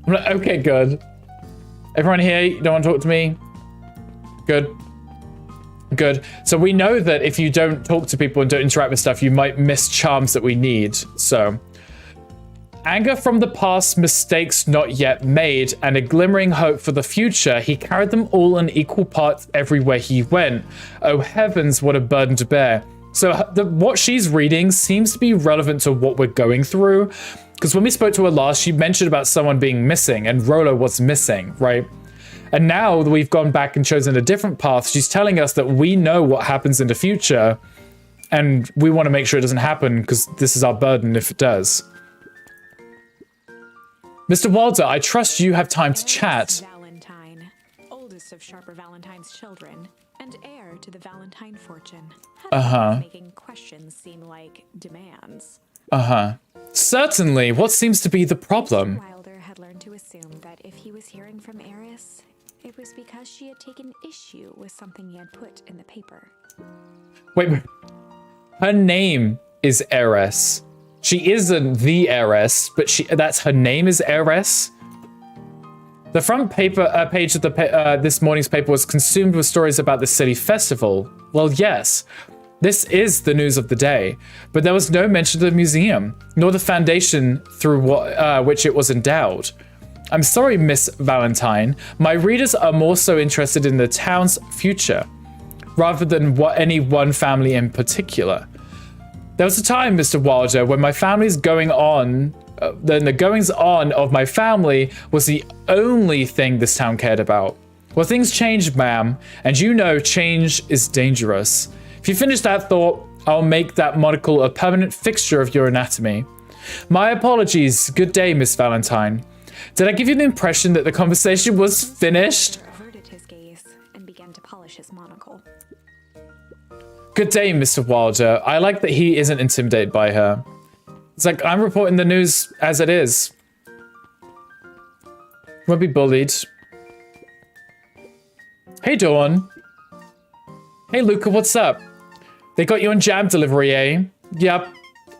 Okay, good. Everyone here, you don't want to talk to me? Good. Good. So we know that if you don't talk to people and don't interact with stuff, you might miss charms that we need. So Anger from the past, mistakes not yet made, and a glimmering hope for the future, he carried them all in equal parts everywhere he went. Oh heavens, what a burden to bear. So what she's reading seems to be relevant to what we're going through. Because when we spoke to her last, she mentioned about someone being missing, and Rolo was missing, right? And now that we've gone back and chosen a different path, she's telling us that we know what happens in the future, and we want to make sure it doesn't happen, because this is our burden if it does. Mr. Wilder, I trust you have time to chat. Valentine, oldest of Sharper Valentine's children, and heir to the Valentine fortune. Making questions seem like demands. Certainly. What seems to be the problem? Wilder had learned to assume that if he was hearing from Eris, it was because she had taken issue with something he had put in the paper. Wait, her name is Eris. She isn't the heiress, but that's her name is Eris. The front page of this morning's paper was consumed with stories about the city festival. Well, yes, this is the news of the day, but there was no mention of the museum, nor the foundation through which it was endowed. I'm sorry, Miss Valentine. My readers are more so interested in the town's future, rather than any one family in particular. There was a time, Mr. Wilder, when my family's going on, then the goings on of my family was the only thing this town cared about. Well, things changed, ma'am, and you know change is dangerous. If you finish that thought, I'll make that monocle a permanent fixture of your anatomy. My apologies. Good day, Miss Valentine. Did I give you the impression that the conversation was finished? Averted his gaze and began to polish his monocle. Good day, Mr. Wilder. I like that he isn't intimidated by her. It's like, I'm reporting the news as it is. Won't be bullied. Hey, Dawn. Hey, Luca, what's up? They got you on jam delivery, eh? Yep.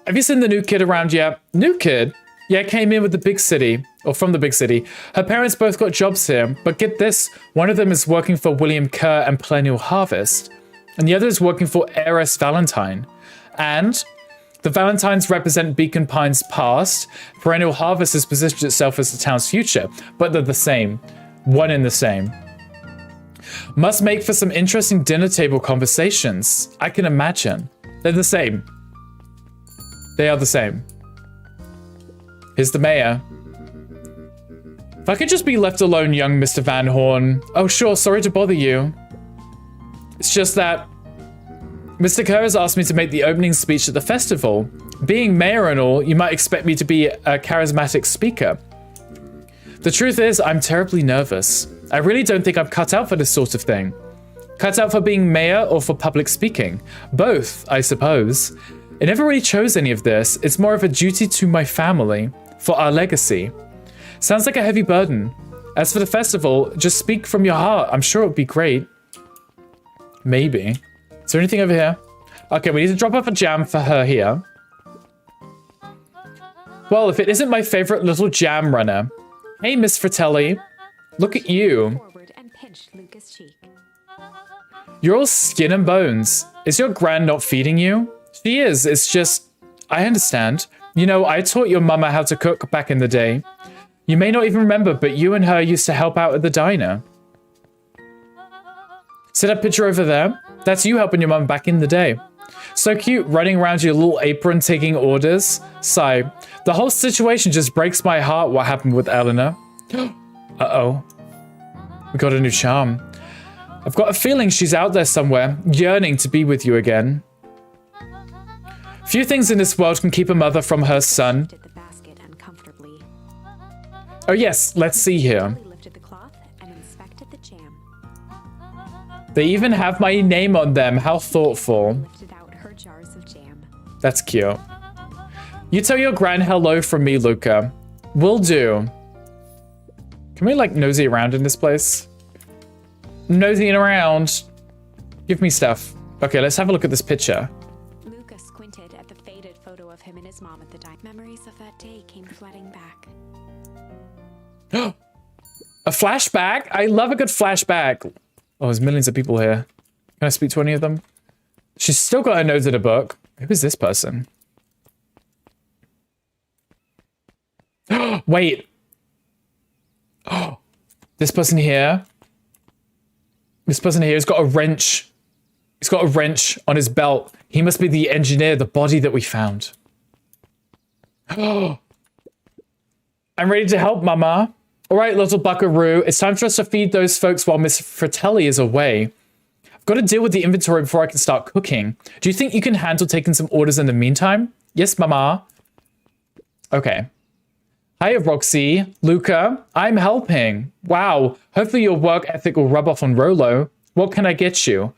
Have you seen the new kid around yet? New kid? Yeah, came in with the big city, or from the big city. Her parents both got jobs here, but get this, one of them is working for William Kerr and Perennial Harvest, and the other is working for Heiress Valentine. And the Valentines represent Beacon Pine's past. Perennial Harvest has positioned itself as the town's future, but they're the same. One and the same. Must make for some interesting dinner table conversations. I can imagine. They're the same. They are the same. Here's the mayor. If I could just be left alone, young Mr. Van Horn. Oh, sure, sorry to bother you. It's just that Mr. Kerr has asked me to make the opening speech at the festival. Being mayor and all, you might expect me to be a charismatic speaker. The truth is, I'm terribly nervous. I really don't think I'm cut out for this sort of thing. Cut out for being mayor or for public speaking? Both, I suppose. I never really chose any of this. It's more of a duty to my family, for our legacy. Sounds like a heavy burden. As for the festival, just speak from your heart. I'm sure it would be great. Maybe. Is there anything over here? Okay, we need to drop off a jam for her here. Well, if it isn't my favorite little jam runner. Hey, Miss Fratelli. Look at you. Forward and pinched Luca's cheek. You're all skin and bones. Is your gran not feeding you? She is. It's just... I understand. You know, I taught your mama how to cook back in the day. You may not even remember, but you and her used to help out at the diner. See that picture over there? That's you helping your mum back in the day. So cute, running around your little apron taking orders. Sigh. The whole situation just breaks my heart what happened with Eleanor. Uh-oh. We got a new charm. I've got a feeling she's out there somewhere, yearning to be with you again. Few things in this world can keep a mother from her son. Lifted the basket uncomfortably. Oh yes, let's see here. He lifted the cloth and inspected the jam. They even have my name on them. How thoughtful. Lifted out her jars of jam. That's cute. You tell your gran hello from me, Luca. Will do. Can we, like, nosy around in this place? Nosying around. Give me stuff. Okay, let's have a look at this picture. Luca squinted at the faded photo of him and his mom at the diner. Memories of that day came flooding back. A flashback? I love a good flashback. Oh, there's millions of people here. Can I speak to any of them? She's still got her nose in a book. Who is this person? Wait. Oh, this person here. This person here has got a wrench. He's got a wrench on his belt. He must be the engineer, the body that we found. Oh. I'm ready to help, Mama. All right, little buckaroo. It's time for us to feed those folks while Miss Fratelli is away. I've got to deal with the inventory before I can start cooking. Do you think you can handle taking some orders in the meantime? Yes, Mama. Okay. Hiya, Roxy. Luca, I'm helping. Wow. Hopefully your work ethic will rub off on Rolo. What can I get you?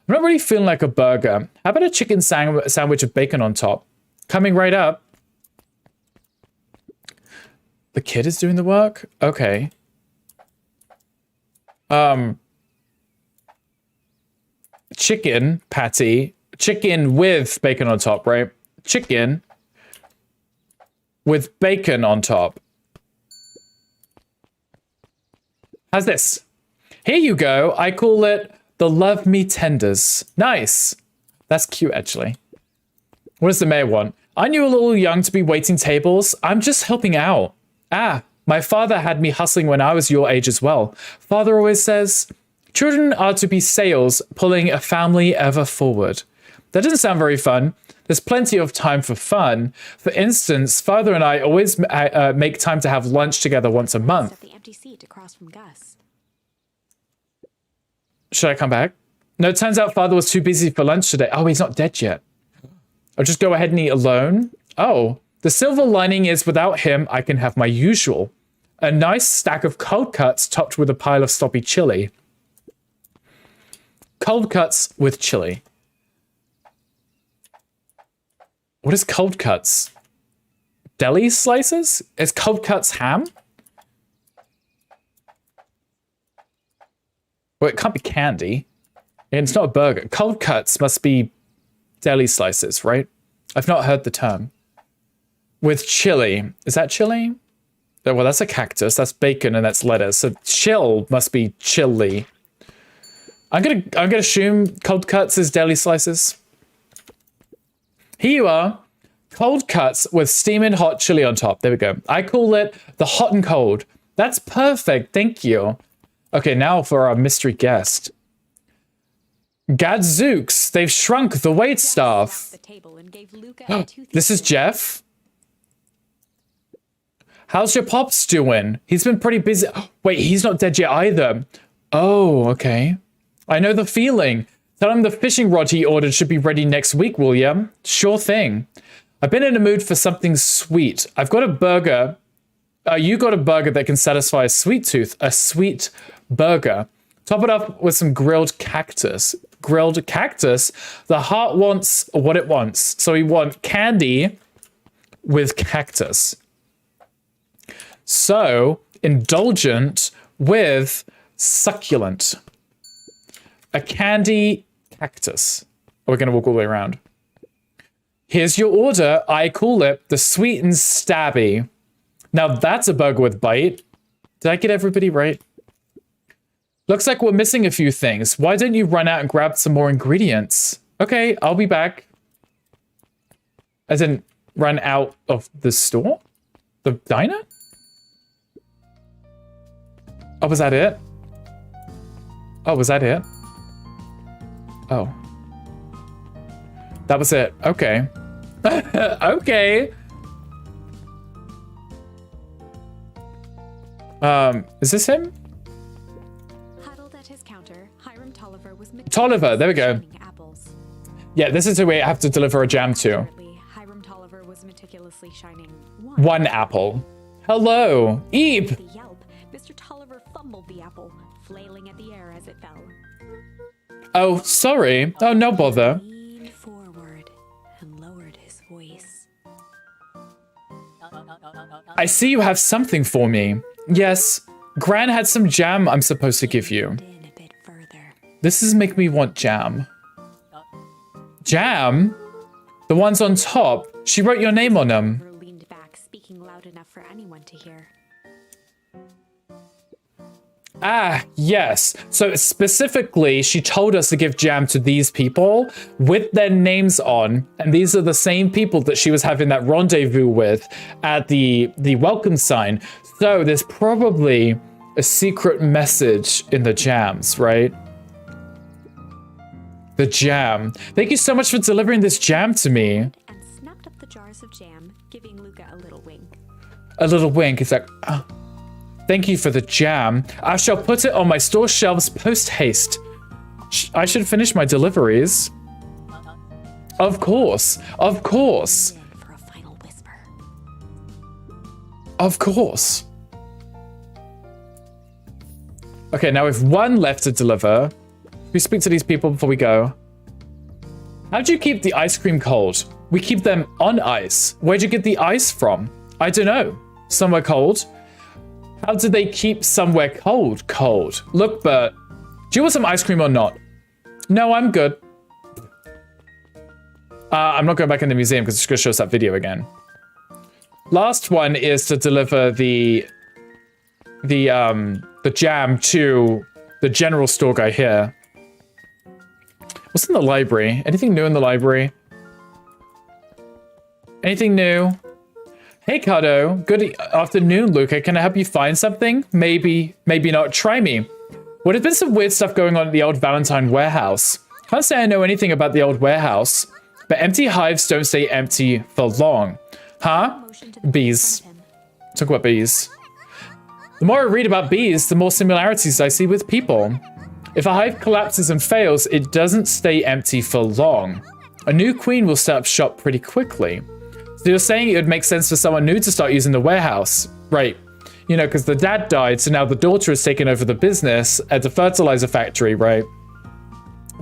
I'm not really feeling like a burger. How about a chicken sandwich with bacon on top? Coming right up. The kid is doing the work? Okay. Chicken patty. Chicken with bacon on top, right? Chicken with bacon on top. How's this? Here you go. I call it the Love Me Tenders. Nice. That's cute, actually. What does the mayor want? Aren't you a little young to be waiting tables? I'm just helping out. Ah, my father had me hustling when I was your age as well. Father always says, children are to be sails pulling a family ever forward. That doesn't sound very fun. There's plenty of time for fun. For instance, Father and I always make time to have lunch together once a month. At the empty seat across from Gus. Should I come back? No, it turns out Father was too busy for lunch today. Oh, he's not dead yet. I'll just go ahead and eat alone. Oh, the silver lining is without him, I can have my usual. A nice stack of cold cuts topped with a pile of sloppy chili. Cold cuts with chili. What is cold cuts? Deli slices? Is cold cuts ham? Well, it can't be candy. And it's not a burger. Cold cuts must be deli slices, right? I've not heard the term. With chili. Is that chili? Oh, well, that's a cactus. That's bacon and that's lettuce. So chill must be chili. I'm gonna assume cold cuts is deli slices. Here you are. Cold cuts with steaming hot chili on top. There we go. I call it the hot and cold. That's perfect. Thank you. Okay, now for our mystery guest. Gadzooks, they've shrunk the wait staff. This is Jeff. How's your pops doing? He's been pretty busy. Wait, he's not dead yet either. Oh, okay. I know the feeling. Tell him the fishing rod he ordered should be ready next week, will ya? Sure thing. I've been in a mood for something sweet. I've got a burger. You got a burger that can satisfy a sweet tooth. A sweet burger. Top it up with some grilled cactus. Grilled cactus? The heart wants what it wants. So we want candy with cactus. So, indulgent with succulent. A candy cactus. We're going to walk all the way around. Here's your order. I call it the sweet and stabby. Now that's a burger with bite. Did I get everybody right? Looks like we're missing a few things. Why don't you run out and grab some more ingredients? Okay, I'll be back. As in, run out of the store? The diner? Oh, was that it? Oh, was that it? Oh. That was it. Okay. Okay. Is this him? Huddled at his counter, Hiram Tolliver was Tolliver, there we go. apples. Yeah, this is who we have to deliver a jam to. Hiram Tolliver was meticulously shining one apple. Hello, Eve. The yelp, Mr. Tolliver fumbled the apple, flailing at the air as it fell. Oh, sorry. Oh, no bother. Leaned forward and lowered his voice. I see you have something for me. Yes, Gran had some jam I'm supposed to give you. In a bit further. This is making me want jam. Jam? The ones on top. She wrote your name on them. Tolliver leaned back, speaking loud enough for anyone to hear. Ah, yes. So specifically, she told us to give jam to these people with their names on, and these are the same people that she was having that rendezvous with at the welcome sign. So there's probably a secret message in the jams, right? The jam. Thank you so much for delivering this jam to me. And snapped up the jars of jam, giving Luca a little wink. A little wink. It's like, oh, thank you for the jam. I shall put it on my store shelves post haste. I should finish my deliveries. Of course. Of course. Then for a final whisper. Of course. Okay, now we have one left to deliver. We speak to these people before we go. How do you keep the ice cream cold? We keep them on ice. Where'd you get the ice from? I don't know. Somewhere cold? How do they keep somewhere cold? Cold. Look, Bert. Do you want some ice cream or not? No, I'm good. I'm not going back in the museum because it's going to show us that video again. Last one is to deliver the jam to the general store guy here. What's in the library? Anything new in the library? Anything new? Hey, Cardo. Good afternoon, Luca. Can I help you find something? Maybe, maybe not. Try me. Well, there's been some weird stuff going on at the old Valentine warehouse. Can't say I know anything about the old warehouse, but empty hives don't stay empty for long. Huh? Bees. Talk about bees. The more I read about bees, the more similarities I see with people. If a hive collapses and fails, it doesn't stay empty for long. A new queen will set up shop pretty quickly. So you're saying it would make sense for someone new to start using the warehouse. Right. You know, because the dad died, so now the daughter has taken over the business at the fertilizer factory, right?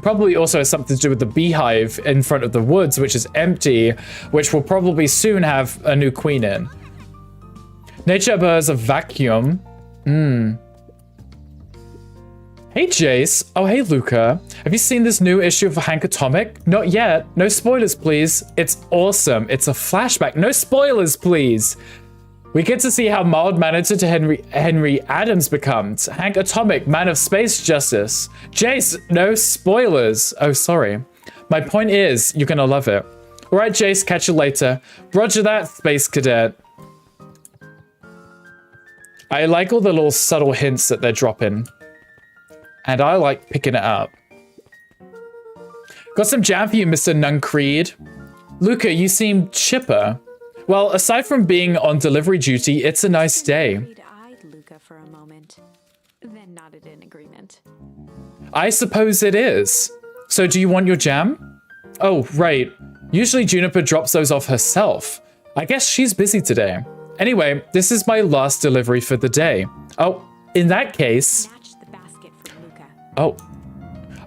Probably also has something to do with the beehive in front of the woods, which is empty, which will probably soon have a new queen in. Nature abhors a vacuum. Hey, Jace. Oh, hey, Luca. Have you seen this new issue of Hank Atomic? Not yet. No spoilers, please. It's awesome. It's a flashback. No spoilers, please. We get to see how mild-mannered to Henry Adams becomes. Hank Atomic, man of space justice. Jace, no spoilers. Oh, sorry. My point is, you're gonna love it. All right, Jace, catch you later. Roger that, Space Cadet. I like all the little subtle hints that they're dropping. And I like picking it up. Got some jam for you, Mr. Nuncreed. Luca, you seem chipper. Well, aside from being on delivery duty, it's a nice day. Eyed Luca for a moment, then nodded in agreement. I suppose it is. So do you want your jam? Oh, right. Usually Juniper drops those off herself. I guess she's busy today. Anyway, this is my last delivery for the day. Oh, in that case... Oh,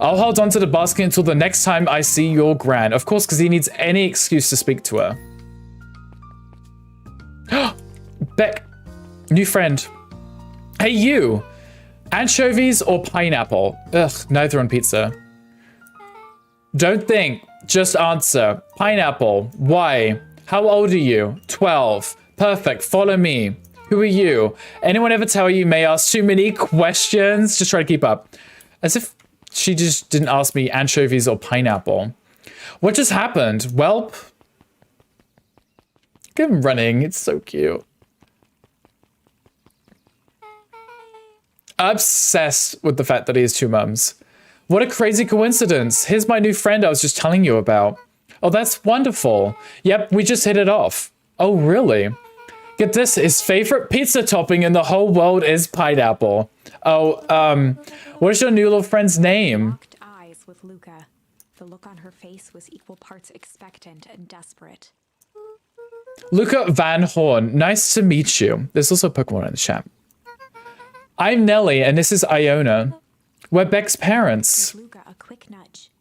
I'll hold on to the basket until the next time I see your gran. Of course, because he needs any excuse to speak to her. Beck, new friend. Hey, you. Anchovies or pineapple? Ugh, neither on pizza. Don't think, just answer. Pineapple. Why? How old are you? 12. Perfect, follow me. Who are you? Anyone ever tell you may ask too many questions? Just try to keep up. As if she just didn't ask me anchovies or pineapple. What just happened? Welp. Look at him running. It's so cute. Obsessed with the fact that he has two mums. What a crazy coincidence. Here's my new friend I was just telling you about. Oh, that's wonderful. Yep, we just hit it off. Oh, really? Get this, his favorite pizza topping in the whole world is pineapple. Oh, what is your new little friend's name? Locked eyes with Luca. The look on her face was equal parts expectant and desperate. Luca Van Horn, nice to meet you. There's also a Pokemon in the chat. I'm Nelly, and this is Iona. We're Beck's parents. Give Luca a quick nudge.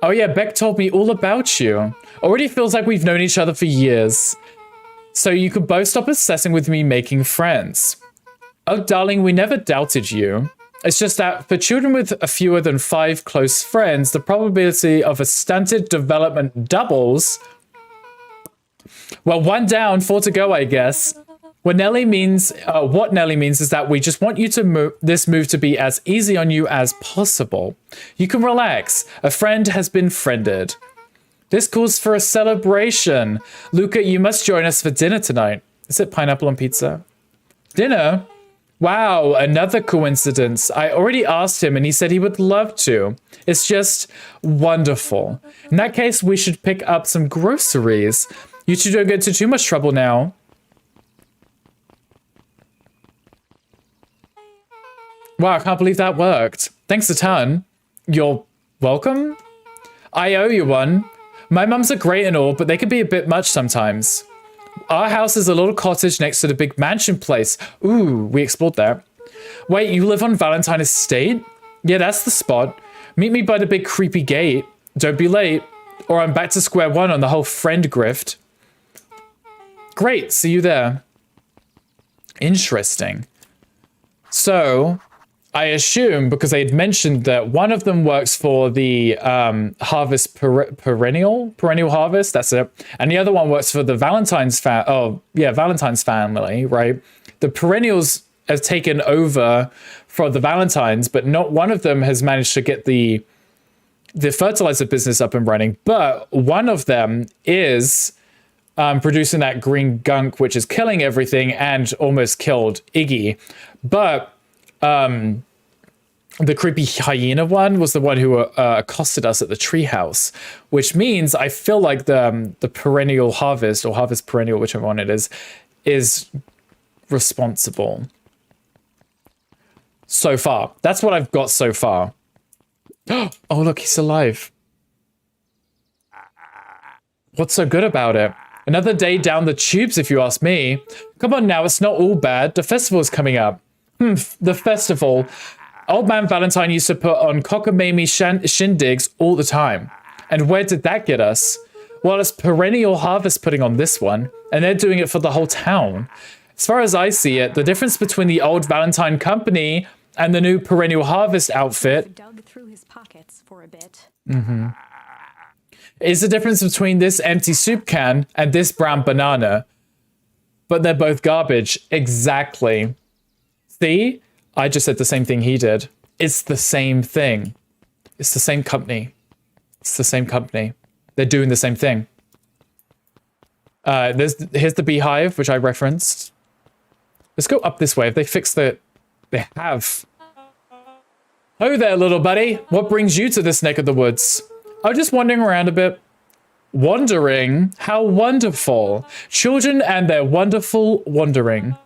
Oh yeah, Beck told me all about you. Already feels like we've known each other for years. So you could both stop obsessing with me making friends. Oh, darling, we never doubted you. It's just that for children with fewer than 5 close friends, the probability of a stunted development doubles. Well, 1 down, 4 to go, I guess. What Nelly means is that we just want you to move to be as easy on you as possible. You can relax. A friend has been friended. This calls for a celebration. Luca, you must join us for dinner tonight. Is it pineapple on pizza? Dinner? Wow, another coincidence. I already asked him and he said he would love to. It's just wonderful. In that case, we should pick up some groceries. You two don't get into too much trouble now. Wow, I can't believe that worked. Thanks a ton. You're welcome? I owe you one. My mums are great and all, but they can be a bit much sometimes. Our house is a little cottage next to the big mansion place. Ooh, we explored that. Wait, you live on Valentine Estate? Yeah, that's the spot. Meet me by the big creepy gate. Don't be late, or I'm back to square one on the whole friend grift. Great, see you there. Interesting. So, I assume, because they had mentioned that one of them works for the Harvest Perennial Harvest, that's it. And the other one works for the Valentine's Valentine's family, right? The Perennials have taken over for the Valentines, but not one of them has managed to get the fertilizer business up and running. But one of them is producing that green gunk, which is killing everything and almost killed Iggy. But the creepy hyena one was the one who accosted us at the treehouse, which means I feel like the perennial harvest or harvest perennial, whichever one it is responsible. So far, that's what I've got so far. Oh, look, he's alive. What's so good about it? Another day down the tubes, if you ask me. Come on now, it's not all bad. The festival is coming up. The festival. Old Man Valentine used to put on cockamamie shindigs all the time. And where did that get us? Well, it's Perennial Harvest putting on this one, and they're doing it for the whole town. As far as I see it, the difference between the old Valentine Company and the new Perennial Harvest outfit Dug through his pockets for a bit. is the difference between this empty soup can and this brown banana. But they're both garbage. Exactly. See? I just said the same thing he did. It's the same thing. It's the same company. It's the same company. They're doing the same thing. Here's the beehive, which I referenced. Let's go up this way. If they fix the... They have. Oh there, little buddy. What brings you to this neck of the woods? I'm just wandering around a bit. Wandering? How wonderful. Children and their wonderful wandering.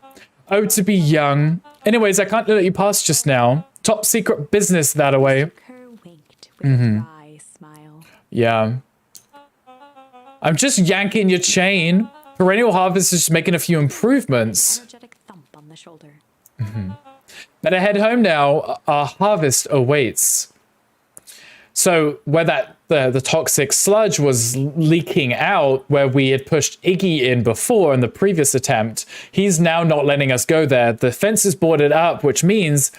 Oh, to be young. Anyways, I can't let you pass just now. Top secret business that away. Kerr winked with a dry smile. Yeah. I'm just yanking your chain. Perennial Harvest is just making a few improvements. Energetic thump on the shoulder. Better head home now. Our harvest awaits. So where the toxic sludge was leaking out, where we had pushed Iggy in before in the previous attempt, he's now not letting us go there. The fence is boarded up, which means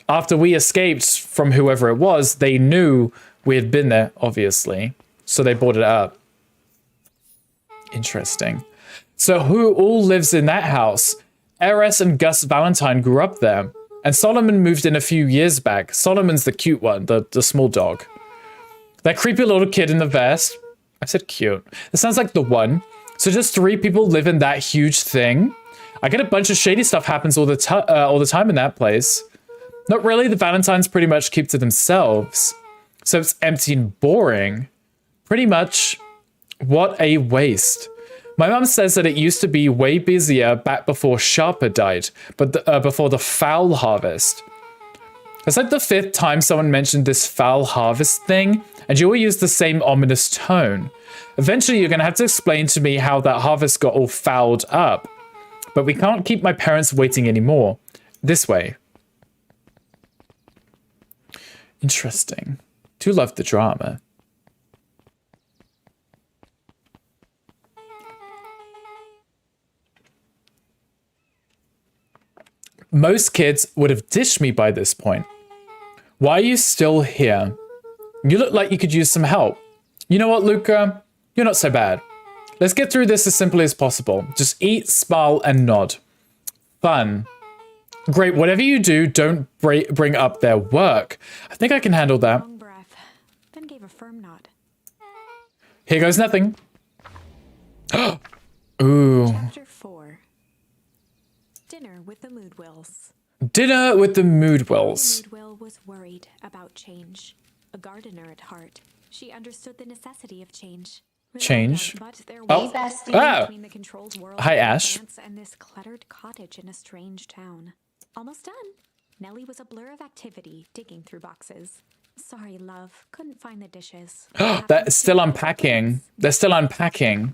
after we escaped from whoever it was, they knew we had been there, obviously. So they boarded it up. Interesting. So who all lives in that house? Eris and Gus Valentine grew up there. And Solomon moved in a few years back. Solomon's the cute one, the small dog. That creepy little kid in the vest. I said cute. It sounds like the one. So just 3 people live in that huge thing. I get a bunch of shady stuff happens all the time in that place. Not really. The Valentines pretty much keep to themselves. So it's empty and boring. Pretty much. What a waste. My mum says that it used to be way busier back before Sharper died, but before the fowl harvest. It's like the 5th time someone mentioned this fowl harvest thing, and you all use the same ominous tone. Eventually, you're going to have to explain to me how that harvest got all fouled up. But we can't keep my parents waiting anymore. This way. Interesting. Do love the drama. Most kids would have ditched me by this point. Why are you still here? You look like you could use some help. You know what, Luca? You're not so bad. Let's get through this as simply as possible. Just eat, smile, and nod. fun. Great, whatever you do, don't bring up their work. I think I can handle that. Long breath, then gave a firm nod. Here goes nothing. Ooh. Chapter 4. Dinner with the Moodwills. Dinner with the Moodwills. Moodwill was worried about change. A gardener at heart, she understood the necessity of change. Change? But there Oh. was a space Ah. between the controlled world Hi, of Ash. plants and this cluttered cottage in a strange town. Almost done. Nellie was a blur of activity, digging through boxes. Sorry, love. Couldn't find the dishes. They're still unpacking. They're still unpacking.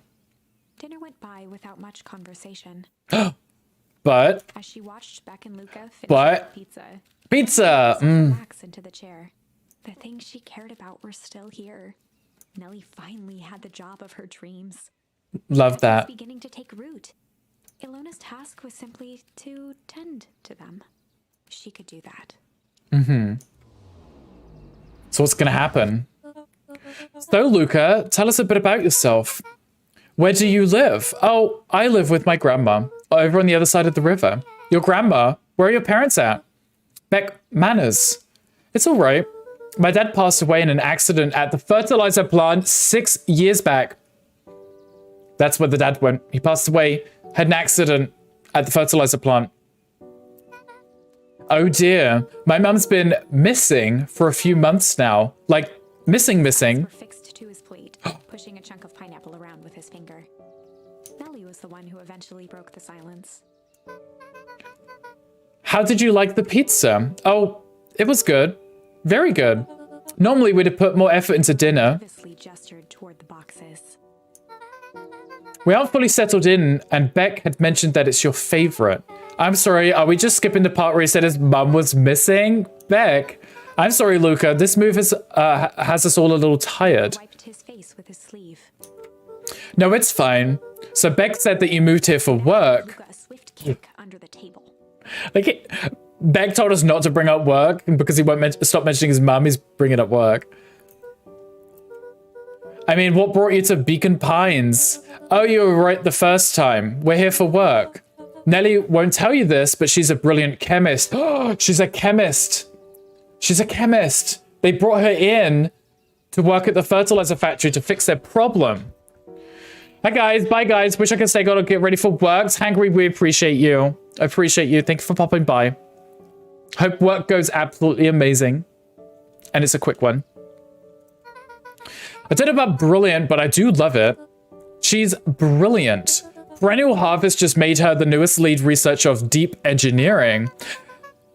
Dinner went by without much conversation. But As she watched Beck and Luca finish But- the pizza, pizza. relax into the chair. The things she cared about were still here. Nellie finally had the job of her dreams. Love Was that. beginning to take root. Ilona's task was simply to tend to them. She could do that. So what's gonna happen? So Luca, tell us a bit about yourself. Where do you live? Oh, I live with my grandma over on the other side of the river. Your grandma? Where are your parents at? Beck, manners. It's all right. My dad passed away in an accident at the fertilizer plant 6 years back. That's where the dad went. He passed away, had an accident at the fertilizer plant. Oh dear. My mum's been missing for a few months now. Like, missing. Were fixed to his plate, pushing a chunk of pineapple around with his finger. Nellie was the one who eventually broke the silence. How did you like the pizza? Oh, it was good. Very good. Normally we'd have put more effort into dinner. Nervously gestured toward the boxes. We aren't fully settled in, and Beck had mentioned that it's your favorite. I'm sorry, are we just skipping the part where he said his mum was missing? Beck, I'm sorry, Luca. This move has us all a little tired. Wiped his face with his sleeve. No, it's fine. So Beck said that you moved here for work. Luca a swift kick under the table. Like, Beck told us not to bring up work because he won't stop mentioning his mum. He's bringing up work. I mean, what brought you to Beacon Pines? Oh, you were right the first time. We're here for work. Nellie won't tell you this, but she's a brilliant chemist. Oh, she's a chemist. She's a chemist. They brought her in to work at the fertilizer factory to fix their problem. Hi guys, bye guys. Wish I could stay. Gotta get ready for work. Hangry, we appreciate you. I appreciate you. Thank you for popping by. Hope work goes absolutely amazing. And it's a quick one. I don't know about brilliant, but I do love it. She's brilliant. Perennial Harvest just made her the newest lead researcher of deep engineering.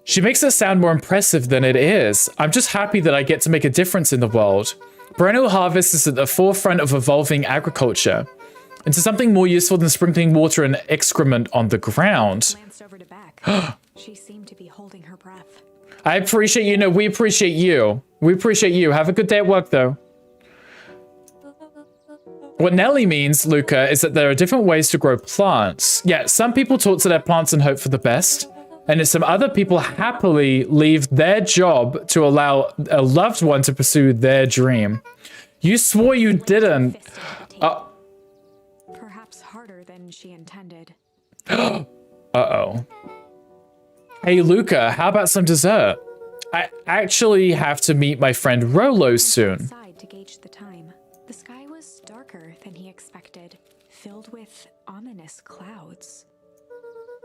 She makes it sound more impressive than it is. I'm just happy that I get to make a difference in the world. Perennial Harvest is at the forefront of evolving agriculture into something more useful than sprinkling water and excrement on the ground. Glanced over to Beck. She seemed to be holding her breath. I appreciate you. No, we appreciate you. We appreciate you. Have a good day at work, though. What Nellie means, Luca, is that there are different ways to grow plants. Yeah, some people talk to their plants and hope for the best, and some other people happily leave their job to allow a loved one to pursue their dream. You swore you didn't. Fist into the table. Perhaps harder than she intended. Uh-oh. Hey, Luca, how about some dessert? I actually have to meet my friend Rolo soon. Outside to gauge the time. The sky was darker than he expected, filled with ominous clouds.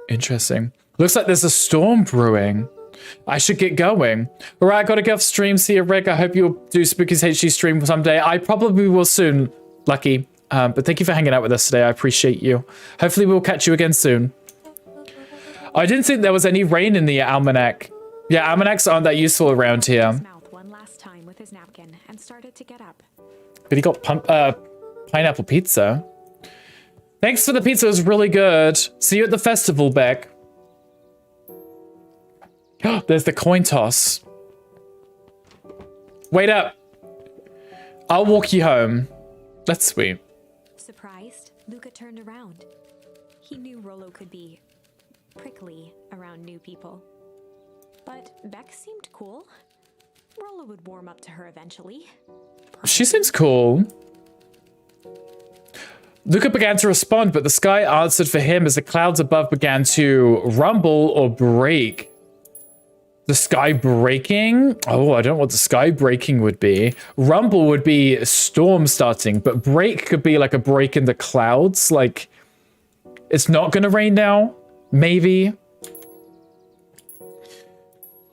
Interesting. Looks like there's a storm brewing. I should get going. All right, I gotta get off stream. See you, Rick. I hope you'll do Spooky's HD stream someday. I probably will soon, Lucky. But thank you for hanging out with us today. I appreciate you. Hopefully we'll catch you again soon. I didn't think there was any rain in the almanac. Yeah, almanacs aren't that useful around His here. mouth one last time with his napkin and started to get up. But he got pineapple pizza. Thanks for the pizza. It was really good. See you at the festival, Beck. There's the coin toss. Wait up. I'll walk you home. That's sweet. Surprised, Luca turned around. He knew Rolo could be prickly around new people. But Beck seemed cool. Rolo would warm up to her eventually. She seems cool. Luca began to respond, but the sky answered for him as the clouds above began to rumble or break. The sky breaking? Oh, I don't know what the sky breaking would be. Rumble would be a storm starting, but break could be like a break in the clouds. Like, it's not gonna rain now? Maybe?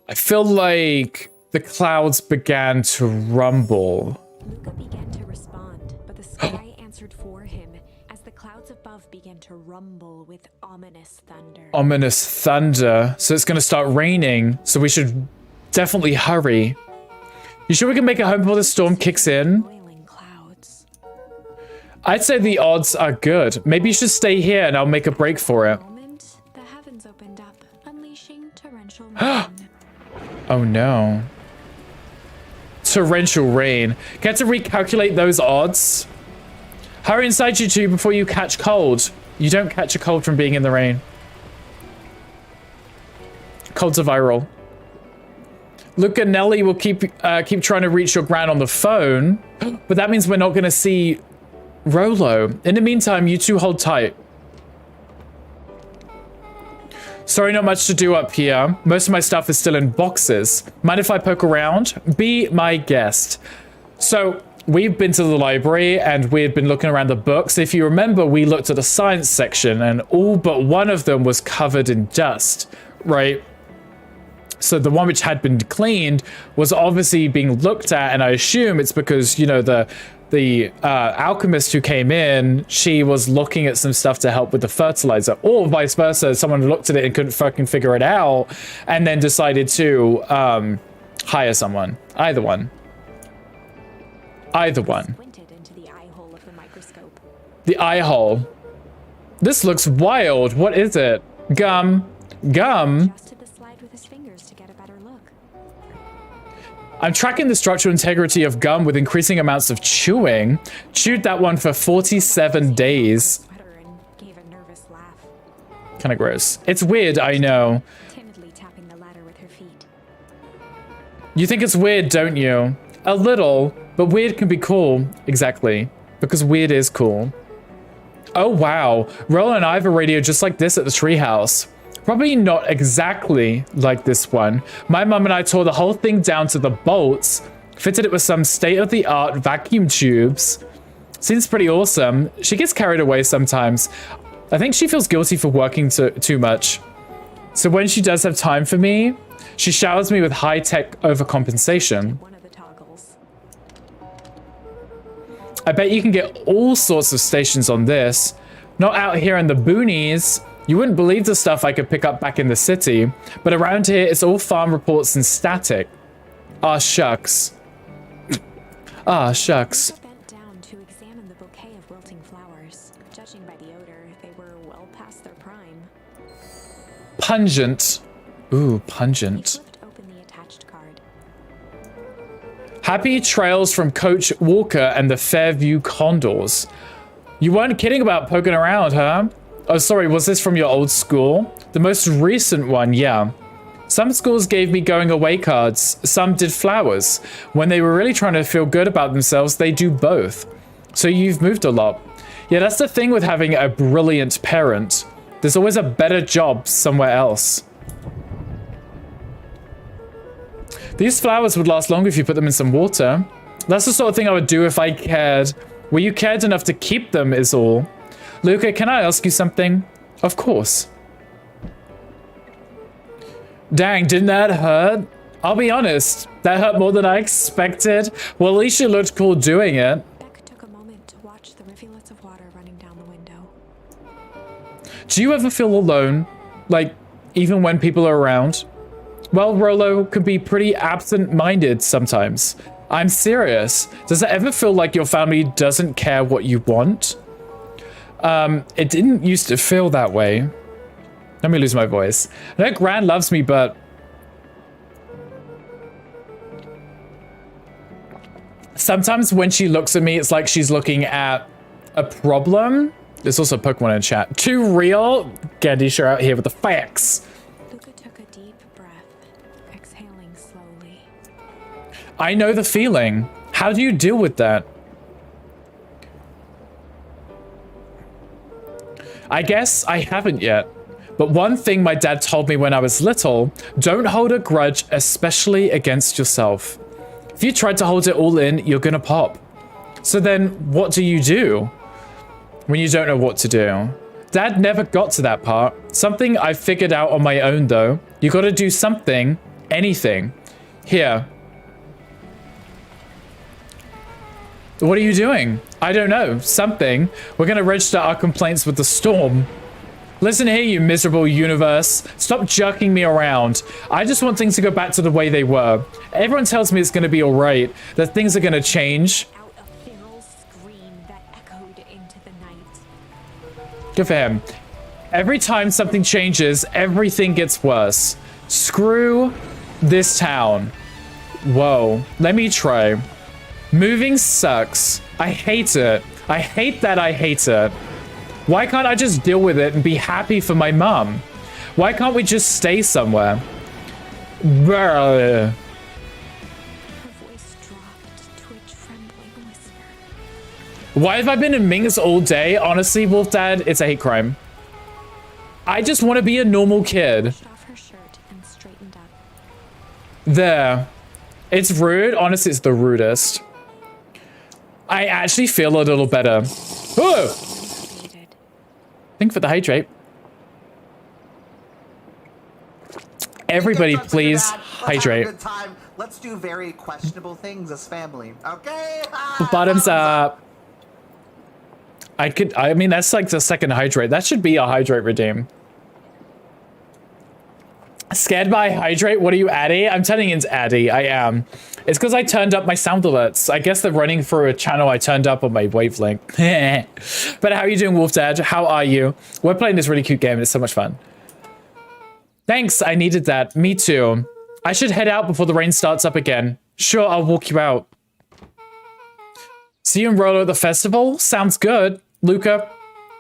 I feel like the clouds began to rumble. Luca began to respond, but the sky answered for him as the clouds above began to rumble with ominous thunder. Ominous thunder. So it's gonna start raining, so we should definitely hurry. You sure we can make it home before the storm kicks in? Boiling clouds. I'd say the odds are good. Maybe you should stay here and I'll make a break for it. Moment, the heavens opened up, unleashing torrential rain. Oh no. Torrential rain. Get to recalculate those odds. Hurry inside you two before you catch cold. You don't catch a cold from being in the rain. Colds are viral. Luca and Nelly will keep trying to reach your gran on the phone, but that means we're not going to see Rolo. In the meantime, you two hold tight. Sorry, not much to do up here. Most of my stuff is still in boxes. Mind if I poke around? Be my guest. So, we've been to the library and we've been looking around the books. If you remember, we looked at the science section and all but one of them was covered in dust, right? So the one which had been cleaned was obviously being looked at, and I assume it's because, you know, the alchemist who came in, she was looking at some stuff to help with the fertilizer, or vice versa. Someone looked at it and couldn't fucking figure it out and then decided to hire someone. Either one. Either one. Squinted into the eye hole of the microscope. The eye hole. This looks wild. What is it? Gum. Gum. Adjusted the slide with his fingers to get a better look. I'm tracking the structural integrity of gum with increasing amounts of chewing. Chewed that one for 47 days. Sweater and gave a nervous laugh, Kind of gross. It's weird, I know. timidly tapping the ladder with her feet. You think it's weird, don't you? A little, but weird can be cool. Exactly. Because weird is cool. Oh, wow. Roland and I have a radio just like this at the treehouse. Probably not exactly like this one. My mum and I tore the whole thing down to the bolts, fitted it with some state-of-the-art vacuum tubes. Seems pretty awesome. She gets carried away sometimes. I think she feels guilty for working too much. So when she does have time for me, she showers me with high-tech overcompensation. One of the toggles. I bet you can get all sorts of stations on this. Not out here in the boonies. You wouldn't believe the stuff I could pick up back in the city, but around here it's all farm reports and static. Ah, shucks. Ah, shucks. Luca bent down to examine the bouquet of wilting flowers. Judging by the odor, they were well past their prime. Pungent. Ooh, He pungent. flipped open the attached card. Happy trails from Coach Walker and the Fairview Condors. You weren't kidding about poking around, huh? Oh, sorry, was this from your old school? The most recent one, yeah. Some schools gave me going away cards, some did flowers. When they were really trying to feel good about themselves, they do both. So you've moved a lot. Yeah, that's the thing with having a brilliant parent. There's always a better job somewhere else. These flowers would last longer if you put them in some water. That's the sort of thing I would do if I cared. Well, you cared enough to keep them is all. Luca, can I ask you something? Of course. Dang, didn't that hurt? I'll be honest, that hurt more than I expected. Well, at least you looked cool doing it. Beck took a moment to watch the rivulets of water running down the window. Do you ever feel alone? Like, even when people are around? Well, Rolo can be pretty absent-minded sometimes. I'm serious. Does it ever feel like your family doesn't care what you want? It didn't used to feel that way. Let me lose my voice. I know Gran loves me, but sometimes when she looks at me, it's like she's looking at a problem. There's also Pokemon in chat. Too real? Gandisha out here with the facts. Luca took a deep breath, exhaling slowly. I know the feeling. How do you deal with that? I guess I haven't yet. But one thing my dad told me when I was little, don't hold a grudge, especially against yourself. If you try to hold it all in, you're gonna pop. So then what do you do when you don't know what to do? Dad never got to that part. Something I figured out on my own though. You gotta do something, anything. Here. What are you doing? I don't know. Something. We're gonna register our complaints with the storm. Listen here, you miserable universe. Stop jerking me around. I just want things to go back to the way they were. Everyone tells me it's gonna be alright, that things are gonna change. Out a feral scream that echoed into the night. Good for him. Every time something changes, everything gets worse. Screw this town. Whoa. Let me try. Moving sucks. I hate it. I hate that I hate it. Why can't I just deal with it and be happy for my mum? Why can't we just stay somewhere? Her voice dropped to a trembling whisper. Why have I been in Mings all day? Honestly, Wolf Dad, it's a hate crime. I just want to be a normal kid. Pushed off her shirt and straightened up. There. It's rude. Honestly, it's the rudest. I actually feel a little better. Whoa! Faded. Think for the hydrate. Everybody, please hydrate. Good time. Let's do very questionable things as family, okay? Bottoms up. I mean, that's like the second hydrate. That should be a hydrate redeem. Scared by hydrate? What are you, Addy? I'm turning into Addy. I am. It's because I turned up my sound alerts. I guess they're running through a channel I turned up on my wavelength. But how are you doing, Wolf Dad? How are you? We're playing this really cute game. It's so much fun. Thanks. I needed that. Me too. I should head out before the rain starts up again. Sure, I'll walk you out. See you and Rolo at the festival? Sounds good. Luca,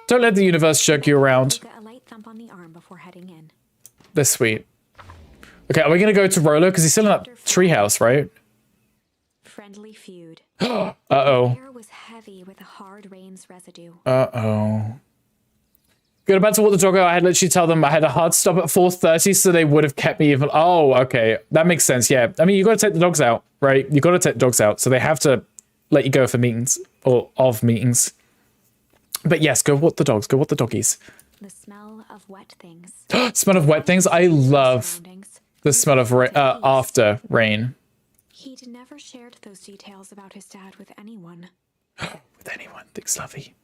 don't let the universe jerk you around. Get a light thump on the arm before heading in. They're sweet. Okay, are we gonna go to Rolo? Because he's still in that treehouse, right? Friendly feud. Uh-oh. The air was heavy with a hard rain's residue. Uh-oh. Good, about to walk the dog out. I had literally tell them I had a hard stop at 4:30, so they would have kept me even. Oh, okay. That makes sense, yeah. I mean, you gotta take the dogs out, right? You gotta take the dogs out, so they have to let you go for meetings, or of meetings. But yes, go walk the dogs, go walk the doggies. The smell of wet things. Smell of wet things? I love Surroundings. the smell of after rain. He'd never shared those details about his dad with anyone. With anyone. Thanks, Lovey.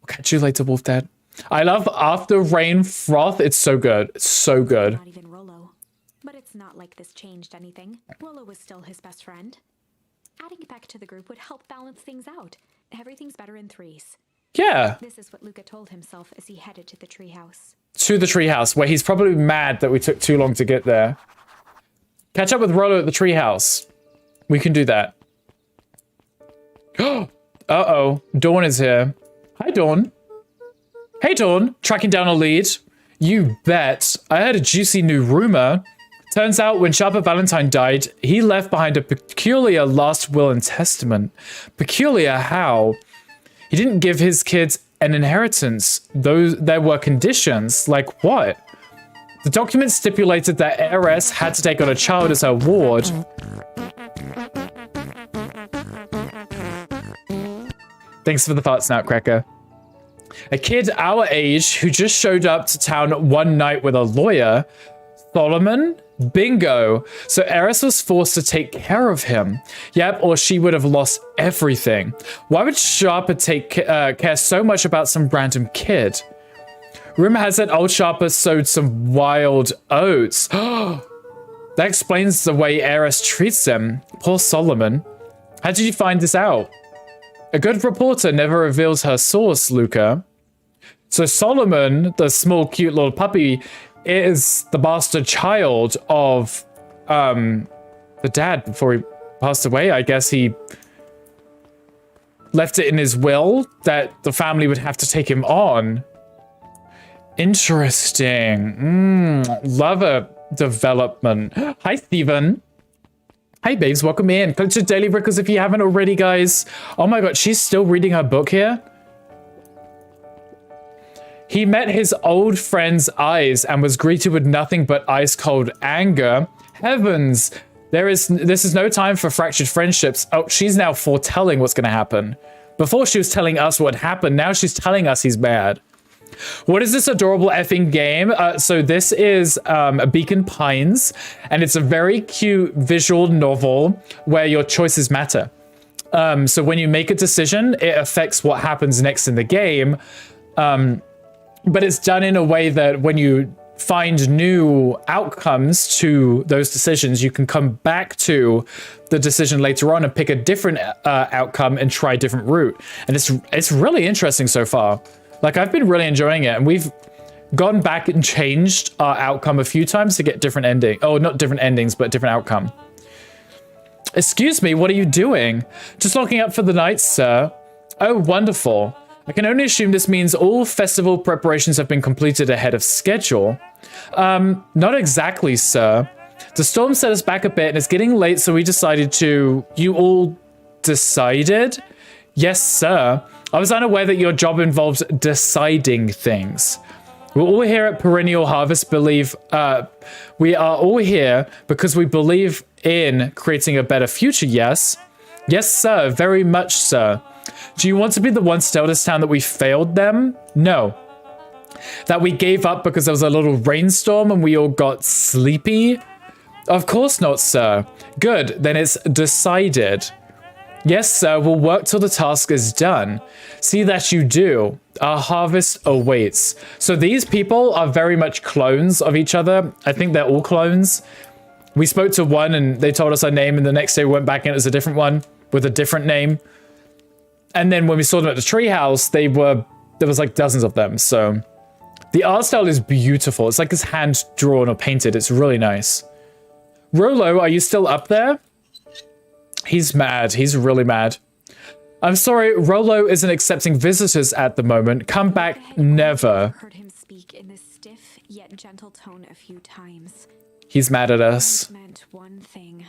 We'll catch you later, Wolf Dad. I love after rain froth. It's so good. It's so good. Not even Rolo. But it's not like this changed anything. Rolo was still his best friend. Adding Beck to the group would help balance things out. Everything's better in threes. Yeah. This is what Luca told himself as he headed to the treehouse. To the treehouse, where he's probably mad that we took too long to get there. Catch up with Rolo at the treehouse. We can do that. Uh-oh. Dawn is here. Hi, Dawn. Hey, Dawn. Tracking down a lead. You bet. I heard a juicy new rumor. Turns out when Sharper Valentine died, he left behind a peculiar last will and testament. Peculiar how? He didn't give his kids an inheritance. There were conditions. Like what? The document stipulated that heiress had to take on a child as her ward. Thanks for the thought, Snapcracker. A kid our age who just showed up to town one night with a lawyer. Solomon? Bingo. So Eris was forced to take care of him. Yep, or she would have lost everything. Why would Sharper take care so much about some random kid? Rumor has it old Sharper sowed some wild oats. That explains the way Eris treats them. Poor Solomon. How did you find this out? A good reporter never reveals her source, Luca. So Solomon, the small cute little puppy, is the bastard child of the dad before he passed away. I guess he left it in his will that the family would have to take him on. Interesting. Love a development. Hi, Steven. Hi, babes. Welcome in. Click to Daily Brickers if you haven't already, guys. Oh my god, she's still reading her book here? He met his old friend's eyes and was greeted with nothing but ice-cold anger. Heavens, this is no time for fractured friendships. Oh, she's now foretelling what's going to happen. Before she was telling us what happened, now she's telling us he's mad. What is this adorable effing game? So this is Beacon Pines, and it's a very cute visual novel where your choices matter. So when you make a decision, it affects what happens next in the game. But it's done in a way that when you find new outcomes to those decisions, you can come back to the decision later on and pick a different outcome and try a different route. And it's really interesting so far. Like, I've been really enjoying it, and we've gone back and changed our outcome a few times to get different ending. Oh, not different endings, but different outcome. Excuse me, what are you doing? Just locking up for the night, sir. Oh, wonderful. I can only assume this means all festival preparations have been completed ahead of schedule. Not exactly, sir. The storm set us back a bit and it's getting late, so we decided to... You all decided? Yes, sir. I was unaware that your job involves deciding things. We're all here at Perennial Harvest we are all here because we believe in creating a better future, yes? Yes, sir. Very much, sir. Do you want to be the ones to tell this town that we failed them? No. That we gave up because there was a little rainstorm and we all got sleepy? Of course not, sir. Good, then it's decided. Yes, sir, we'll work till the task is done. See that you do. Our harvest awaits. So these people are very much clones of each other. I think they're all clones. We spoke to one and they told us our name, and the next day we went back and it was a different one with a different name. And then when we saw them at the treehouse, there was like dozens of them. So the art style is beautiful. It's like it's hand drawn or painted. It's really nice. Rolo, are you still up there? He's mad. He's really mad. I'm sorry, Rolo isn't accepting visitors at the moment. Come back never. Heard him speak in this stiff yet gentle tone a few times. He's mad at us. It meant one thing.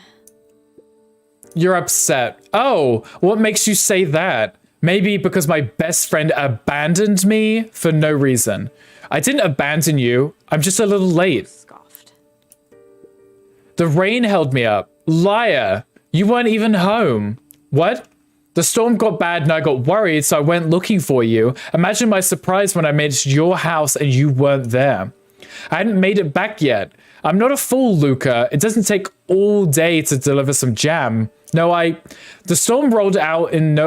You're upset. Oh, what makes you say that? Maybe because my best friend abandoned me for no reason. I didn't abandon you. I'm just a little late. Scoffed. The rain held me up. Liar. You weren't even home. What? The storm got bad and I got worried, so I went looking for you. Imagine my surprise when I made it to your house and you weren't there. I hadn't made it back yet. I'm not a fool, Luca. It doesn't take all day to deliver some jam. No, the storm rolled in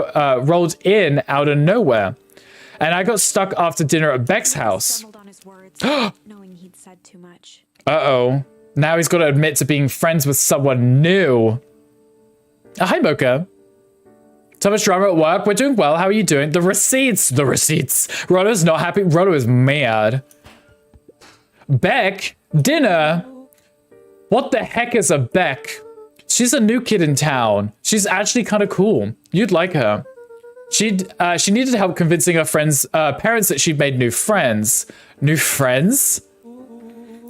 out of nowhere, and I got stuck after dinner at Beck's house. Stumbled on his words, knowing he'd said too much. Uh-oh. Now he's got to admit to being friends with someone new. Hi, Mocha. So much drama at work. We're doing well. How are you doing? The receipts. Rolo's not happy. Rolo is mad. Beck? Dinner? What the heck is a Beck? She's a new kid in town. She's actually kind of cool. You'd like her. She needed help convincing her friends' parents that she'd made new friends. New friends?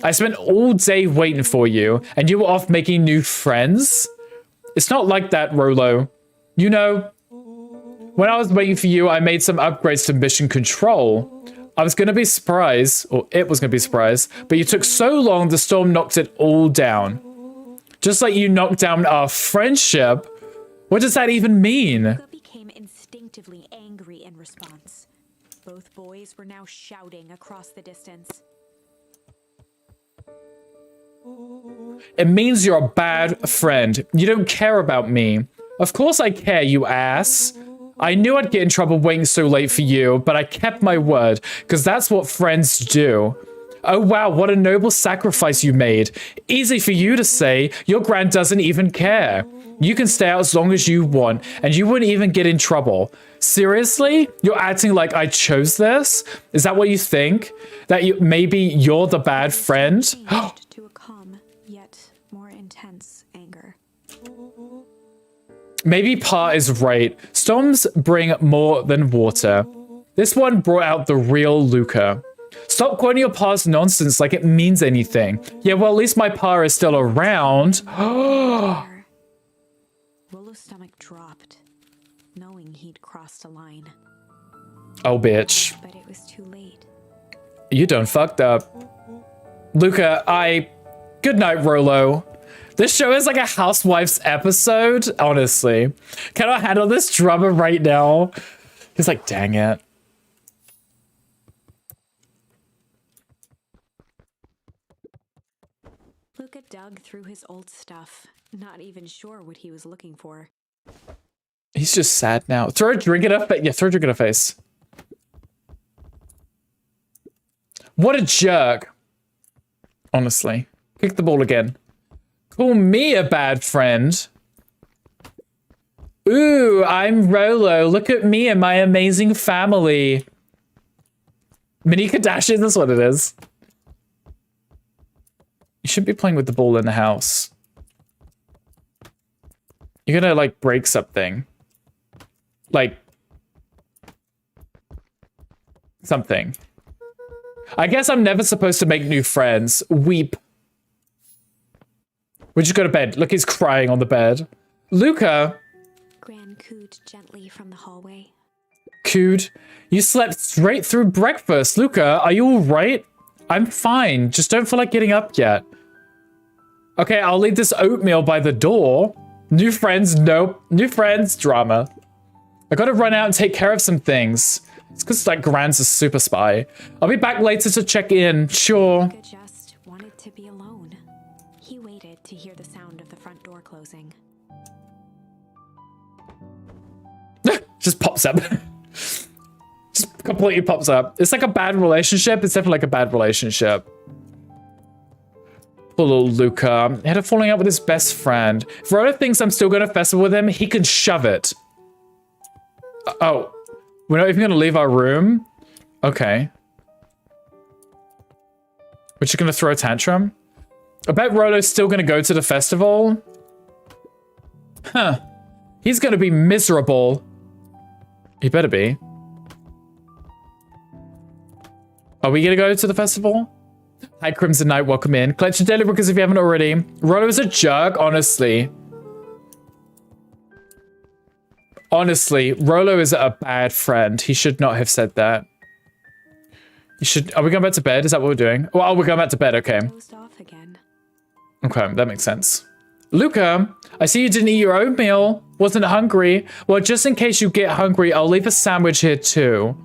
I spent all day waiting for you, and you were off making new friends? It's not like that, Rolo. You know, when I was waiting for you, I made some upgrades to mission control. I was going to be surprised, or it was going to be surprised, but you took so long, the storm knocked it all down. Just like you knocked down our friendship. What does that even mean? Luca became instinctively angry in response. Both boys were now shouting across the distance. It means you're a bad friend. You don't care about me. Of course I care, you ass. I knew I'd get in trouble waiting so late for you, but I kept my word, because that's what friends do. Oh wow, what a noble sacrifice you made. Easy for you to say, your grand doesn't even care. You can stay out as long as you want, and you wouldn't even get in trouble. Seriously? You're acting like I chose this? Is that what you think? That maybe you're the bad friend? Changed to a calm, yet more intense anger. Maybe Pa is right. Storms bring more than water. This one brought out the real Luca. Stop quoting your Pa's nonsense like it means anything. Yeah, well, at least my Pa is still around. Rolo's stomach dropped, knowing he'd crossed a line. Oh, bitch. But it was too late. You done fucked up. Luca, good night, Rolo. This show is like a Housewives episode, honestly. Can I handle this drama right now? He's like, dang it. Luca dug through his old stuff, not even sure what he was looking for. He's just sad now. Throw a drink in her face. Yeah, throw a drink in her face. What a jerk. Honestly. Kick the ball again. Call me a bad friend. Ooh, I'm Rolo. Look at me and my amazing family. Mini Kardashian, that's what it is. You shouldn't be playing with the ball in the house. You're gonna, like, break something. Like... something. I guess I'm never supposed to make new friends. Weep. We just go to bed. Look, he's crying on the bed. Luca. Gran cooed gently from the hallway. Cooed. You slept straight through breakfast. Luca, are you all right? I'm fine. Just don't feel like getting up yet. Okay, I'll leave this oatmeal by the door. New friends, nope. New friends, drama. I gotta run out and take care of some things. It's because, like, Gran's a super spy. I'll be back later to check in. Sure. Luca just wanted to be alone. He waited to hear the sound of the front door closing. Just pops up. Just completely pops up. It's like a bad relationship. It's definitely like a bad relationship. Poor little Luca. He had a falling out with his best friend. If Rhoda thinks I'm still going to festival with him, he can shove it. Oh. We're not even going to leave our room? Okay. We're just going to throw a tantrum? I bet Rolo's still going to go to the festival. Huh. He's going to be miserable. He better be. Are we going to go to the festival? Hi, Crimson Knight. Welcome in. Collect your daily bookers if you haven't already. Rolo is a jerk, honestly. Honestly, Rolo is a bad friend. He should not have said that. You should... Are we going back to bed? Is that what we're doing? Oh, we're going back to bed. Okay. Closed off again. Okay, that makes sense. Luca, I see you didn't eat your oatmeal. Wasn't hungry. Well, just in case you get hungry, I'll leave a sandwich here too.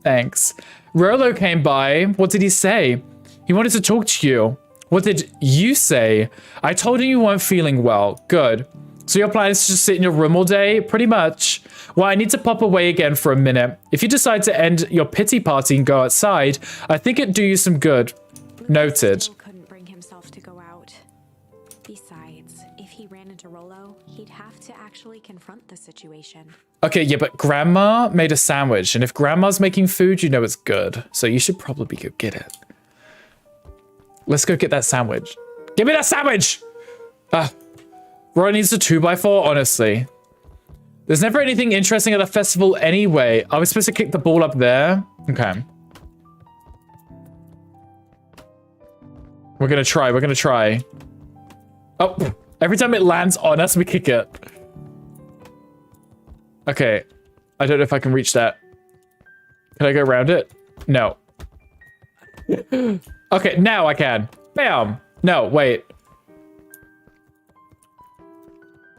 Thanks. Rolo came by. What did he say? He wanted to talk to you. What did you say? I told him you weren't feeling well. Good. So your plan is to just sit in your room all day? Pretty much. Well, I need to pop away again for a minute. If you decide to end your pity party and go outside, I think it'd do you some good. Noted. Still couldn't bring himself to go out. Besides, if he ran into Rolo, he'd have to actually confront the situation. Okay, yeah, but Grandma made a sandwich, and if Grandma's making food, you know it's good. So you should probably go get it. Let's go get that sandwich. Give me that sandwich! Roy needs a 2x4, honestly. There's never anything interesting at the festival anyway. Are we supposed to kick the ball up there? Okay. We're gonna try. Oh, every time it lands on us, we kick it. Okay. I don't know if I can reach that. Can I go around it? No. Okay, now I can. Bam! No, wait.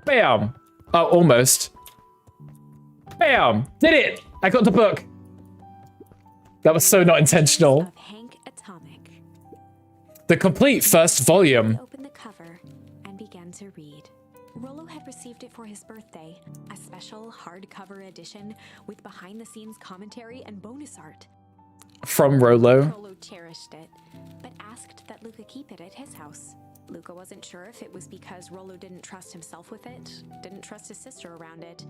Bam! Oh, almost. Bam! Did it! I got the book. That was so not intentional. Of Hank Atomic. The complete first volume. He opened the cover and began to read. Rolo had received it for his birthday, a special hardcover edition with behind-the-scenes commentary and bonus art. From Rolo. Rolo cherished it, but asked that Luca keep it at his house. Luca wasn't sure if it was because Rolo didn't trust himself with it, didn't trust his sister around it,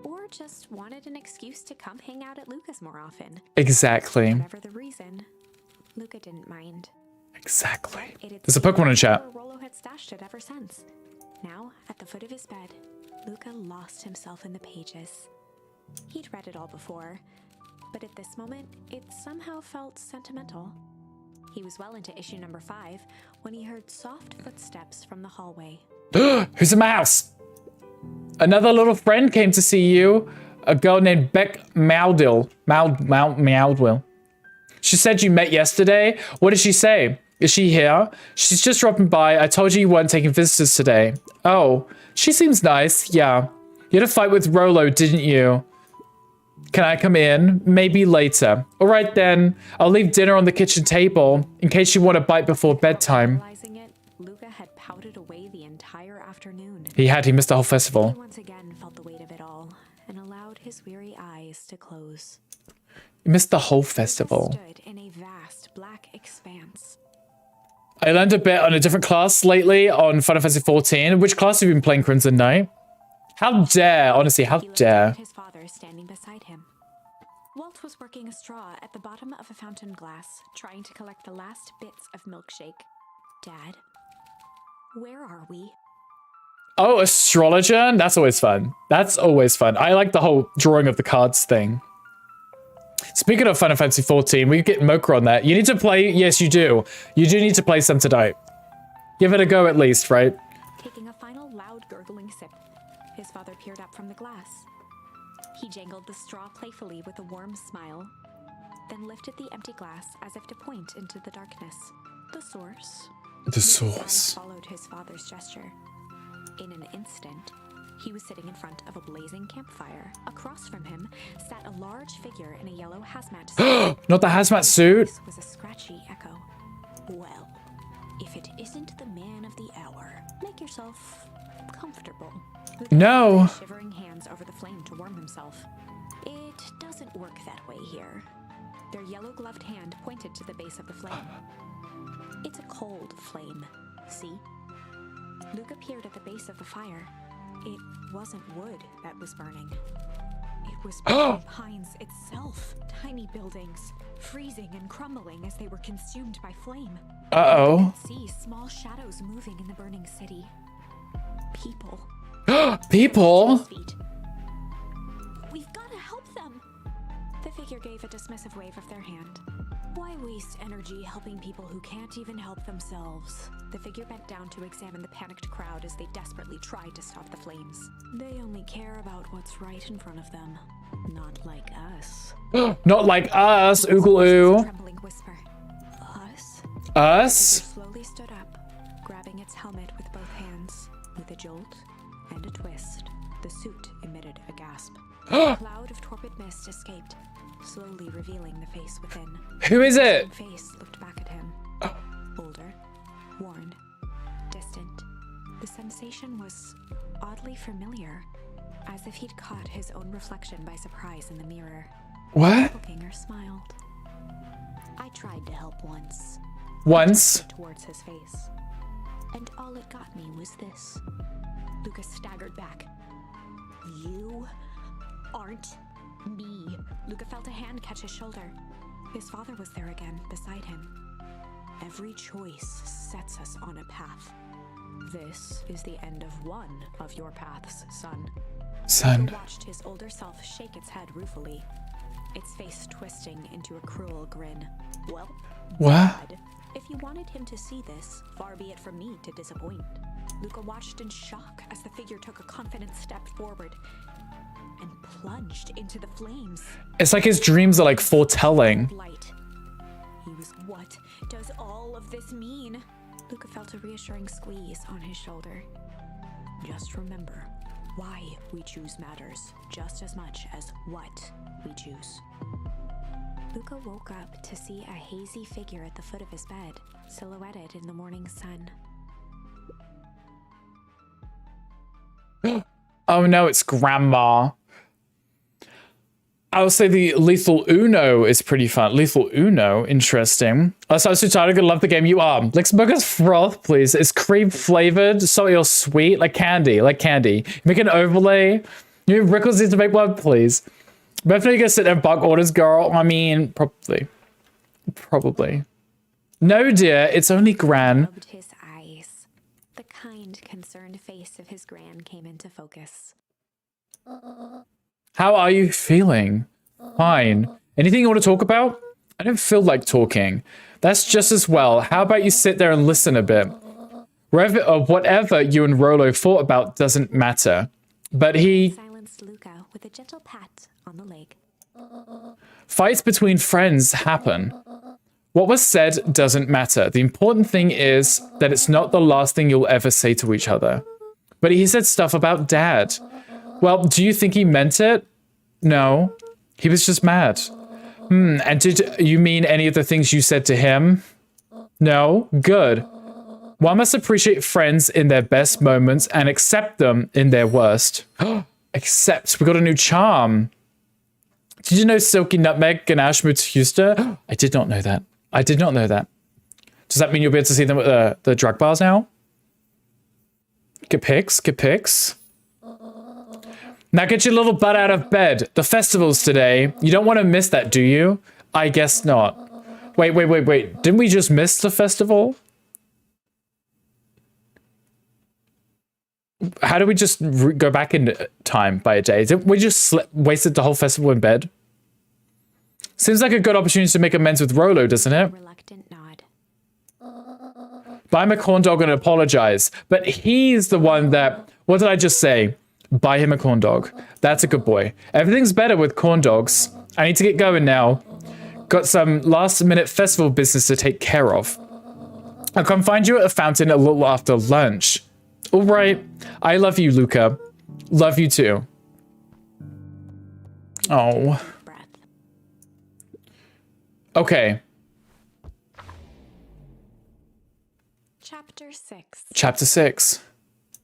or just wanted an excuse to come hang out at Luca's more often. Exactly. Whatever the reason, Luca didn't mind. Exactly. There's a Pokemon in chat. Rolo had stashed it ever since. Now, at the foot of his bed, Luca lost himself in the pages. He'd read it all before, but at this moment, it somehow felt sentimental. He was well into issue number 5 when he heard soft footsteps from the hallway. Who's in my house? Another little friend came to see you. A girl named Beck Moudil. Moudwill. She said you met yesterday. What did she say? Is she here? She's just dropping by. I told you weren't taking visitors today. Oh, she seems nice. Yeah. You had a fight with Rolo, didn't you? Can I come in? Maybe later. All right then. I'll leave dinner on the kitchen table in case you want a bite before bedtime. Realizing it, Luca had pouted away the entire afternoon. He missed the whole He festival. once again felt the weight of it all and allowed his weary eyes to close. He missed the whole festival. Stood in a vast black expanse. I learned a bit on a different class lately on Final Fantasy 14. Which class have you been playing, Crimson Knight? How dare, honestly, how He looked dare. at his father standing beside him. Walt was working a straw at the bottom of a fountain glass, trying to collect the last bits of milkshake. Dad, where are we? Oh, astrologer? That's always fun. That's always fun. I like the whole drawing of the cards thing. Speaking of Final Fantasy 14, we could get Mocha on that. You need to play, yes you do. You do need to play some tonight. Give it a go at least, right? Taking a final loud gurgling sip, his father peered up from the glass. He jangled the straw playfully with a warm smile, then lifted the empty glass as if to point into the darkness. The source. The His eyes source. followed his father's gesture. In an instant, he was sitting in front of a blazing campfire. Across from him sat a large figure in a yellow hazmat suit. Not the hazmat suit. His voice was a scratchy echo. Well, if it isn't the man of the hour, make yourself comfortable. Luca No. put his shivering hands over the flame to warm himself. It doesn't work that way here. Their yellow-gloved hand pointed to the base of the flame. It's a cold flame, see? Luca peered at the base of the fire. It wasn't wood that was burning. It was burning pines itself. Tiny buildings, freezing and crumbling as they were consumed by flame. Uh-oh. You could see small shadows moving in the burning city. People. People? Feet. We've got to help them. The figure gave a dismissive wave of their hand. Why waste energy helping people who can't even help themselves? The figure bent down to examine the panicked crowd as they desperately tried to stop the flames. They only care about what's right in front of them. Not like us. Not like us, oogle ooh. Trembling whisper. Us? Us? It slowly stood up, grabbing its helmet with both hands. With a jolt and a twist, the suit emitted a gasp. A cloud of torpid mist escaped, slowly revealing the face within. Who is it? The face looked back at him. Older, worn, distant. The sensation was oddly familiar, as if he'd caught his own reflection by surprise in the mirror. What? Doppelganger smiled. I tried to help once. Once? Towards his face. And all it got me was this. Lucas staggered back. You aren't me. Luca felt a hand catch his shoulder. His father was there again, beside him. Every choice sets us on a path. This is the end of one of your paths, son. Son. Luca watched his older self shake its head ruefully, its face twisting into a cruel grin. Well, What? Dad, if you wanted him to see this, far be it from me to disappoint. Luca watched in shock as the figure took a confident step forward and plunged into the flames. It's like his dreams are like foretelling. Light. He was. What does all of this mean? Luca felt a reassuring squeeze on his shoulder. Just remember, why we choose matters just as much as what we choose. Luca woke up to see a hazy figure at the foot of his bed, silhouetted in the morning sun. Oh no, it's Grandma. I would say the Lethal Uno is pretty fun. Lethal Uno, interesting. Also, I was too tired. I'm gonna love the game. You are. Like Smoker's Froth, please. It's cream flavored, salty or sweet, like candy, like candy. Make an overlay. You Rickles needs to make one, please. Definitely gonna sit there and bug orders, girl. I mean, probably. Probably. No, dear, it's only Gran. Rubbed his eyes. The kind, concerned face of his gran came into focus. How are you feeling? Fine. Anything you want to talk about? I don't feel like talking. That's just as well. How about you sit there and listen a bit? Whatever you and Rolo thought about doesn't matter. But he... Silenced Luca with a gentle pat on the leg. Fights between friends happen. What was said doesn't matter. The important thing is that it's not the last thing you'll ever say to each other. But he said stuff about Dad. Well, do you think he meant it? No. He was just mad. And did you mean any of the things you said to him? No? Good. One must appreciate friends in their best moments and accept them in their worst. Accept. We got a new charm. Did you know Silky Nutmeg Ganache Muthuster? I did not know that. I did not know that. Does that mean you'll be able to see them at the drug bars now? Get pics, get pics. Now get your little butt out of bed. The festival's today. You don't want to miss that, do you? I guess not. Wait. Didn't we just miss the festival? How do we just go back in time by a day? Did we just wasted the whole festival in bed? Seems like a good opportunity to make amends with Rolo, doesn't it? Reluctant nod. Buy him a corn dog and apologize. But he's the one that... What did I just say? Buy him a corn dog. That's a good boy. Everything's better with corn dogs. I need to get going now. Got some last-minute festival business to take care of. I'll come find you at a fountain a little after lunch. All right. I love you, Luca. Love you too. Oh. Breath. Okay. Chapter 6. Chapter 6.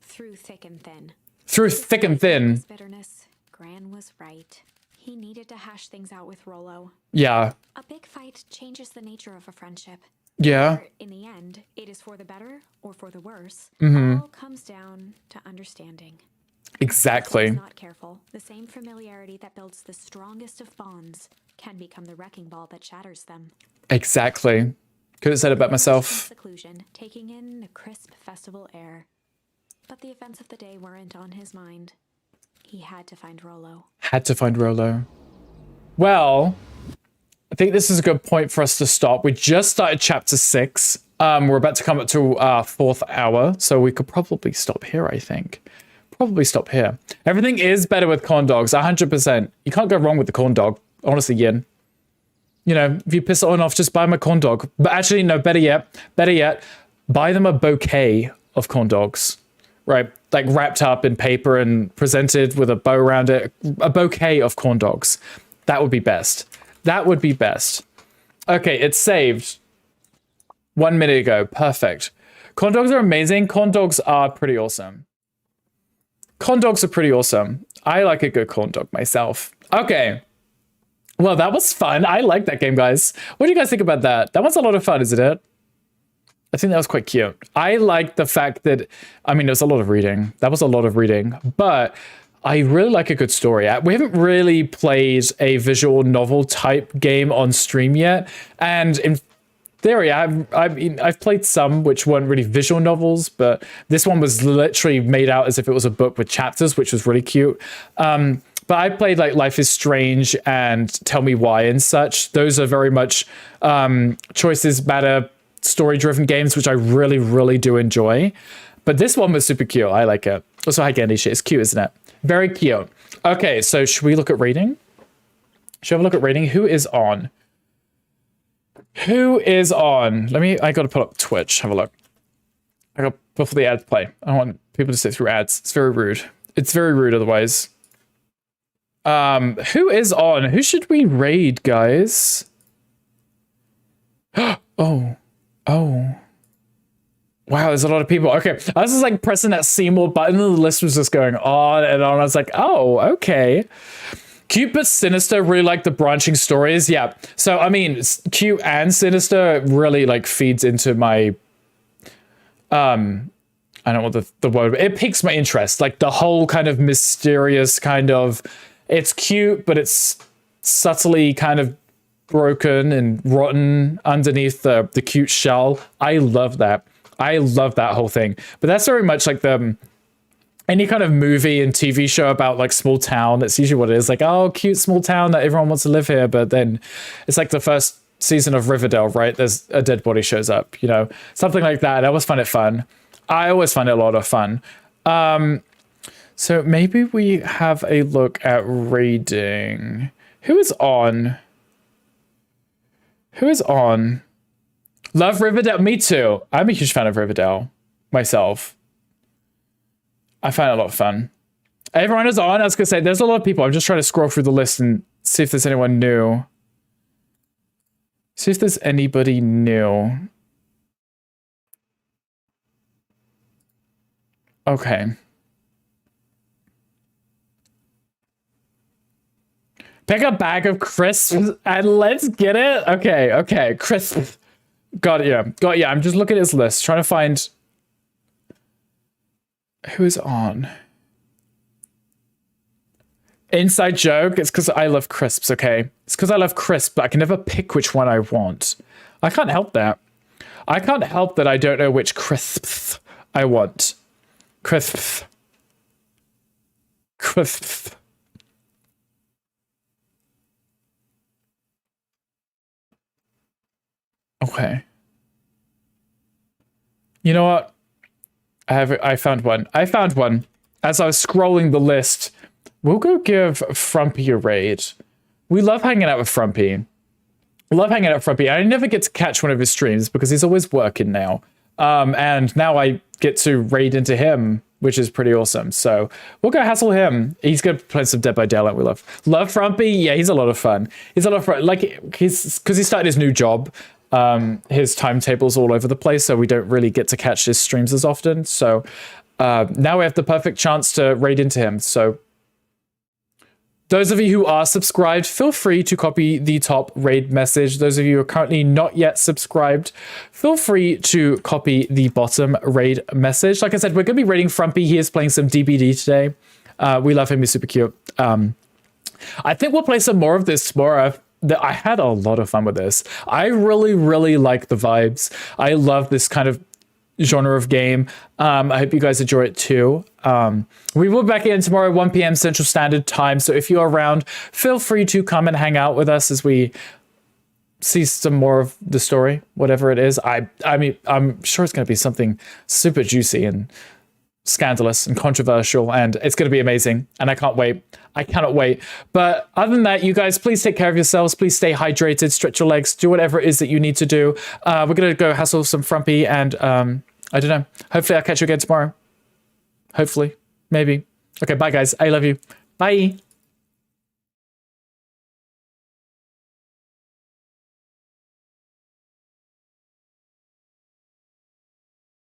Through thick and thin. Through thick and thin. Bitterness. Gran was right. He needed to hash things out with Rolo. Yeah. A big fight changes the nature of a friendship. Yeah. Whether, in the end, it is for the better or for the worse. All comes down to understanding. Exactly. If not careful, the same familiarity that builds the strongest of bonds can become the wrecking ball that shatters them. Exactly. Could have said it about myself. Seclusion, taking in the crisp festival air. But the events of the day weren't on his mind. He had to find Rolo. Had to find Rolo. Well, I think this is a good point for us to stop. We just started chapter 6. We're about to come up to our 4th hour, so we could probably stop here, I think. Probably stop here. Everything is better with corn dogs, 100%. You can't go wrong with the corn dog. Honestly, Yin. You know, if you piss someone off, just buy them a corn dog. But actually, no, better yet, buy them a bouquet of corn dogs. Right? Like wrapped up in paper and presented with a bow around it. A bouquet of corn dogs. That would be best. That would be best. Okay, it's saved. 1 minute ago. Perfect. Corn dogs are amazing. Corn dogs are pretty awesome. Corn dogs are pretty awesome. I like a good corn dog myself. Okay. Well, that was fun. I like that game, guys. What do you guys think about that? That was a lot of fun, isn't it? I think that was quite cute. I like the fact that, I mean, there's a lot of reading. That was a lot of reading, but I really like a good story. We haven't really played a visual novel type game on stream yet. And in theory, I've played some which weren't really visual novels, but this one was literally made out as if it was a book with chapters, which was really cute. But I played like Life is Strange and Tell Me Why and such. Those are very much choices matter, story-driven games, which I really, really do enjoy. But this one was super cute. I like it. Also, hi, Gandhi. It's cute, isn't it? Very cute. Okay, so should we look at rating? Should we have a look at rating? Who is on? Who is on? I got to put up Twitch. Have a look. I got before the ads play. I don't want people to sit through ads. It's very rude. It's very rude otherwise. Who is on? Who should we raid, guys? Oh. Wow, there's a lot of people. Okay, I was just like pressing that see more button and the list was just going on and on. I was like, oh, okay. Cute but sinister, really like the branching stories. Yeah, so I mean, cute and sinister really like feeds into my, I don't know what the word, it piques my interest. Like the whole kind of mysterious kind of, it's cute, but it's subtly kind of broken and rotten underneath the cute shell. I love that. I love that whole thing. But that's very much like any kind of movie and TV show about like small town. That's usually what it is. Like, oh, cute small town that everyone wants to live here. But then it's like the first season of Riverdale, right? There's a dead body shows up, you know, something like that. I always find it fun. I always find it a lot of fun. So maybe we have a look at raiding. Who is on? Who is on? Love Riverdale. Me too. I'm a huge fan of Riverdale myself. I find it a lot of fun. Everyone is on. I was going to say, there's a lot of people. I'm just trying to scroll through the list and see if there's anyone new. See if there's anybody new. Okay. Pick a bag of crisps and let's get it. Okay, okay. Crisps. Got it, yeah. Got it, yeah. I'm just looking at his list, trying to find who is on. Inside joke. It's because I love crisps, okay? It's because I love crisps, but I can never pick which one I want. I can't help that. I can't help that I don't know which crisps I want. Crisps. Crisps. Okay. You know what? I found one. I found one. As I was scrolling the list, we'll go give Frumpy a raid. We love hanging out with Frumpy. Love hanging out with Frumpy. I never get to catch one of his streams because he's always working now. And now I get to raid into him, which is pretty awesome. So we'll go hassle him. He's going to play some Dead by Daylight. We love Frumpy. Yeah, he's a lot of fun. He's a lot of fun. Like, because he started his new job. His timetable's all over the place, so we don't really get to catch his streams as often. So now we have the perfect chance to raid into him. So those of you who are subscribed, feel free to copy the top raid message. Those of you who are currently not yet subscribed, feel free to copy the bottom raid message. Like I said, we're going to be raiding Frumpy. He is playing some DBD today. We love him. He's super cute. I think we'll play some more of this tomorrow. I had a lot of fun with this. I really, really like the vibes. I love this kind of genre of game. I hope you guys enjoy it too. We will be back in tomorrow, 1 p.m. Central Standard Time. So if you're around, feel free to come and hang out with us as we see some more of the story, whatever it is. I mean, I'm sure it's going to be something super juicy and scandalous and controversial, and it's going to be amazing. And I can't wait. I cannot wait. But other than that, you guys, please take care of yourselves. Please stay hydrated, stretch your legs, do whatever it is that you need to do. We're going to go hassle some Frumpy, and I don't know. Hopefully I'll catch you again tomorrow. Hopefully. Maybe. Okay, bye guys. I love you. Bye.